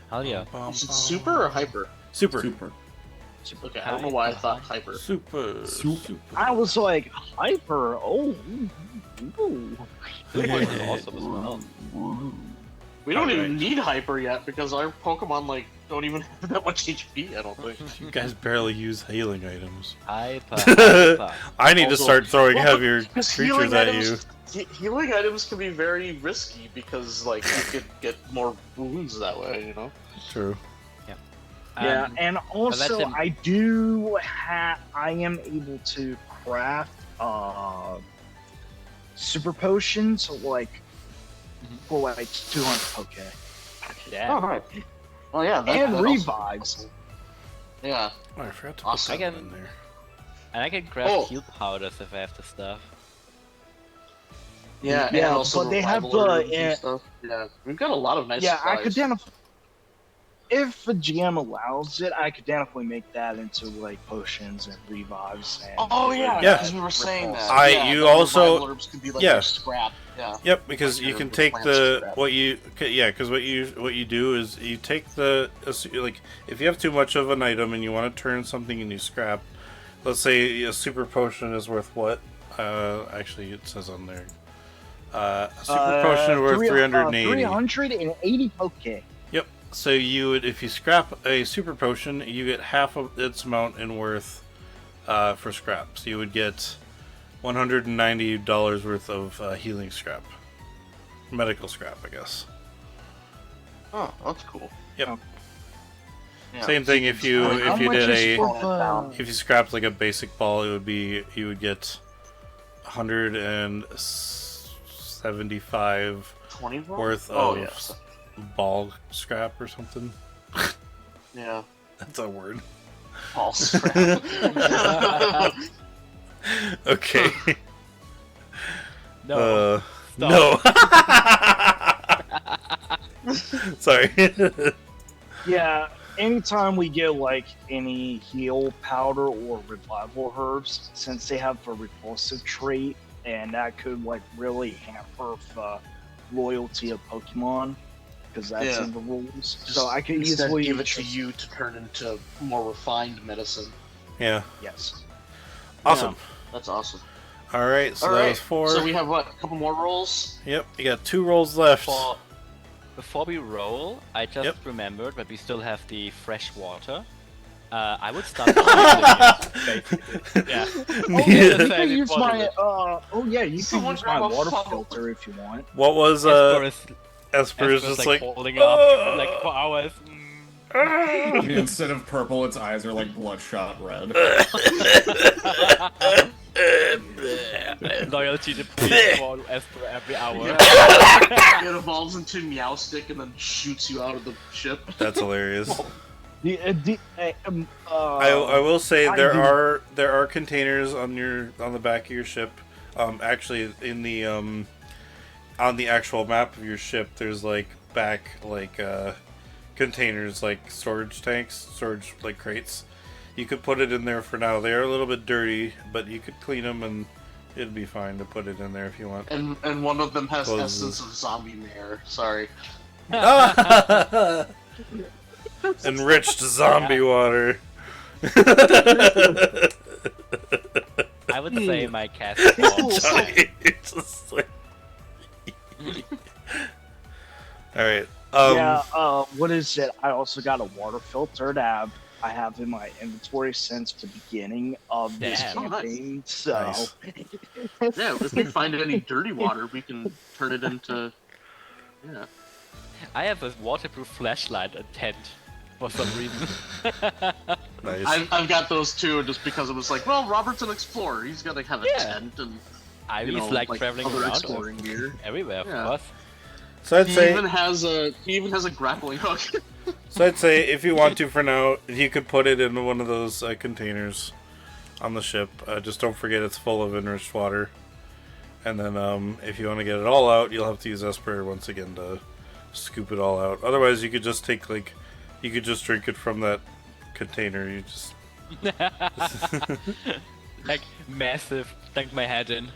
Speaker 4: Hell yeah.
Speaker 2: Is it super or hyper?
Speaker 1: Super.
Speaker 3: Super.
Speaker 2: Okay, I don't know why I thought hyper.
Speaker 1: Super.
Speaker 6: I was like, hyper, oh. Ooh.
Speaker 4: It's awesome as well.
Speaker 2: We don't even
Speaker 1: Alright.
Speaker 2: need hyper yet because our Pokemon don't even have that much HP. I don't think.
Speaker 1: You guys barely use healing items.
Speaker 4: Hyper.
Speaker 1: I need to
Speaker 2: Also-
Speaker 1: start throwing
Speaker 2: Well,
Speaker 1: heavier
Speaker 2: because
Speaker 1: creatures at you.
Speaker 2: Healing items can be very risky because you could get more wounds that way.
Speaker 1: True.
Speaker 6: Yeah,
Speaker 4: Um,
Speaker 6: and also
Speaker 4: him-
Speaker 6: I am able to craft super potions for like 200 Poke.
Speaker 4: yeah.
Speaker 2: right. Well, yeah.
Speaker 6: And
Speaker 2: that
Speaker 6: revives.
Speaker 2: Yeah.
Speaker 1: Oh, I forgot to
Speaker 2: Awesome.
Speaker 1: put that
Speaker 4: I can-
Speaker 1: in there.
Speaker 4: And I can grab
Speaker 2: Oh.
Speaker 4: heal powders if I have the stuff.
Speaker 2: Yeah.
Speaker 6: Yeah,
Speaker 2: and also
Speaker 6: but they have
Speaker 2: revival
Speaker 6: the-
Speaker 2: herbs and stuff. Yeah. We've got a lot of nice.
Speaker 6: Yeah, I
Speaker 2: supplies.
Speaker 6: could definitely. If the GM allows it, I could definitely make that into like potions and revives. And
Speaker 2: Oh yeah.
Speaker 1: Yeah.
Speaker 2: Because we were saying that.
Speaker 1: You
Speaker 2: the
Speaker 1: also-
Speaker 2: revival herbs could be like
Speaker 1: yeah.
Speaker 2: your scrap. Yeah.
Speaker 1: Yep, because
Speaker 2: Like
Speaker 1: you
Speaker 2: your
Speaker 1: can take
Speaker 2: plants
Speaker 1: the
Speaker 2: scrap.
Speaker 1: because what you do is you take the like if you have too much of an item and you want to turn something into scrap. Let's say a super potion is worth what? Actually, it says on there. A super potion worth 380.
Speaker 6: 380 Poke.
Speaker 1: Yep. So you would, if you scrap a super potion, you get half of its amount in worth for scrap. So you would get $190 worth of healing scrap, medical scrap, I guess.
Speaker 2: Oh, that's cool.
Speaker 1: Yep.
Speaker 2: Yeah.
Speaker 1: Same thing if you
Speaker 6: How much
Speaker 1: did
Speaker 6: is
Speaker 1: a
Speaker 6: for
Speaker 1: if you scrapped like a basic ball, you would get 175
Speaker 2: 20
Speaker 1: worth
Speaker 2: Oh
Speaker 1: of
Speaker 2: yes.
Speaker 1: ball scrap or something.
Speaker 2: Yeah.
Speaker 1: That's a word.
Speaker 2: All scrap.
Speaker 1: Okay.
Speaker 4: No.
Speaker 1: No. Sorry.
Speaker 6: Yeah, anytime we get like any heal powder or revival herbs, since they have a repulsive trait, and that could like really hamper the loyalty of Pokemon, because that's
Speaker 2: Yeah.
Speaker 6: in the rules.
Speaker 2: Just
Speaker 6: So I could
Speaker 2: instead
Speaker 6: easily
Speaker 2: give it to you to turn into more refined medicine.
Speaker 1: Yeah.
Speaker 6: Yes.
Speaker 1: Awesome.
Speaker 2: That's awesome.
Speaker 1: All right. So
Speaker 2: All
Speaker 1: that
Speaker 2: right.
Speaker 1: was 4.
Speaker 2: So we have what? A couple more rolls.
Speaker 1: Yep. You got 2 rolls left.
Speaker 4: Before we roll, I just
Speaker 1: Yep.
Speaker 4: remembered that we still have the fresh water. I would start boiling it, basically. Yeah.
Speaker 6: Oh yeah, you
Speaker 4: Just
Speaker 6: can
Speaker 4: saying
Speaker 6: use
Speaker 4: it
Speaker 6: my.
Speaker 4: wasn't.
Speaker 6: You can
Speaker 2: Someone
Speaker 6: use my
Speaker 2: grab a
Speaker 6: water
Speaker 2: funnel.
Speaker 6: filter if you want.
Speaker 1: What was
Speaker 4: Esper is
Speaker 1: Esper's
Speaker 4: Esper's
Speaker 1: just
Speaker 4: like
Speaker 1: like
Speaker 4: holding up like for hours.
Speaker 3: Instead of purple, its eyes are like bloodshot red.
Speaker 4: Loyalty to police for as per every hour.
Speaker 2: It evolves into Meowstick and then shoots you out of the ship.
Speaker 1: That's hilarious.
Speaker 6: I
Speaker 1: I will say
Speaker 6: I
Speaker 1: there
Speaker 6: do-
Speaker 1: are containers on the back of your ship. Actually, in the on the actual map of your ship, there's like containers, like storage tanks, storage like crates. You could put it in there for now. They are a little bit dirty, but you could clean them and it'd be fine to put it in there if you want.
Speaker 2: And one of them has
Speaker 1: Closes.
Speaker 2: essence of zombie mare. Sorry.
Speaker 1: Enriched zombie water.
Speaker 4: I would say my cast form.
Speaker 1: Johnny, it's just like... All right.
Speaker 6: what is it? I also got a water filter that I have in my inventory since the beginning of this
Speaker 4: Damn.
Speaker 6: campaign. So,
Speaker 1: Nice.
Speaker 2: Yeah, if we find any dirty water, we can turn it into. Yeah.
Speaker 4: I have a waterproof flashlight and tent for some reason.
Speaker 1: Nice.
Speaker 2: I've got those too, just because it was like, well, Robert's an explorer. He's got to have a
Speaker 4: Yeah.
Speaker 2: tent and
Speaker 4: I
Speaker 2: you
Speaker 4: just
Speaker 2: know,
Speaker 4: like traveling
Speaker 2: other
Speaker 4: around
Speaker 2: exploring gear.
Speaker 4: everywhere, of
Speaker 2: Yeah.
Speaker 4: course.
Speaker 1: So I'd
Speaker 2: He
Speaker 1: say
Speaker 2: even has a grappling hook.
Speaker 1: if you want to for now, you could put it in one of those containers on the ship. Just don't forget it's full of enriched water. And then if you want to get it all out, you'll have to use Esper once again to scoop it all out. Otherwise, you could just take you could just drink it from that container. You just
Speaker 4: Like massive, dunk my head in.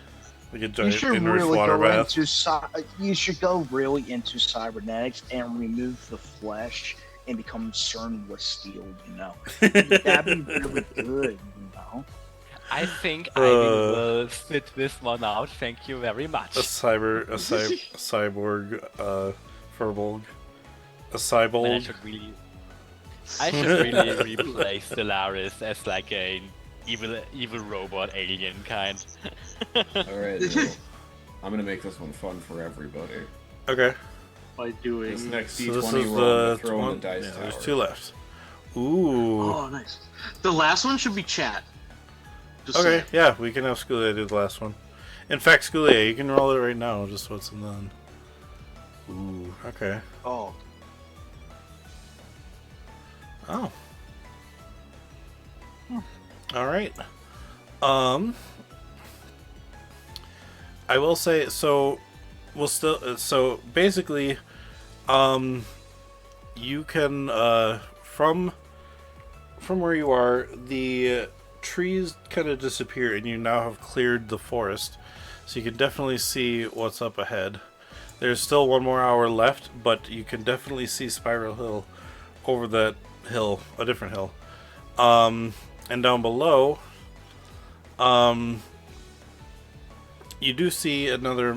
Speaker 1: like a
Speaker 6: you
Speaker 1: giant
Speaker 6: should
Speaker 1: enriched
Speaker 6: really
Speaker 1: water
Speaker 6: go
Speaker 1: bath.
Speaker 6: you should go really into cybernetics and remove the flesh and become CERN with steel. You know, that'd be really good. You know.
Speaker 4: I think I will sit this one out. Thank you very much.
Speaker 1: A cyborg, Furbolg, a
Speaker 4: But I
Speaker 1: cyborg.
Speaker 4: should really replace Stellaris as like an evil robot alien kind.
Speaker 3: Alright, well, I'm gonna make this one fun for everybody.
Speaker 1: Okay,
Speaker 2: By doing.
Speaker 3: This next
Speaker 1: so
Speaker 3: D20
Speaker 1: this is
Speaker 3: roll, I'm
Speaker 1: the
Speaker 3: gonna throw in
Speaker 1: one.
Speaker 3: the dice
Speaker 1: Yeah,
Speaker 3: tower.
Speaker 1: there's 2 left. Ooh.
Speaker 2: Oh, nice. The last one should be chat. Just
Speaker 1: Okay,
Speaker 2: saying.
Speaker 1: yeah, we can have Schoolia do the last one. In fact, Schoolia, you can roll it right now, just so it's done. Ooh, okay.
Speaker 6: Oh,
Speaker 1: Oh. Alright. I will say, so, we'll still, so, basically, you can, from where you are, the trees kind of disappear, and you now have cleared the forest, so you can definitely see what's up ahead. There's still 1 more hour left, but you can definitely see Spiral Hill over that hill, a different hill. And down below, you do see another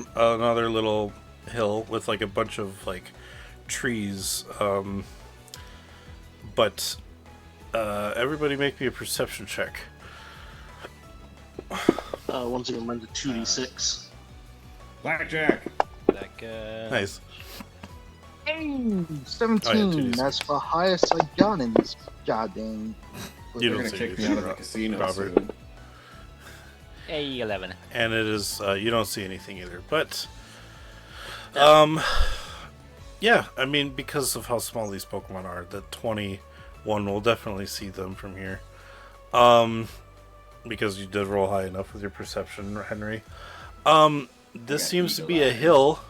Speaker 1: little hill with like a bunch of like trees. But everybody make me a perception check.
Speaker 2: Once again, mine's a 2d6.
Speaker 3: Blackjack!
Speaker 4: Like,
Speaker 1: Nice.
Speaker 6: hey, 17.
Speaker 1: 2d6.
Speaker 6: That's the highest I got in this goddamn.
Speaker 1: You
Speaker 3: They're
Speaker 1: don't
Speaker 3: gonna
Speaker 1: see
Speaker 3: kick me
Speaker 1: anything,
Speaker 3: out of the casino
Speaker 1: Robert.
Speaker 3: soon.
Speaker 4: A11.
Speaker 1: And it is you don't see anything either. But yeah, I mean, because of how small these Pokemon are, the 21 will definitely see them from here. Because you did roll high enough with your perception, Henry. This seems to be a hill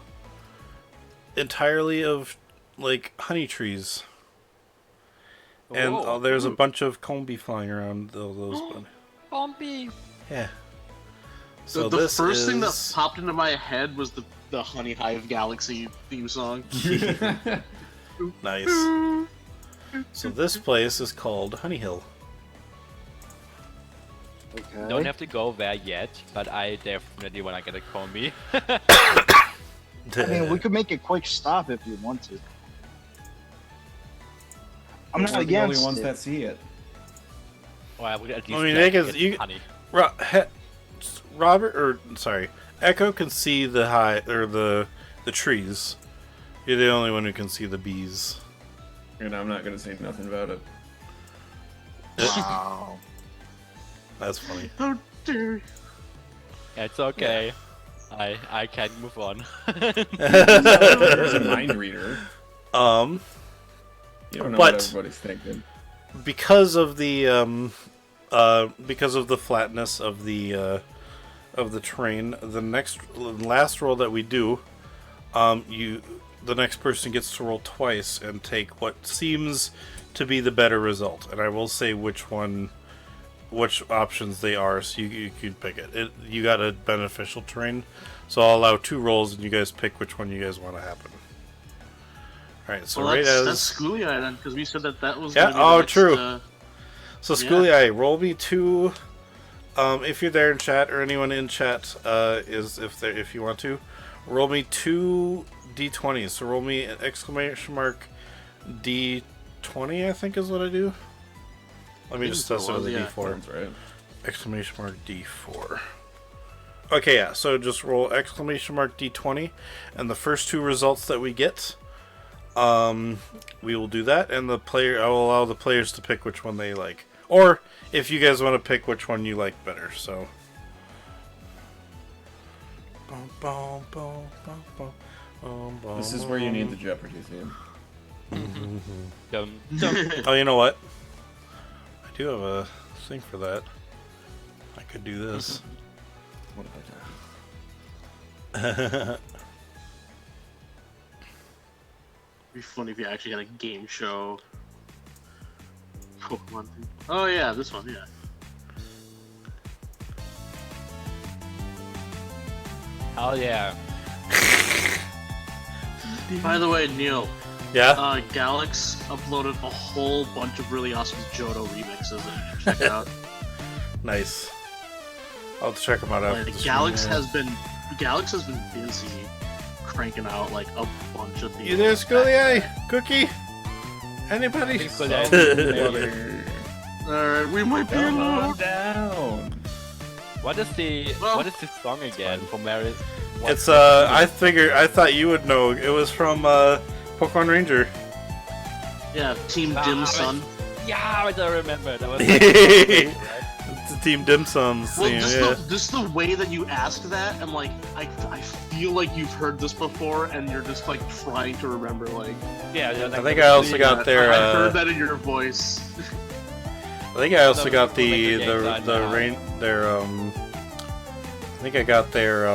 Speaker 1: entirely of like honey trees. And
Speaker 4: Oh.
Speaker 1: there's a bunch of combi flying around those.
Speaker 4: Bumpy.
Speaker 1: Yeah. So
Speaker 2: the
Speaker 1: this
Speaker 2: first thing that
Speaker 1: is-
Speaker 2: popped into my head was the Honey Hive Galaxy theme song.
Speaker 1: Nice. So this place is called Honey Hill.
Speaker 6: Okay.
Speaker 4: Don't have to go there yet, but I definitely want to get a combi.
Speaker 6: I mean, we could make a quick stop if you want to. I'm not
Speaker 3: We're the only
Speaker 6: against
Speaker 3: ones
Speaker 6: it.
Speaker 3: that see it.
Speaker 4: Or I would at least
Speaker 1: mean,
Speaker 4: like
Speaker 1: they can-
Speaker 4: get
Speaker 1: you-
Speaker 4: honey.
Speaker 1: Echo can see the the trees. You're the only one who can see the bees.
Speaker 3: And I'm not gonna say nothing about it.
Speaker 6: Wow.
Speaker 1: That's funny.
Speaker 2: How dare
Speaker 4: It's okay. I can move on.
Speaker 3: There's a mind reader. You don't know
Speaker 1: But-
Speaker 3: what everybody's thinking.
Speaker 1: because of the flatness of the terrain, the last roll that we do, the next person gets to roll twice and take what seems to be the better result, and I will say which options they are, so you can pick it. You got a beneficial terrain, so I'll allow 2 rolls, and you guys pick which one you guys want to happen. All right, so
Speaker 7: Well,
Speaker 1: right
Speaker 7: that's
Speaker 1: as
Speaker 7: Schoolie Eye then, because we said that was.
Speaker 1: Yeah,
Speaker 7: gonna be the next,
Speaker 1: true. So
Speaker 7: Yeah.
Speaker 1: Schoolie Eye, roll me 2. If you're there in chat or anyone in chat if you want to, roll me 2 d20s. So roll me an exclamation mark d20. I think is what I do. Let me just test it with a
Speaker 7: Yeah.
Speaker 1: d4.
Speaker 3: Sounds right.
Speaker 1: Exclamation mark d4. Okay, yeah. So just roll exclamation mark d20, and the first 2 results that we get, we will do that, and I will allow the players to pick which one they like, or if you guys want to pick which one you like better. So,
Speaker 3: This is where you need the Jeopardy theme.
Speaker 1: Oh, you know what? I do have a thing for that. I could do this.
Speaker 3: What have I done?
Speaker 7: It'd be funny if you actually had a game show. Pokemon thing. Oh yeah, this one, yeah.
Speaker 4: Hell yeah.
Speaker 7: By the way, Neil,
Speaker 1: Yeah.
Speaker 7: Galax uploaded a whole bunch of really awesome Johto remixes that you should check out.
Speaker 1: Nice. I'll check them out after
Speaker 7: Like,
Speaker 1: the stream,
Speaker 7: Galax
Speaker 1: yeah.
Speaker 7: has been busy cranking out like a bunch of these.
Speaker 1: You there, Schoolie? Cookie? Anybody?
Speaker 7: Alright, we might be
Speaker 3: Come on
Speaker 7: alone.
Speaker 3: down.
Speaker 4: What is the song again from Mary?
Speaker 1: It's I thought you would know. It was from Pokemon Ranger.
Speaker 7: Yeah, Team Dim Sum.
Speaker 4: Yeah, I don't remember. That was
Speaker 1: It's the Team Dim Sum's
Speaker 7: Well,
Speaker 1: theme,
Speaker 7: just,
Speaker 1: yeah.
Speaker 7: just the way that you ask that, and like, I feel like you've heard this before, and you're just like trying to remember, like.
Speaker 4: yeah.
Speaker 1: I think I also got their.
Speaker 7: I heard that in your voice.
Speaker 1: I think I also
Speaker 4: No,
Speaker 1: got
Speaker 4: we'll make
Speaker 1: the
Speaker 4: the games on now.
Speaker 1: rain their I think I got their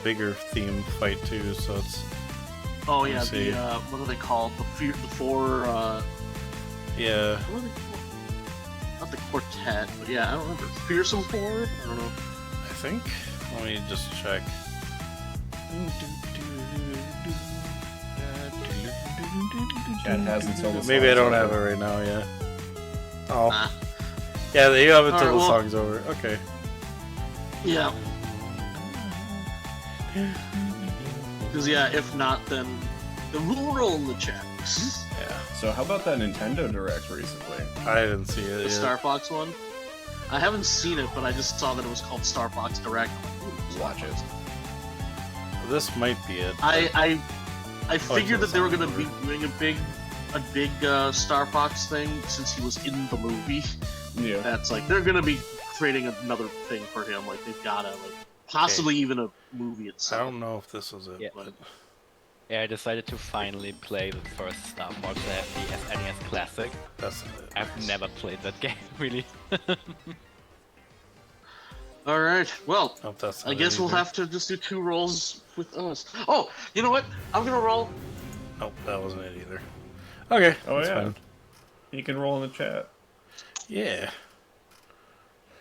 Speaker 1: bigger theme fight too. So it's
Speaker 7: Oh yeah,
Speaker 1: Let's see.
Speaker 7: what are they called? The four.
Speaker 1: yeah.
Speaker 7: What are they called? Not the quartet, but yeah, I don't remember. Fearsome Four? I don't know.
Speaker 1: I think. Let me just check.
Speaker 3: Chat has until the
Speaker 1: Maybe I
Speaker 3: song's
Speaker 1: don't have it
Speaker 3: over.
Speaker 1: right now. Yeah. Oh.
Speaker 7: Ah.
Speaker 1: Yeah, you have until
Speaker 7: Alright,
Speaker 1: the
Speaker 7: well-
Speaker 1: song's over. Okay.
Speaker 7: Yeah. Because yeah, if not, then we'll roll in the chat.
Speaker 1: Yeah.
Speaker 3: So how about that Nintendo Direct recently?
Speaker 1: I didn't see
Speaker 7: The
Speaker 1: it. yet.
Speaker 7: Star Fox one. I haven't seen it, but I just saw that it was called Star Fox Direct. I'm like, ooh, Star
Speaker 3: Watch it.
Speaker 7: Fox.
Speaker 1: This might be it.
Speaker 7: I
Speaker 1: until
Speaker 7: figured
Speaker 1: the
Speaker 7: that they were
Speaker 1: song's
Speaker 7: gonna be
Speaker 1: over.
Speaker 7: doing a big Star Fox thing since he was in the movie.
Speaker 3: Yeah.
Speaker 7: That's like they're gonna be creating another thing for him. Like they've gotta possibly even a movie
Speaker 1: I
Speaker 7: itself.
Speaker 1: don't know if this is it.
Speaker 4: Yeah.
Speaker 1: But
Speaker 4: Yeah, I decided to finally play the first Star Fox. I have the SNES Classic.
Speaker 1: that's it.
Speaker 4: I've never played that game, really.
Speaker 7: All right. Well,
Speaker 1: Hope that's
Speaker 7: I
Speaker 1: not
Speaker 7: guess
Speaker 1: it
Speaker 7: we'll
Speaker 1: either.
Speaker 7: have to just do 2 rolls with us. Oh, you know what? I'm gonna roll.
Speaker 1: Nope, that wasn't it either. Okay.
Speaker 3: Oh
Speaker 1: that's
Speaker 3: yeah.
Speaker 1: fine.
Speaker 3: You can roll in the chat.
Speaker 1: Yeah.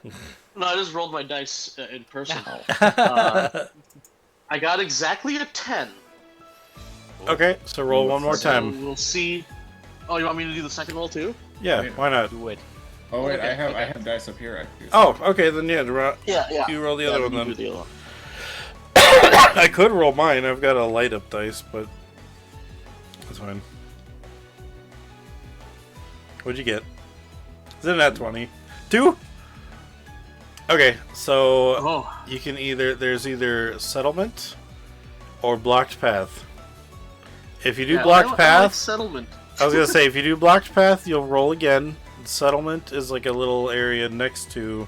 Speaker 7: No, I just rolled my dice in person. I got exactly a 10.
Speaker 1: Okay, so roll one more
Speaker 7: So
Speaker 1: time.
Speaker 7: we'll see. Oh, you want me to do the second roll too?
Speaker 1: Yeah, why not?
Speaker 4: Do it.
Speaker 3: Oh wait,
Speaker 7: Okay,
Speaker 3: I have dice up here. I can do
Speaker 1: Oh, okay, then yeah,
Speaker 7: Yeah.
Speaker 1: you roll the other one
Speaker 7: you
Speaker 1: then.
Speaker 7: do the other one.
Speaker 1: I could roll mine. I've got a light up dice, but that's fine. What'd you get? Is it at 20? 2? Okay, so
Speaker 7: Oh,
Speaker 1: you can there's either settlement or blocked path. If you do
Speaker 7: yeah,
Speaker 1: blocked
Speaker 7: I like
Speaker 1: path,
Speaker 7: settlement.
Speaker 1: I was gonna say if you do blocked path, you'll roll again. Settlement is like a little area next to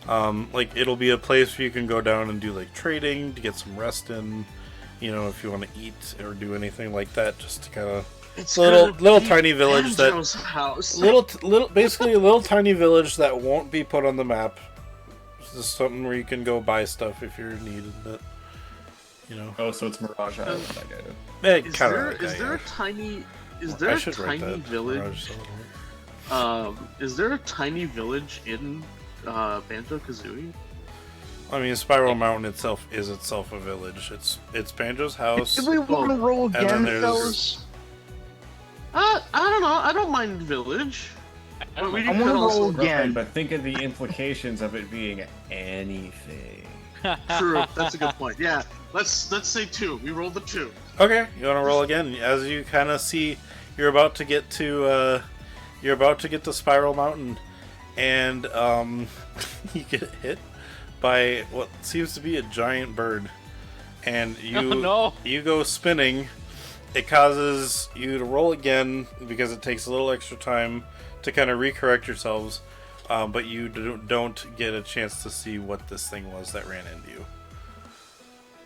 Speaker 1: Like, it'll be a place where you can go down and do, like, trading to get some rest in. You know, if you want to eat or do anything like that, just to kind of...
Speaker 7: It's
Speaker 1: little tiny village
Speaker 7: Banjo's house.
Speaker 1: basically a little tiny village that won't be put on the map. It's just something where you can go buy stuff if you're needed it. You know.
Speaker 3: Oh, so it's Mirage Island, I get it.
Speaker 1: Eh,
Speaker 7: Is
Speaker 1: kinda
Speaker 7: there
Speaker 1: like
Speaker 7: is
Speaker 1: that,
Speaker 7: there
Speaker 1: yeah.
Speaker 7: a tiny
Speaker 1: I should write that.
Speaker 7: village? Is there a tiny village in Banjo Kazooie?
Speaker 1: I mean, Spiral Mountain itself is itself a village. It's Banjo's house.
Speaker 6: Did we want to roll
Speaker 1: then
Speaker 6: again,
Speaker 1: there's-
Speaker 6: fellas?
Speaker 7: I don't know. I don't mind village. But we
Speaker 6: I
Speaker 7: could
Speaker 6: wanna
Speaker 7: also
Speaker 6: roll again.
Speaker 3: But think of the implications of it being anything.
Speaker 7: True. That's a good point. Yeah. Let's say 2. We rolled the 2.
Speaker 1: Okay, you want to roll again? As you kind of see, you're about to get to Spiral Mountain, and you get hit by what seems to be a giant bird, and you
Speaker 4: Oh, no.
Speaker 1: you go spinning. It causes you to roll again because it takes a little extra time to kind of recorrect yourselves, but you don't get a chance to see what this thing was that ran into you.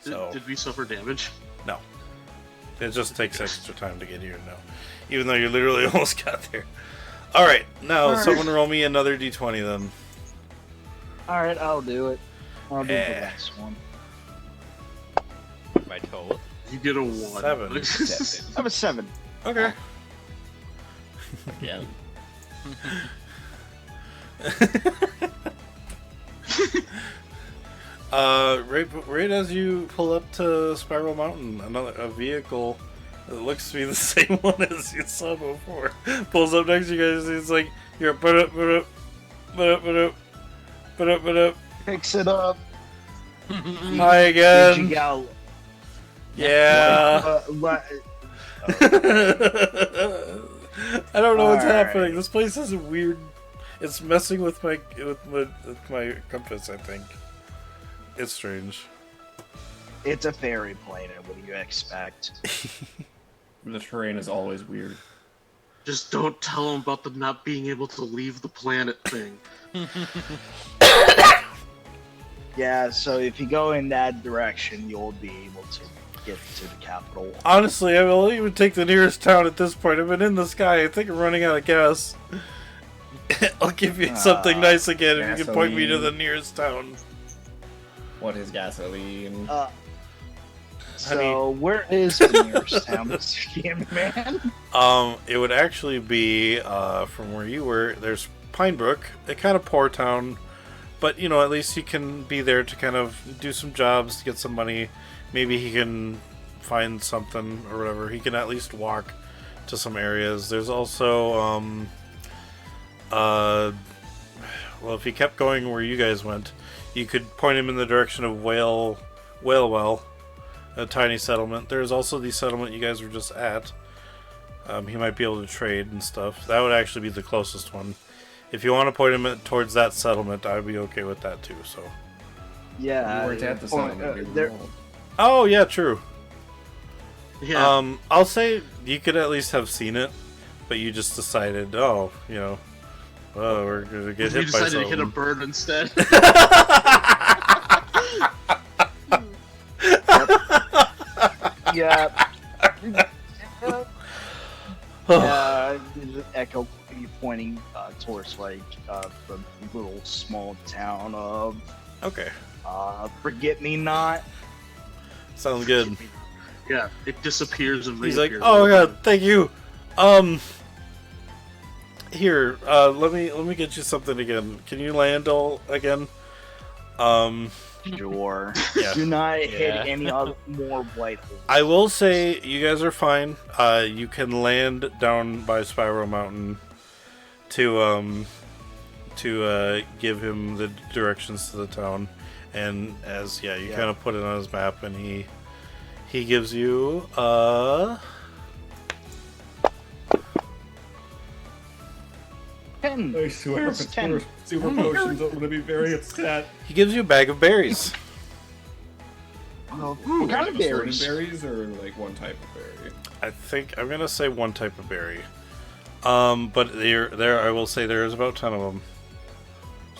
Speaker 1: So
Speaker 7: Did we suffer damage?
Speaker 1: no, it just takes extra time to get here now, even though you literally almost got there. All right, now
Speaker 6: All right.
Speaker 1: someone roll me another d20 then.
Speaker 6: All right, I'll do it. I'll do the
Speaker 1: Yeah.
Speaker 6: last one.
Speaker 4: My toe.
Speaker 7: You get a 1.
Speaker 1: 7.
Speaker 6: I have a 7.
Speaker 1: Okay.
Speaker 4: Yeah.
Speaker 1: Right as you pull up to Spiral Mountain, a vehicle that looks to be the same one as you saw before pulls up next to you guys. It's like you're but up.
Speaker 6: Picks it up.
Speaker 1: Hi
Speaker 6: You
Speaker 1: again.
Speaker 6: got,
Speaker 1: Yeah. I don't know what's
Speaker 6: Alright.
Speaker 1: happening. This place is weird. It's messing with my compass. I think it's strange.
Speaker 6: it's a fairy planet. What do you expect?
Speaker 3: The terrain is always weird.
Speaker 7: Just don't tell him about the not being able to leave the planet thing.
Speaker 6: Yeah, so if you go in that direction, you'll be able to get to the capital.
Speaker 1: Honestly, I will even take the nearest town at this point. I've been in the sky. I think I'm running out of gas. I'll give you something nice again if you can point me to the nearest town.
Speaker 3: What is gasoline?
Speaker 6: So where is the nearest town, Mr. Cameraman?
Speaker 1: It would actually be from where you were. There's Pinebrook, a kind of poor town, but you know, at least he can be there to kind of do some jobs to get some money. Maybe he can find something or whatever. He can at least walk to some areas. There's also well, if he kept going where you guys went, you could point him in the direction of Whalewell, a tiny settlement. There's also the settlement you guys were just at. He might be able to trade and stuff. That would actually be the closest one. If you want to point him towards that settlement, I'd be okay with that too. So.
Speaker 6: Yeah,
Speaker 3: We weren't at the settlement. We were
Speaker 6: there-
Speaker 3: old.
Speaker 1: Oh yeah, true.
Speaker 7: Yeah.
Speaker 1: I'll say you could at least have seen it, but you just decided, oh, you know, oh, we're gonna get
Speaker 7: we
Speaker 1: hit by
Speaker 7: decided to hit a
Speaker 1: something.
Speaker 7: bird instead.
Speaker 6: Yeah. Echo pointing towards like the little small town of
Speaker 1: Okay,
Speaker 6: Forget Me Not.
Speaker 1: sounds good.
Speaker 7: Yeah, it disappears and
Speaker 1: He's like,
Speaker 7: reappears.
Speaker 1: oh god, thank you. Here, let me get you something again. Can you land all again?
Speaker 6: Sure.
Speaker 1: Yeah.
Speaker 6: Do not
Speaker 4: Yeah.
Speaker 6: hit any other more white holes.
Speaker 1: I will say you guys are fine. You can land down by Spiral Mountain to give him the directions to the town, and as you kind of put it on his map, and he gives you
Speaker 6: Ten.
Speaker 3: I swear, if
Speaker 6: Plus
Speaker 3: it's
Speaker 6: 10.
Speaker 3: for super potions, I'm gonna be very upset.
Speaker 1: he gives you a bag of berries.
Speaker 6: What kind of berries?
Speaker 3: Berries or like one type of berry?
Speaker 1: I think I'm gonna say one type of berry. But there I will say there is about 10 of them.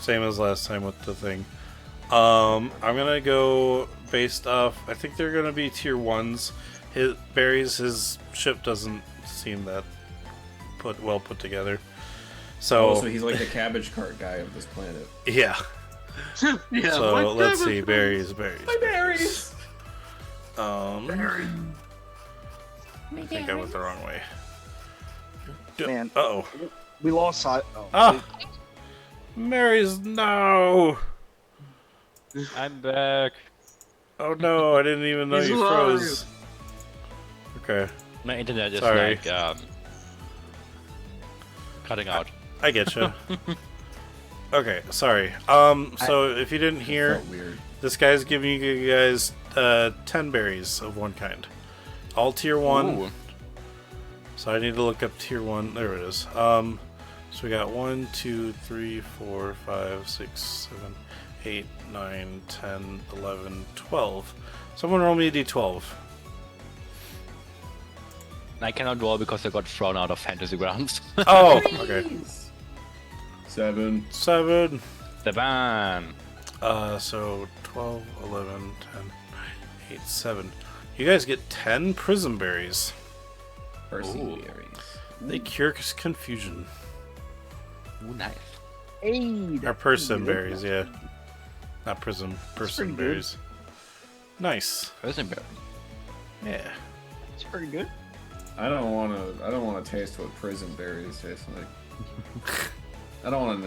Speaker 1: same as last time with the thing. I'm gonna go based off. I think they're gonna be tier 1s. His berries. His ship doesn't seem that well put together. So,
Speaker 3: So he's like the cabbage cart guy of this planet.
Speaker 1: yeah.
Speaker 7: Yeah.
Speaker 1: So
Speaker 7: my
Speaker 1: let's see,
Speaker 7: goodness.
Speaker 1: berries.
Speaker 3: My berries.
Speaker 1: I think I went the wrong way.
Speaker 6: Man.
Speaker 1: Uh-oh.
Speaker 6: We lost sight. Oh,
Speaker 1: Ah! Mary's, no!
Speaker 4: I'm back.
Speaker 1: Oh no, I didn't even know
Speaker 7: He's
Speaker 1: you
Speaker 7: alive.
Speaker 1: froze. Okay,
Speaker 4: My internet is
Speaker 1: Sorry.
Speaker 4: like cutting out.
Speaker 1: I get you. Okay, sorry. So if you didn't hear,
Speaker 3: Felt weird.
Speaker 1: this guy's giving you guys 10 berries of one kind. All tier 1.
Speaker 4: Ooh.
Speaker 1: So I need to look up tier 1. There it is. So we got 1, 2, 3, 4, 5, 6, 7, 8, 9, 10, 11, 12. Someone roll me a d12.
Speaker 4: I cannot roll because I got thrown out of Fantasy Grounds.
Speaker 1: Oh, okay.
Speaker 3: 7.
Speaker 1: 7.
Speaker 4: The ban.
Speaker 1: So 12, 11, 10, 9, 8, 7. You guys get 10 prism berries.
Speaker 3: Perseverance.
Speaker 1: They cure confusion.
Speaker 4: Ooh, nice.
Speaker 6: Hey,
Speaker 1: Or person berries, yeah. Not prism, person
Speaker 6: pretty good.
Speaker 1: berries. Nice.
Speaker 4: Person bear.
Speaker 1: Yeah.
Speaker 6: it's pretty good.
Speaker 3: I don't want to taste what prison berries taste like. I don't want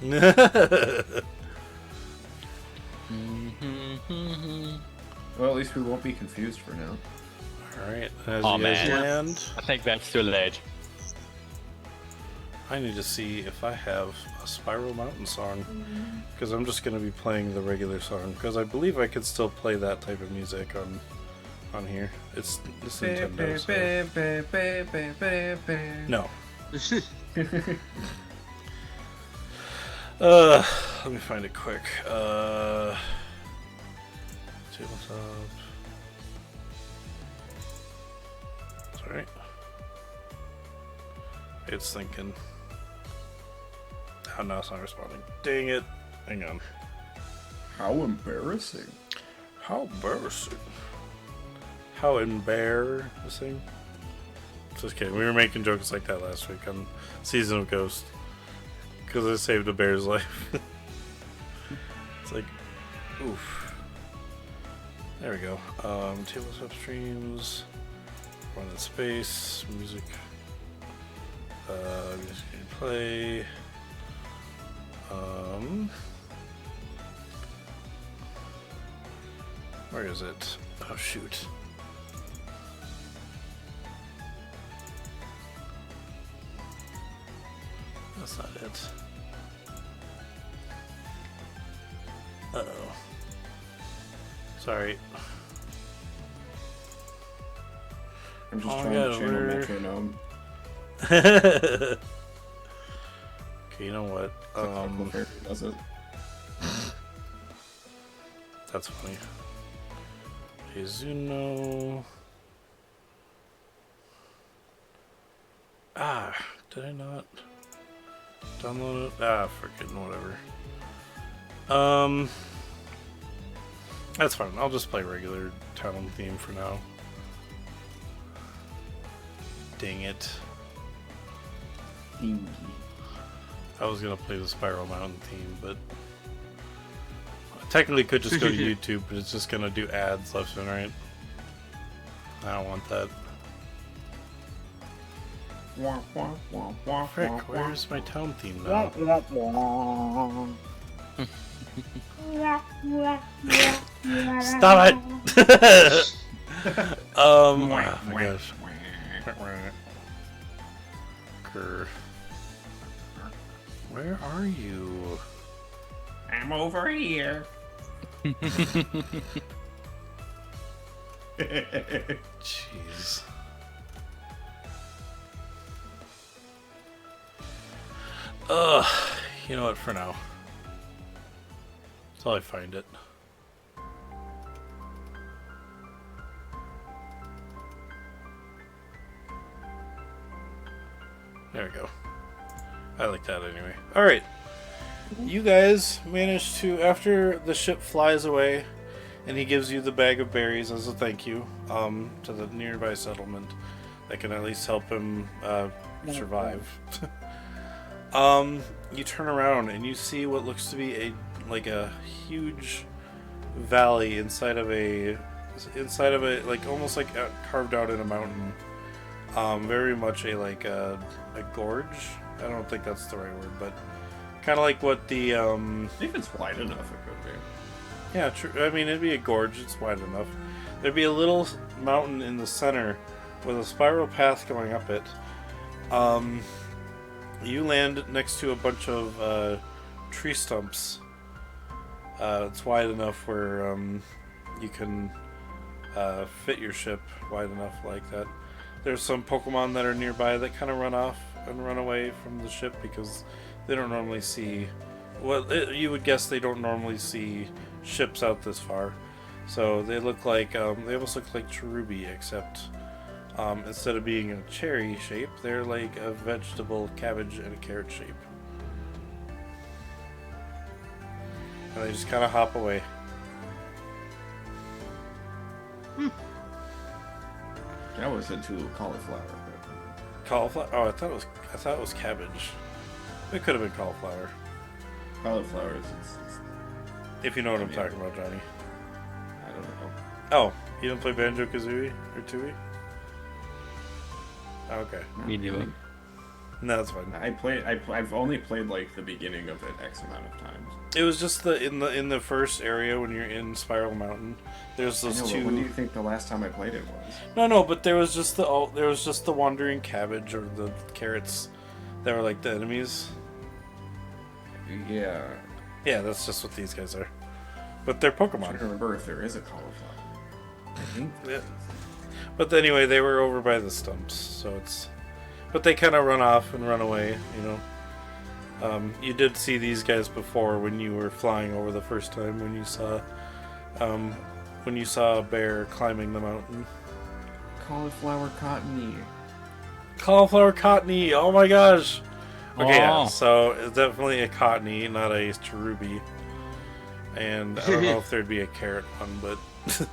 Speaker 3: to know. Well, at least we won't be confused for now.
Speaker 1: Alright, as
Speaker 4: Oh,
Speaker 1: you guys
Speaker 4: man.
Speaker 1: land,
Speaker 4: I think that's too late.
Speaker 1: I need to see if I have a Spiral Mountain song. Because I'm just going to be playing the regular song. Because I believe I could still play that type of music on here. It's Nintendo, so... No. Let me find it quick. Tabletop. Sorry. It's thinking. Oh, no, it's not responding. Dang it. Hang on.
Speaker 3: How embarrassing.
Speaker 1: How embarrassing. How embarrassing. Just kidding. We were making jokes like that last week on Season of Ghost. Because I saved a bear's life. It's like, oof. There we go. Tabletop streams. Run in space. Music. Music gameplay. Where is it? Oh shoot. That's not it. Uh-oh. Sorry.
Speaker 3: I'm just
Speaker 1: Oh,
Speaker 3: trying
Speaker 1: yeah,
Speaker 3: to channel
Speaker 1: we're-
Speaker 3: metronome.
Speaker 1: Okay, you know what?
Speaker 3: Fairy does it.
Speaker 1: That's funny. Izuno. Ah, did I not download it? Ah, freaking whatever. That's fine. I'll just play regular town theme for now. Dang it. I was gonna play the Spiral Mountain theme, but I technically could just go to YouTube, but it's just gonna do ads left and right. I don't want that. Frick, where's my town theme now? Stop it! Oh my gosh. Where are you?
Speaker 5: I'm over here.
Speaker 1: Jeez. Ugh. You know what, for now. Until I find it. There we go. I like that anyway. Alright. You guys manage to, after the ship flies away, and he gives you the bag of berries as a thank you, to the nearby settlement that can at least help him survive. You turn around and you see what looks to be a huge valley inside of a like almost like carved out in a mountain. Very much a gorge. I don't think that's the right word, but kind of like what the
Speaker 3: If it's wide enough, it could be.
Speaker 1: yeah, true. I mean, it'd be a gorge. It's wide enough. There'd be a little mountain in the center with a spiral path going up it. You land next to a bunch of tree stumps. It's wide enough where you can fit your ship wide enough like that. There's some Pokemon that are nearby that kind of run off and run away from the ship because they don't normally see. You would guess they don't normally see ships out this far. So they look like they almost look like Cherubi, except instead of being a cherry shape, they're like a vegetable, cabbage, and a carrot shape. And they just kind of hop away.
Speaker 3: I was into cauliflower.
Speaker 1: Cauliflower? Oh, I thought it was cabbage. It could have been cauliflower.
Speaker 3: Cauliflower is.
Speaker 1: If you know what I'm talking about, Johnny.
Speaker 3: I don't know.
Speaker 1: Oh, you didn't play Banjo-Kazooie or Tooie? Oh, okay.
Speaker 4: Me neither.
Speaker 1: No, that's fine.
Speaker 3: I've only played like the beginning of it X amount of times.
Speaker 1: It was just in the first area when you're in Spiral Mountain. There's those two.
Speaker 3: When do you think the last time I played it was?
Speaker 1: No, but there was just the wandering cabbage or the carrots that were like the enemies.
Speaker 3: Yeah.
Speaker 1: Yeah, that's just what these guys are. But they're
Speaker 3: I'm trying
Speaker 1: Pokemon.
Speaker 3: to remember if there is a cauliflower. I think.
Speaker 1: Yeah. But anyway, they were over by the stumps, so it's. But they kind of run off and run away, you know. You did see these guys before when you were flying over the first time when you saw a bear climbing the mountain.
Speaker 3: Cauliflower cottony.
Speaker 1: Cauliflower cottony! Oh my gosh! Okay, yeah,
Speaker 4: Oh.
Speaker 1: so it's definitely a cottony, not a cherubi. And I don't know if there'd be a carrot one, but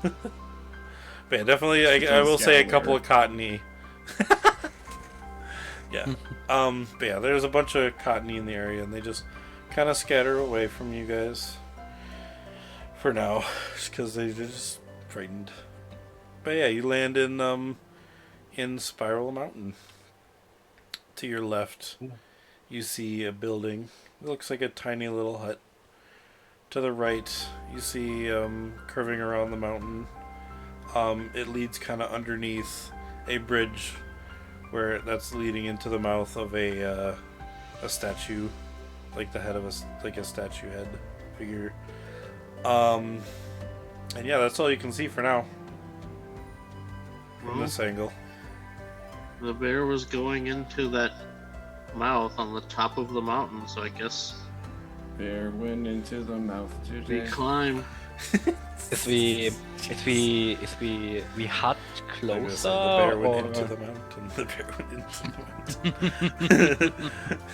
Speaker 1: but yeah, definitely I will say a couple of cottony. Yeah. But yeah, there's a bunch of cottony in the area, and they just kind of scatter away from you guys for now, just because they're just frightened. But yeah, you land in Spiral Mountain. To your left, you see a building. It looks like a tiny little hut. To the right, you see curving around the mountain. It leads kind of underneath a bridge, where that's leading into the mouth of a statue, like the head of a statue head figure. And yeah, that's all you can see for now from this angle.
Speaker 7: The bear was going into that mouth on the top of the mountain, so I guess
Speaker 3: Bear went into the mouth
Speaker 7: we
Speaker 3: today.
Speaker 7: climb.
Speaker 4: Is we hut
Speaker 1: Like I
Speaker 4: closer
Speaker 1: said, the bear
Speaker 4: or
Speaker 1: went into the mountain. The bear went into the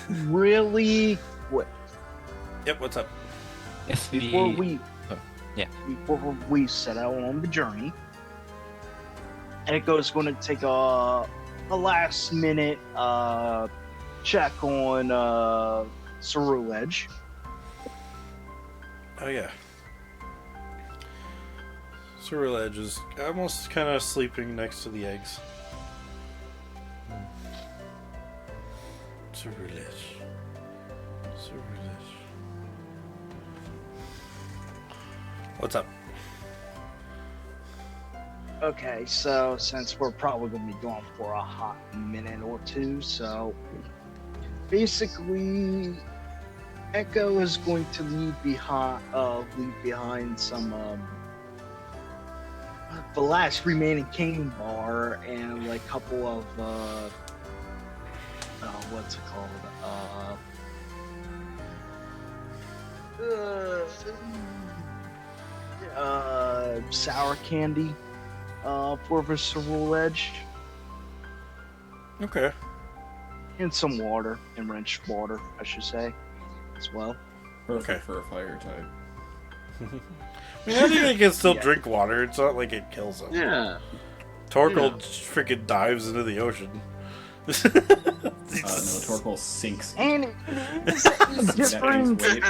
Speaker 1: mountain.
Speaker 6: Really quick
Speaker 1: Yep, what's up?
Speaker 4: is
Speaker 6: before
Speaker 4: we
Speaker 6: before we set out on the journey, Echo's going to take a last minute check on Ceruledge. Edge.
Speaker 1: Oh yeah. Ceruledge is almost kind of sleeping next to the eggs. Ceruledge. What's up?
Speaker 6: Okay, so since we're probably going to be gone for a hot minute or two, so basically Echo is going to leave behind some the last remaining cane bar and like a couple of what's it called? Sour candy for the Ceruledge,
Speaker 1: Okay.
Speaker 6: and some water, enriched water, I should say, as well.
Speaker 3: Perfect for a fire type.
Speaker 1: I mean, I think it can still drink water. It's not like it kills him.
Speaker 2: Yeah.
Speaker 1: Torkoal
Speaker 2: Yeah.
Speaker 1: freaking dives into the ocean.
Speaker 3: No, Torkoal sinks.
Speaker 6: And it's
Speaker 3: That
Speaker 6: different.
Speaker 3: weight.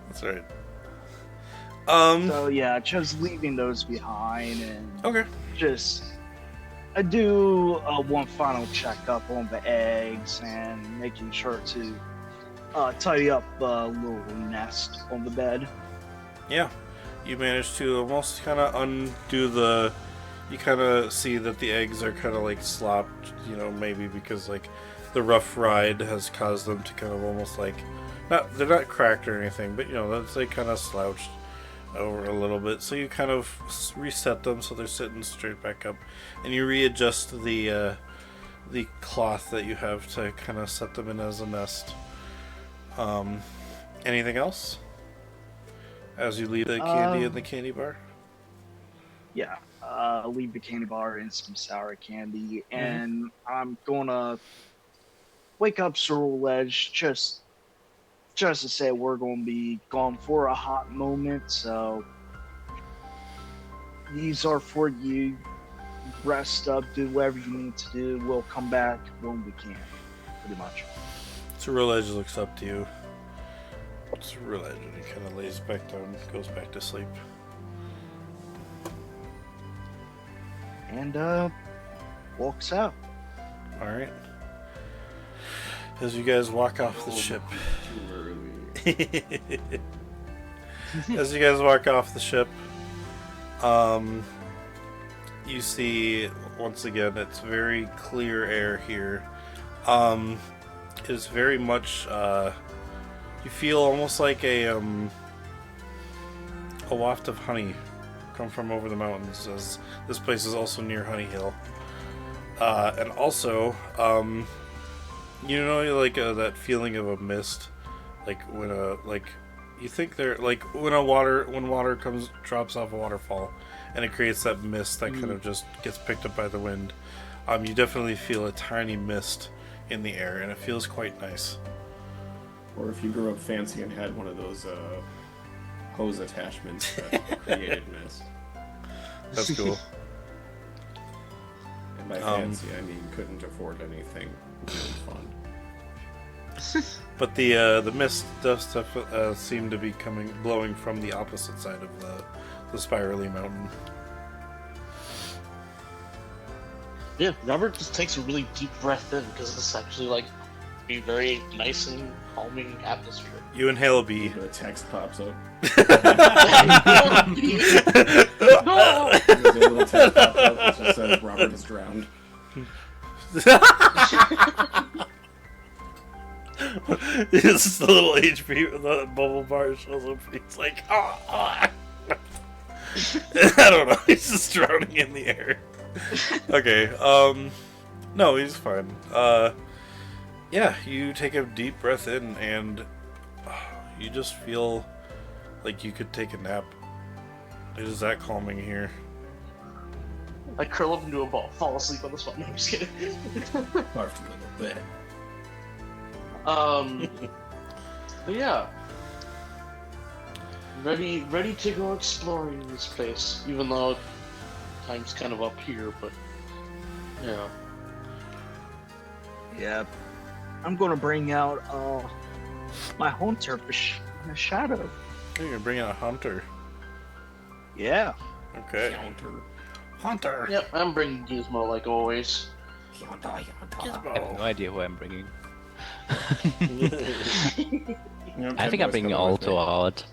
Speaker 1: That's right.
Speaker 6: So yeah, just leaving those behind and
Speaker 1: Okay.
Speaker 6: just I do one final checkup on the eggs and making sure to tidy up a little nest on the bed.
Speaker 1: Yeah. You manage to almost kind of undo the. You kind of see that the eggs are kind of like slopped, you know, maybe because like the rough ride has caused them to kind of almost like. They're not cracked or anything, but you know, that's like kind of slouched over a little bit. So you kind of reset them so they're sitting straight back up, and you readjust the cloth that you have to kind of set them in as a nest. Anything else? As you leave the candy in the candy bar?
Speaker 6: Yeah, leave the candy bar and some sour candy, and I'm gonna wake up Cyril Ledge just to say we're gonna be gone for a hot moment. So these are for you. Rest up, do whatever you need to do. We'll come back when we can, pretty much.
Speaker 1: Cyril Edge looks up to you. Cyril Edge, and he kind of lays back down, goes back to sleep.
Speaker 6: And walks out.
Speaker 1: Alright. As you guys walk off the ship.
Speaker 3: Too early.
Speaker 1: As you guys walk off the ship, you see, once again, it's very clear air here. It's very much, you feel almost like a waft of honey come from over the mountains, as this place is also near Honey Hill. And also, you know, like that feeling of a mist, like when you think they're like when water drops off a waterfall, and it creates that mist that kind of just gets picked up by the wind. You definitely feel a tiny mist in the air, and it feels quite nice.
Speaker 3: Or if you grew up fancy and had one of those hose attachments that created mist.
Speaker 1: That's cool.
Speaker 3: And by fancy, I mean couldn't afford anything really fun.
Speaker 1: But the mist does seem to be blowing from the opposite side of the spirally mountain.
Speaker 2: Yeah, Robert just takes a really deep breath in because it's actually like a very nice and calming atmosphere.
Speaker 1: You inhale a bee.
Speaker 3: The text pops up.
Speaker 2: No!
Speaker 3: There's a little text pops up that just says Robert is drowned.
Speaker 1: It's the little HP, the bubble bar shows up, and he's like, I don't know, he's just drowning in the air. Okay, no, he's fine. Yeah, you take a deep breath in, and you just feel like you could take a nap. It is that calming here.
Speaker 2: I curl up into a ball, fall asleep on the spot. No, I'm just kidding.
Speaker 3: Barfed a little bit.
Speaker 2: But yeah. Ready to go exploring this place, even though time's kind of up here, but yeah.
Speaker 6: Yeah. I'm gonna bring out my hunter in the shadow.
Speaker 1: You're gonna bring in a hunter.
Speaker 6: Yeah.
Speaker 1: Okay. Hunter.
Speaker 2: Yep, I'm bringing Gizmo like always.
Speaker 4: I have no idea who I'm bringing. I think I'm bringing Alto out.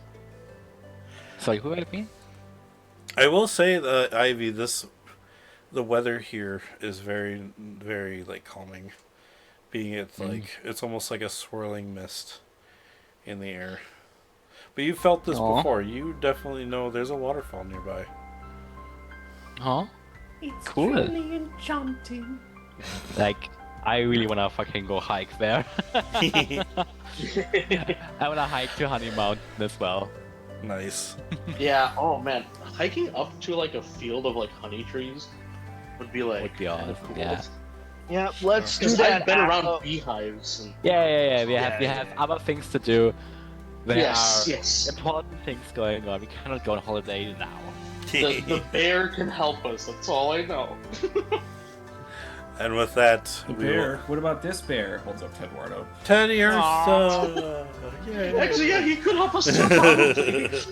Speaker 4: Sorry, who would it be?
Speaker 1: I will say that Ivy, the weather here is very, very like calming. Being it's like it's almost like a swirling mist in the air. But you felt this before. You definitely know there's a waterfall nearby.
Speaker 4: Huh?
Speaker 5: It's
Speaker 4: Cool.
Speaker 5: truly enchanting.
Speaker 4: Like, I really wanna fucking go hike there. I wanna hike to Honey Mountain as well.
Speaker 1: Nice.
Speaker 2: Yeah, oh man, hiking up to like a field of like honey trees would be like
Speaker 4: Would be awesome,
Speaker 2: cool.
Speaker 4: yeah.
Speaker 6: Yeah, let's do
Speaker 2: Because
Speaker 6: that.
Speaker 2: I've been around
Speaker 6: after-
Speaker 2: beehives. And,
Speaker 4: Yeah. We
Speaker 6: Yeah,
Speaker 4: have
Speaker 6: yeah.
Speaker 4: other things to do. There
Speaker 2: yes,
Speaker 4: are
Speaker 2: yes.
Speaker 4: important things going on. We cannot go on holiday now.
Speaker 2: The bear can help us. That's all I know.
Speaker 1: And with that,
Speaker 3: The
Speaker 1: we
Speaker 3: bear.
Speaker 1: will...
Speaker 3: What about this bear? Holds up Ted Wardo.
Speaker 1: Teddy
Speaker 4: Aw.
Speaker 1: Urso! Yay.
Speaker 2: Actually, yeah, he could help us too, probably.
Speaker 4: The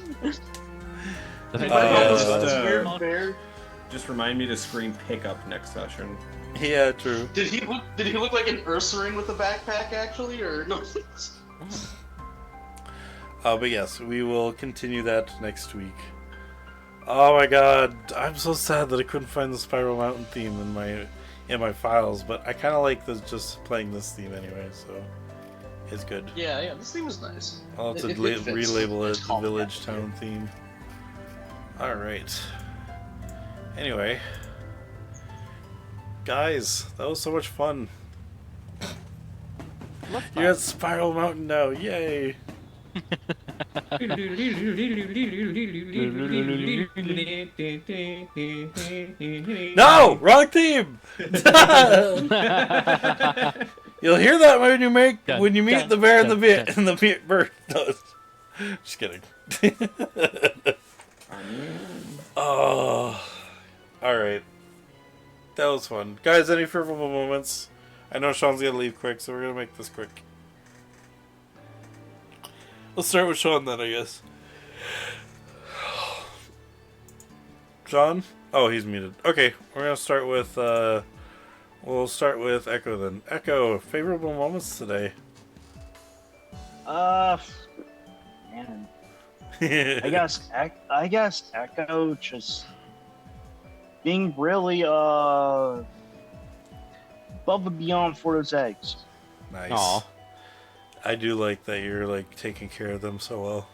Speaker 2: If
Speaker 4: bear
Speaker 2: I help us
Speaker 1: Uh,
Speaker 2: with this weird
Speaker 4: not-
Speaker 2: bear.
Speaker 3: Just remind me to scream pickup next session.
Speaker 1: Yeah, true.
Speaker 2: Did he look like an Ursaring with a backpack actually, or no?
Speaker 1: But yes, we will continue that next week. Oh my god, I'm so sad that I couldn't find the Spiral Mountain theme in my files, but I kind of like just playing this theme anyway, so it's good.
Speaker 2: Yeah, this theme is nice.
Speaker 1: I'll have to
Speaker 2: It fits.
Speaker 1: relabel
Speaker 2: It's
Speaker 1: it the
Speaker 2: called
Speaker 1: Village
Speaker 2: that.
Speaker 1: Town theme. Alright. Anyway. Guys, that was so much fun. You're at Spiral Mountain now, yay! No! Wrong theme! You'll hear that when you meet the bear and the bird. No, just kidding. Oh, all right. That was fun, guys. Any favorable moments? I know Sean's gonna leave quick, so we're gonna make this quick. Let's start with Sean then, I guess. Sean? Oh, he's muted. Okay, we're gonna start with we'll start with Echo then. Echo, favorable moments today.
Speaker 6: Man, I guess Echo just being really above and beyond for those eggs.
Speaker 1: Nice.
Speaker 4: Aw.
Speaker 1: I do like that you're like taking care of them so well.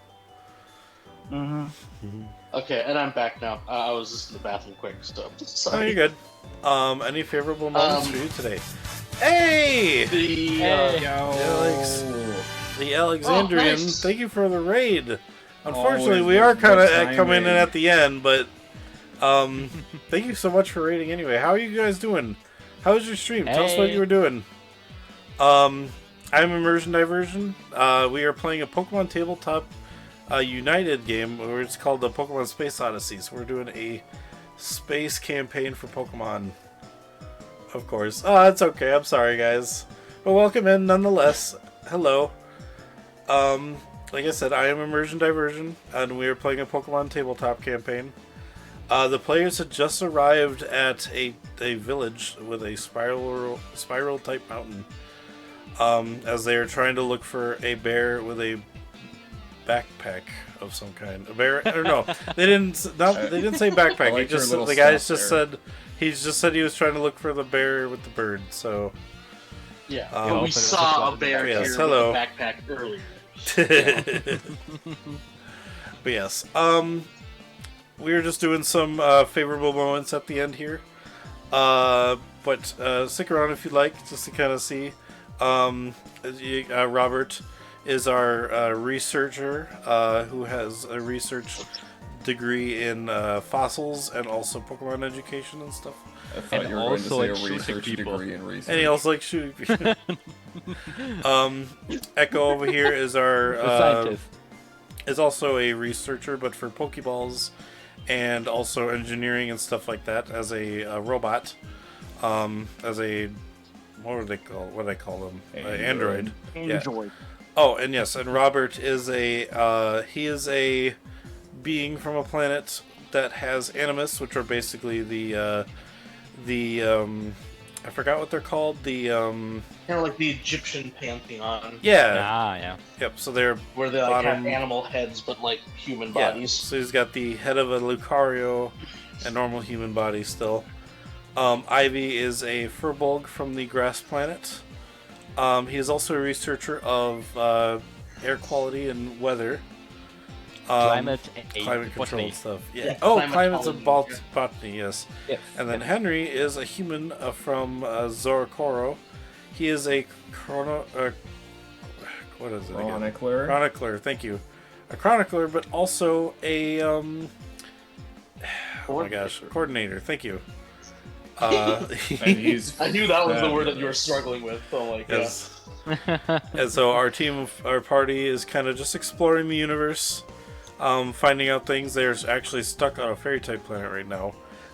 Speaker 6: Mm-hmm.
Speaker 2: Okay, and I'm back now. I was just in the bathroom quick, so
Speaker 1: Oh,
Speaker 2: sorry.
Speaker 1: you're good. Any favorable moments for you today? Hey!
Speaker 2: The
Speaker 1: Alex. The Alexandrian,
Speaker 2: Oh, nice.
Speaker 1: thank you for the raid. Unfortunately,
Speaker 3: Always
Speaker 1: we are
Speaker 3: the
Speaker 1: kind of
Speaker 3: timing.
Speaker 1: coming in at the end, but thank you so much for raiding anyway. How are you guys doing? How was your stream? Tell us what
Speaker 4: Hey.
Speaker 1: you were doing. I'm Immersion Diversion. We are playing a Pokemon Tabletop United game where it's called the Pokemon Space Odyssey. So we're doing a space campaign for Pokemon. Of course. Oh, it's okay. I'm sorry, guys. But welcome in nonetheless. Hello. Like I said, I am Immersion Diversion, and we are playing a Pokemon Tabletop campaign. The players had just arrived at a village with a spiral type mountain. As they are trying to look for a bear with a backpack of some kind. A bear? Or no, they didn't say backpack.
Speaker 3: I like your little
Speaker 1: The guy
Speaker 3: stuff
Speaker 1: just
Speaker 3: there.
Speaker 1: said he was trying to look for the bear with the bird. So
Speaker 2: Yeah,
Speaker 1: Oh,
Speaker 2: we
Speaker 4: but
Speaker 2: saw a
Speaker 4: it's
Speaker 2: bear
Speaker 1: yes,
Speaker 2: here
Speaker 1: hello.
Speaker 2: with a backpack earlier.
Speaker 1: But yes, we were just doing some favorable moments at the end here. But stick around if you'd like, just to kind of see. Robert is our researcher who has a research degree in fossils and also Pokemon education and stuff.
Speaker 3: I thought
Speaker 4: And
Speaker 3: you were going to
Speaker 4: also,
Speaker 3: say a
Speaker 4: like, shooting
Speaker 3: research
Speaker 4: people.
Speaker 3: degree in research.
Speaker 1: And he also likes shooting people. Echo over here is our
Speaker 4: The scientist.
Speaker 1: is also a researcher, but for Pokeballs and also engineering and stuff like that as a robot. As a what do I call them? Android. Yeah.
Speaker 6: Enjoy.
Speaker 1: Oh, and yes, and Robert is he is a being from a planet that has animus, which are basically the I forgot what they're called. The
Speaker 2: Kind of like the Egyptian pantheon,
Speaker 1: yeah.
Speaker 4: Yeah.
Speaker 1: Yep. So they're
Speaker 2: where they like have
Speaker 1: Bottom-
Speaker 2: animal heads but like human
Speaker 1: yeah.
Speaker 2: bodies.
Speaker 1: So he's got the head of a Lucario and normal human body still. Ivy is a Furbolg from the Grass Planet. He is also a researcher of air quality and weather.
Speaker 4: Climate
Speaker 1: Climate control
Speaker 4: botany.
Speaker 1: and stuff. Yeah.
Speaker 2: Yeah,
Speaker 1: Oh, climate's a
Speaker 2: climatology,
Speaker 1: botany, yes.
Speaker 4: Yes.
Speaker 1: And then Henry is a human from Zorokoro. He is a what is it again?
Speaker 3: Chronicler.
Speaker 1: Chronicler, thank you. A chronicler, but also a oh my gosh, coordinator. Thank you.
Speaker 3: And he's
Speaker 2: I knew that was the word that you were
Speaker 3: fabulous.
Speaker 2: struggling with. So like, yeah.
Speaker 1: yes. And so our party is kind of just exploring the universe, finding out things. They're actually stuck on a fairy type planet right now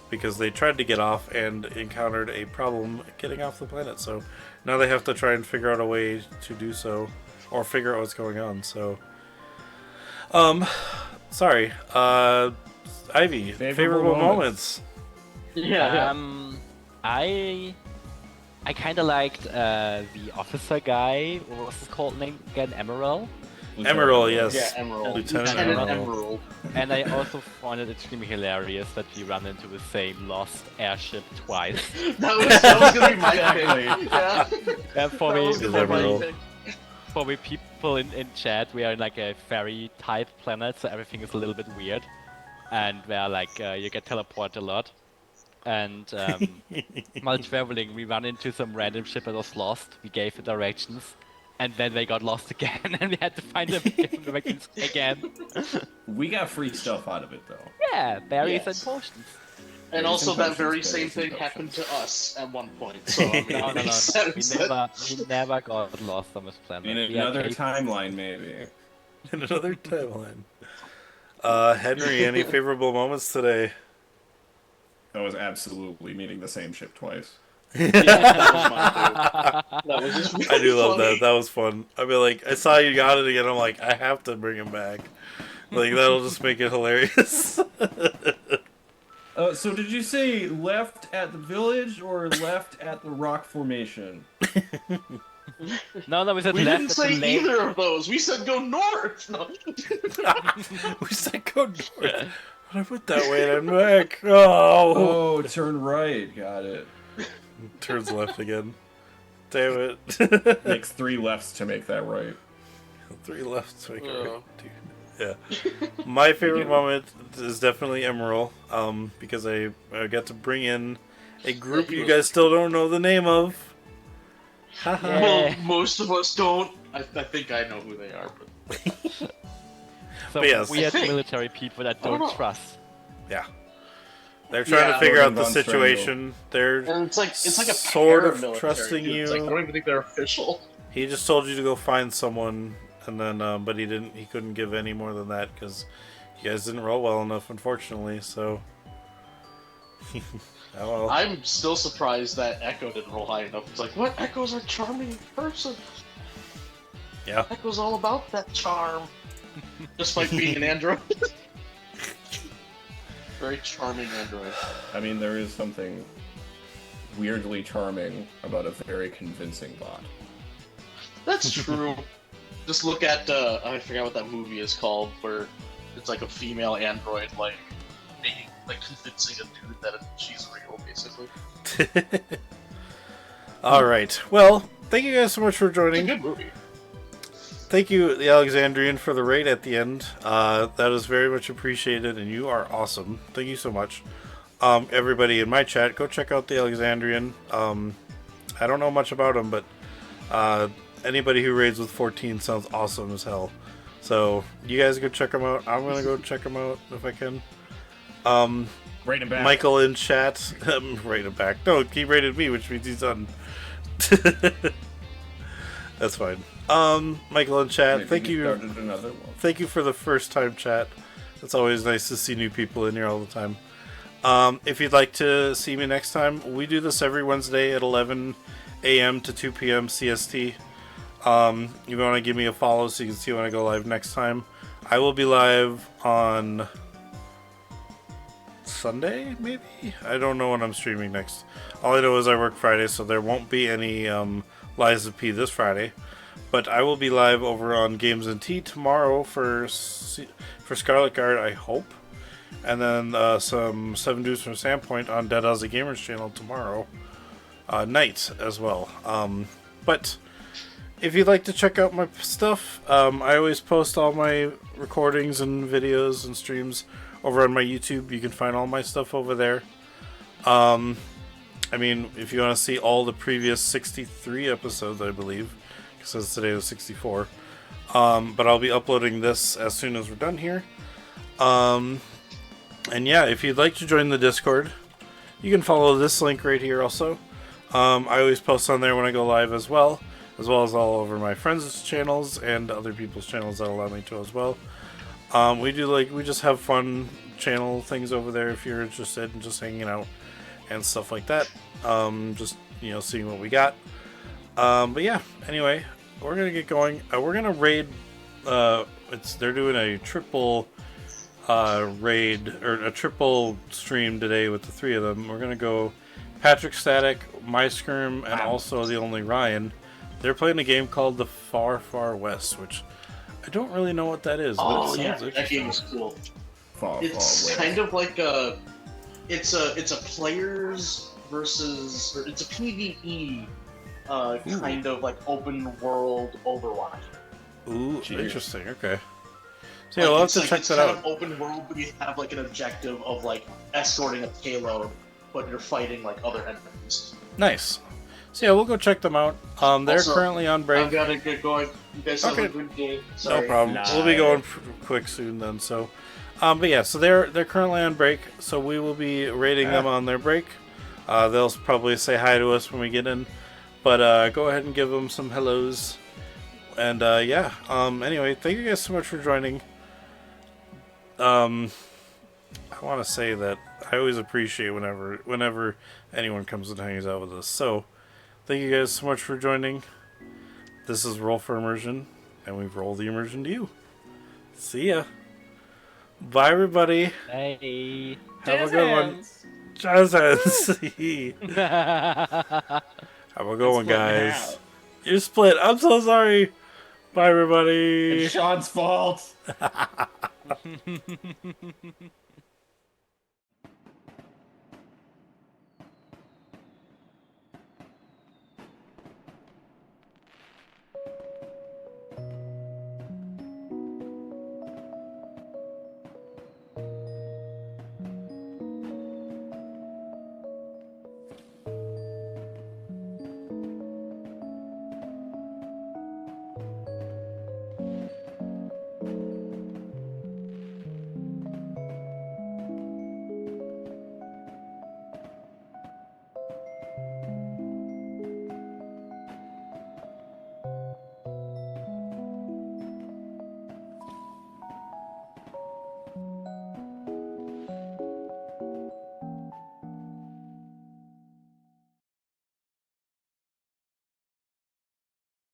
Speaker 1: because they tried to get off and encountered a problem getting off the planet. So now they have to try and figure out a way to do so, or figure out what's going on. So, sorry, Ivy, favorable moments.
Speaker 2: Yeah.
Speaker 4: I kind of liked the officer guy. What was his called name again? Emerald.
Speaker 1: Emerald, yes.
Speaker 2: Yeah, Emerald.
Speaker 1: Lieutenant
Speaker 2: Lieutenant
Speaker 1: Emerald.
Speaker 2: Emerald.
Speaker 4: And I also found it extremely hilarious that we run into the same lost airship twice.
Speaker 2: That was gonna be my
Speaker 3: Exactly.
Speaker 2: pick. Yeah.
Speaker 4: And for
Speaker 2: That
Speaker 4: me,
Speaker 2: was
Speaker 1: Is
Speaker 2: gonna be my
Speaker 1: Emerald.
Speaker 2: pick.
Speaker 4: for me, people in chat, we are in like a fairy type planet, so everything is a little bit weird. And where like you get teleported a lot. And while traveling, we ran into some random ship that was lost. We gave the directions, and then they got lost again, and we had to find them again.
Speaker 3: We got free stuff out of it, though.
Speaker 4: Yeah, berries
Speaker 2: Yes.
Speaker 4: and potions.
Speaker 2: And
Speaker 3: Berries
Speaker 2: also
Speaker 3: and
Speaker 2: that
Speaker 3: potions,
Speaker 2: very
Speaker 3: berries
Speaker 2: same
Speaker 3: and
Speaker 2: thing
Speaker 3: potions.
Speaker 2: happened to us at one point. So I mean,
Speaker 4: No,
Speaker 2: it
Speaker 4: no,
Speaker 2: makes
Speaker 4: no.
Speaker 2: sense.
Speaker 4: We never got lost on this planet.
Speaker 3: In
Speaker 4: We had
Speaker 3: another
Speaker 4: cave-
Speaker 3: timeline, maybe.
Speaker 1: In another timeline. Henry, any favorable moments today?
Speaker 3: That was absolutely meeting the same ship twice.
Speaker 2: That was mine too. That was just
Speaker 1: I do love
Speaker 2: funny.
Speaker 1: that. That was fun. I mean, like, I saw you got it again. I'm like, I have to bring him back. Like, that'll just make it hilarious.
Speaker 3: So did you say left at the village or left at the rock formation?
Speaker 4: No, we said
Speaker 2: We
Speaker 4: left
Speaker 2: didn't
Speaker 4: at
Speaker 2: say
Speaker 4: the lake.
Speaker 2: either of those. We said go north. No.
Speaker 1: We said go north. But I went that way and I'm back. Oh.
Speaker 3: Oh, turn right. Got it.
Speaker 1: Turns left again. Damn it.
Speaker 3: Makes 3 lefts to make that right.
Speaker 1: 3 left to make it
Speaker 2: Yeah.
Speaker 1: right. Dude. Yeah. My favorite moment is definitely Emerald, because I got to bring in a group you guys still don't know the name of. Haha.
Speaker 4: Yeah.
Speaker 2: Well, most of us don't. I think I know who they are. But...
Speaker 4: So
Speaker 1: But yes.
Speaker 4: weird
Speaker 2: I think-
Speaker 4: military people that
Speaker 2: don't
Speaker 4: don't
Speaker 2: know.
Speaker 4: trust.
Speaker 1: Yeah. They're trying
Speaker 2: Yeah.
Speaker 1: to figure out the
Speaker 3: Von Strangle.
Speaker 1: situation. They're
Speaker 2: And it's like a
Speaker 1: sort of
Speaker 2: paramilitary,
Speaker 1: trusting
Speaker 2: too. It's like,
Speaker 1: you.
Speaker 2: I don't even think they're official.
Speaker 1: He just told you to go find someone, and then but he didn't. He couldn't give any more than that because you guys didn't roll well enough, unfortunately. So. Oh well.
Speaker 2: I'm still surprised that Echo didn't roll high enough. It's like, what? Echo's a charming person.
Speaker 1: Yeah.
Speaker 2: Echo's all about that charm. Despite being an android. Very charming android.
Speaker 3: I mean, there is something weirdly charming about a very convincing bot.
Speaker 2: That's true. Just look at, I forgot what that movie is called, where it's like a female android, like, making, like, convincing a dude that she's real, basically.
Speaker 1: All right. Well, thank you guys so much for
Speaker 2: It's a
Speaker 1: joining.
Speaker 2: good movie.
Speaker 1: Thank you, the Alexandrian, for the raid at the end. That is very much appreciated, and you are awesome. Thank you so much. Everybody in my chat, go check out the Alexandrian. I don't know much about him, but anybody who raids with 14 sounds awesome as hell. So you guys go check him out. I'm gonna go check him out if I can.
Speaker 3: Right and back.
Speaker 1: Michael in chat, rate him back. No, he rated me, which means he's done. That's fine. Michael in chat,
Speaker 3: Maybe
Speaker 1: thank
Speaker 3: he
Speaker 1: you.
Speaker 3: started another one.
Speaker 1: Thank you for the first time chat. It's always nice to see new people in here all the time. If you'd like to see me next time, we do this every Wednesday at 11 a.m. to 2 p.m. CST. You want to give me a follow so you can see when I go live next time. I will be live on Sunday, maybe? I don't know when I'm streaming next. All I know is I work Friday, so there won't be any Liza P this Friday. But I will be live over on Games and Tea tomorrow for Scarlet Guard, I hope. And then some 7 Dudes from Sandpoint on Dead Ozzy Gamers channel tomorrow night as well. But if you'd like to check out my stuff, I always post all my recordings and videos and streams over on my YouTube. You can find all my stuff over there. I mean, if you want to see all the previous 63 episodes, I believe, because today was 64. But I'll be uploading this as soon as we're done here. And yeah, if you'd like to join the Discord, you can follow this link right here also. I always post on there when I go live as well as all over my friends' channels and other people's channels that allow me to as well. We just have fun channel things over there if you're interested in just hanging out and stuff like that. Just, seeing what we got. But yeah, anyway, we're gonna get going. We're gonna raid. They're doing a triple raid or a triple stream today with the three of them. We're gonna go Patrick Static, MySkirm, and also the only Ryan. They're playing a game called The Far Far West, which I don't really know what that is.
Speaker 2: Oh
Speaker 1: but it
Speaker 2: yeah,
Speaker 1: sounds
Speaker 2: that game is cool.
Speaker 3: Far,
Speaker 2: It's
Speaker 3: far away.
Speaker 2: kind of like it's a players versus, or it's a PvE kind of like open world Overwatch.
Speaker 1: Ooh,
Speaker 3: Cheers.
Speaker 1: interesting. Okay. So yeah, we'll have to check
Speaker 2: it's
Speaker 1: that
Speaker 2: kind
Speaker 1: out.
Speaker 2: of open world, but you have like an objective of like escorting a payload, but you're fighting like other enemies.
Speaker 1: Nice. So yeah, we'll go check them out. They're
Speaker 2: Also,
Speaker 1: currently on break.
Speaker 2: I've got to get going. You guys have
Speaker 1: Okay.
Speaker 2: a good game. Sorry.
Speaker 1: No problem. We'll be going quick soon then. So, but yeah, so they're currently on break. So we will be rating them on their break. They'll probably say hi to us when we get in, but go ahead and give them some hellos. And yeah. Anyway, thank you guys so much for joining. I want to say that I always appreciate whenever anyone comes and hangs out with us. So, thank you guys so much for joining. This is Roll for Immersion, and we've rolled the immersion to you. See ya. Bye, everybody.
Speaker 4: Hey.
Speaker 1: Have a good one. Jazz hands. Have a good one, guys. You're split. I'm so sorry. Bye, everybody.
Speaker 3: It's Sean's fault.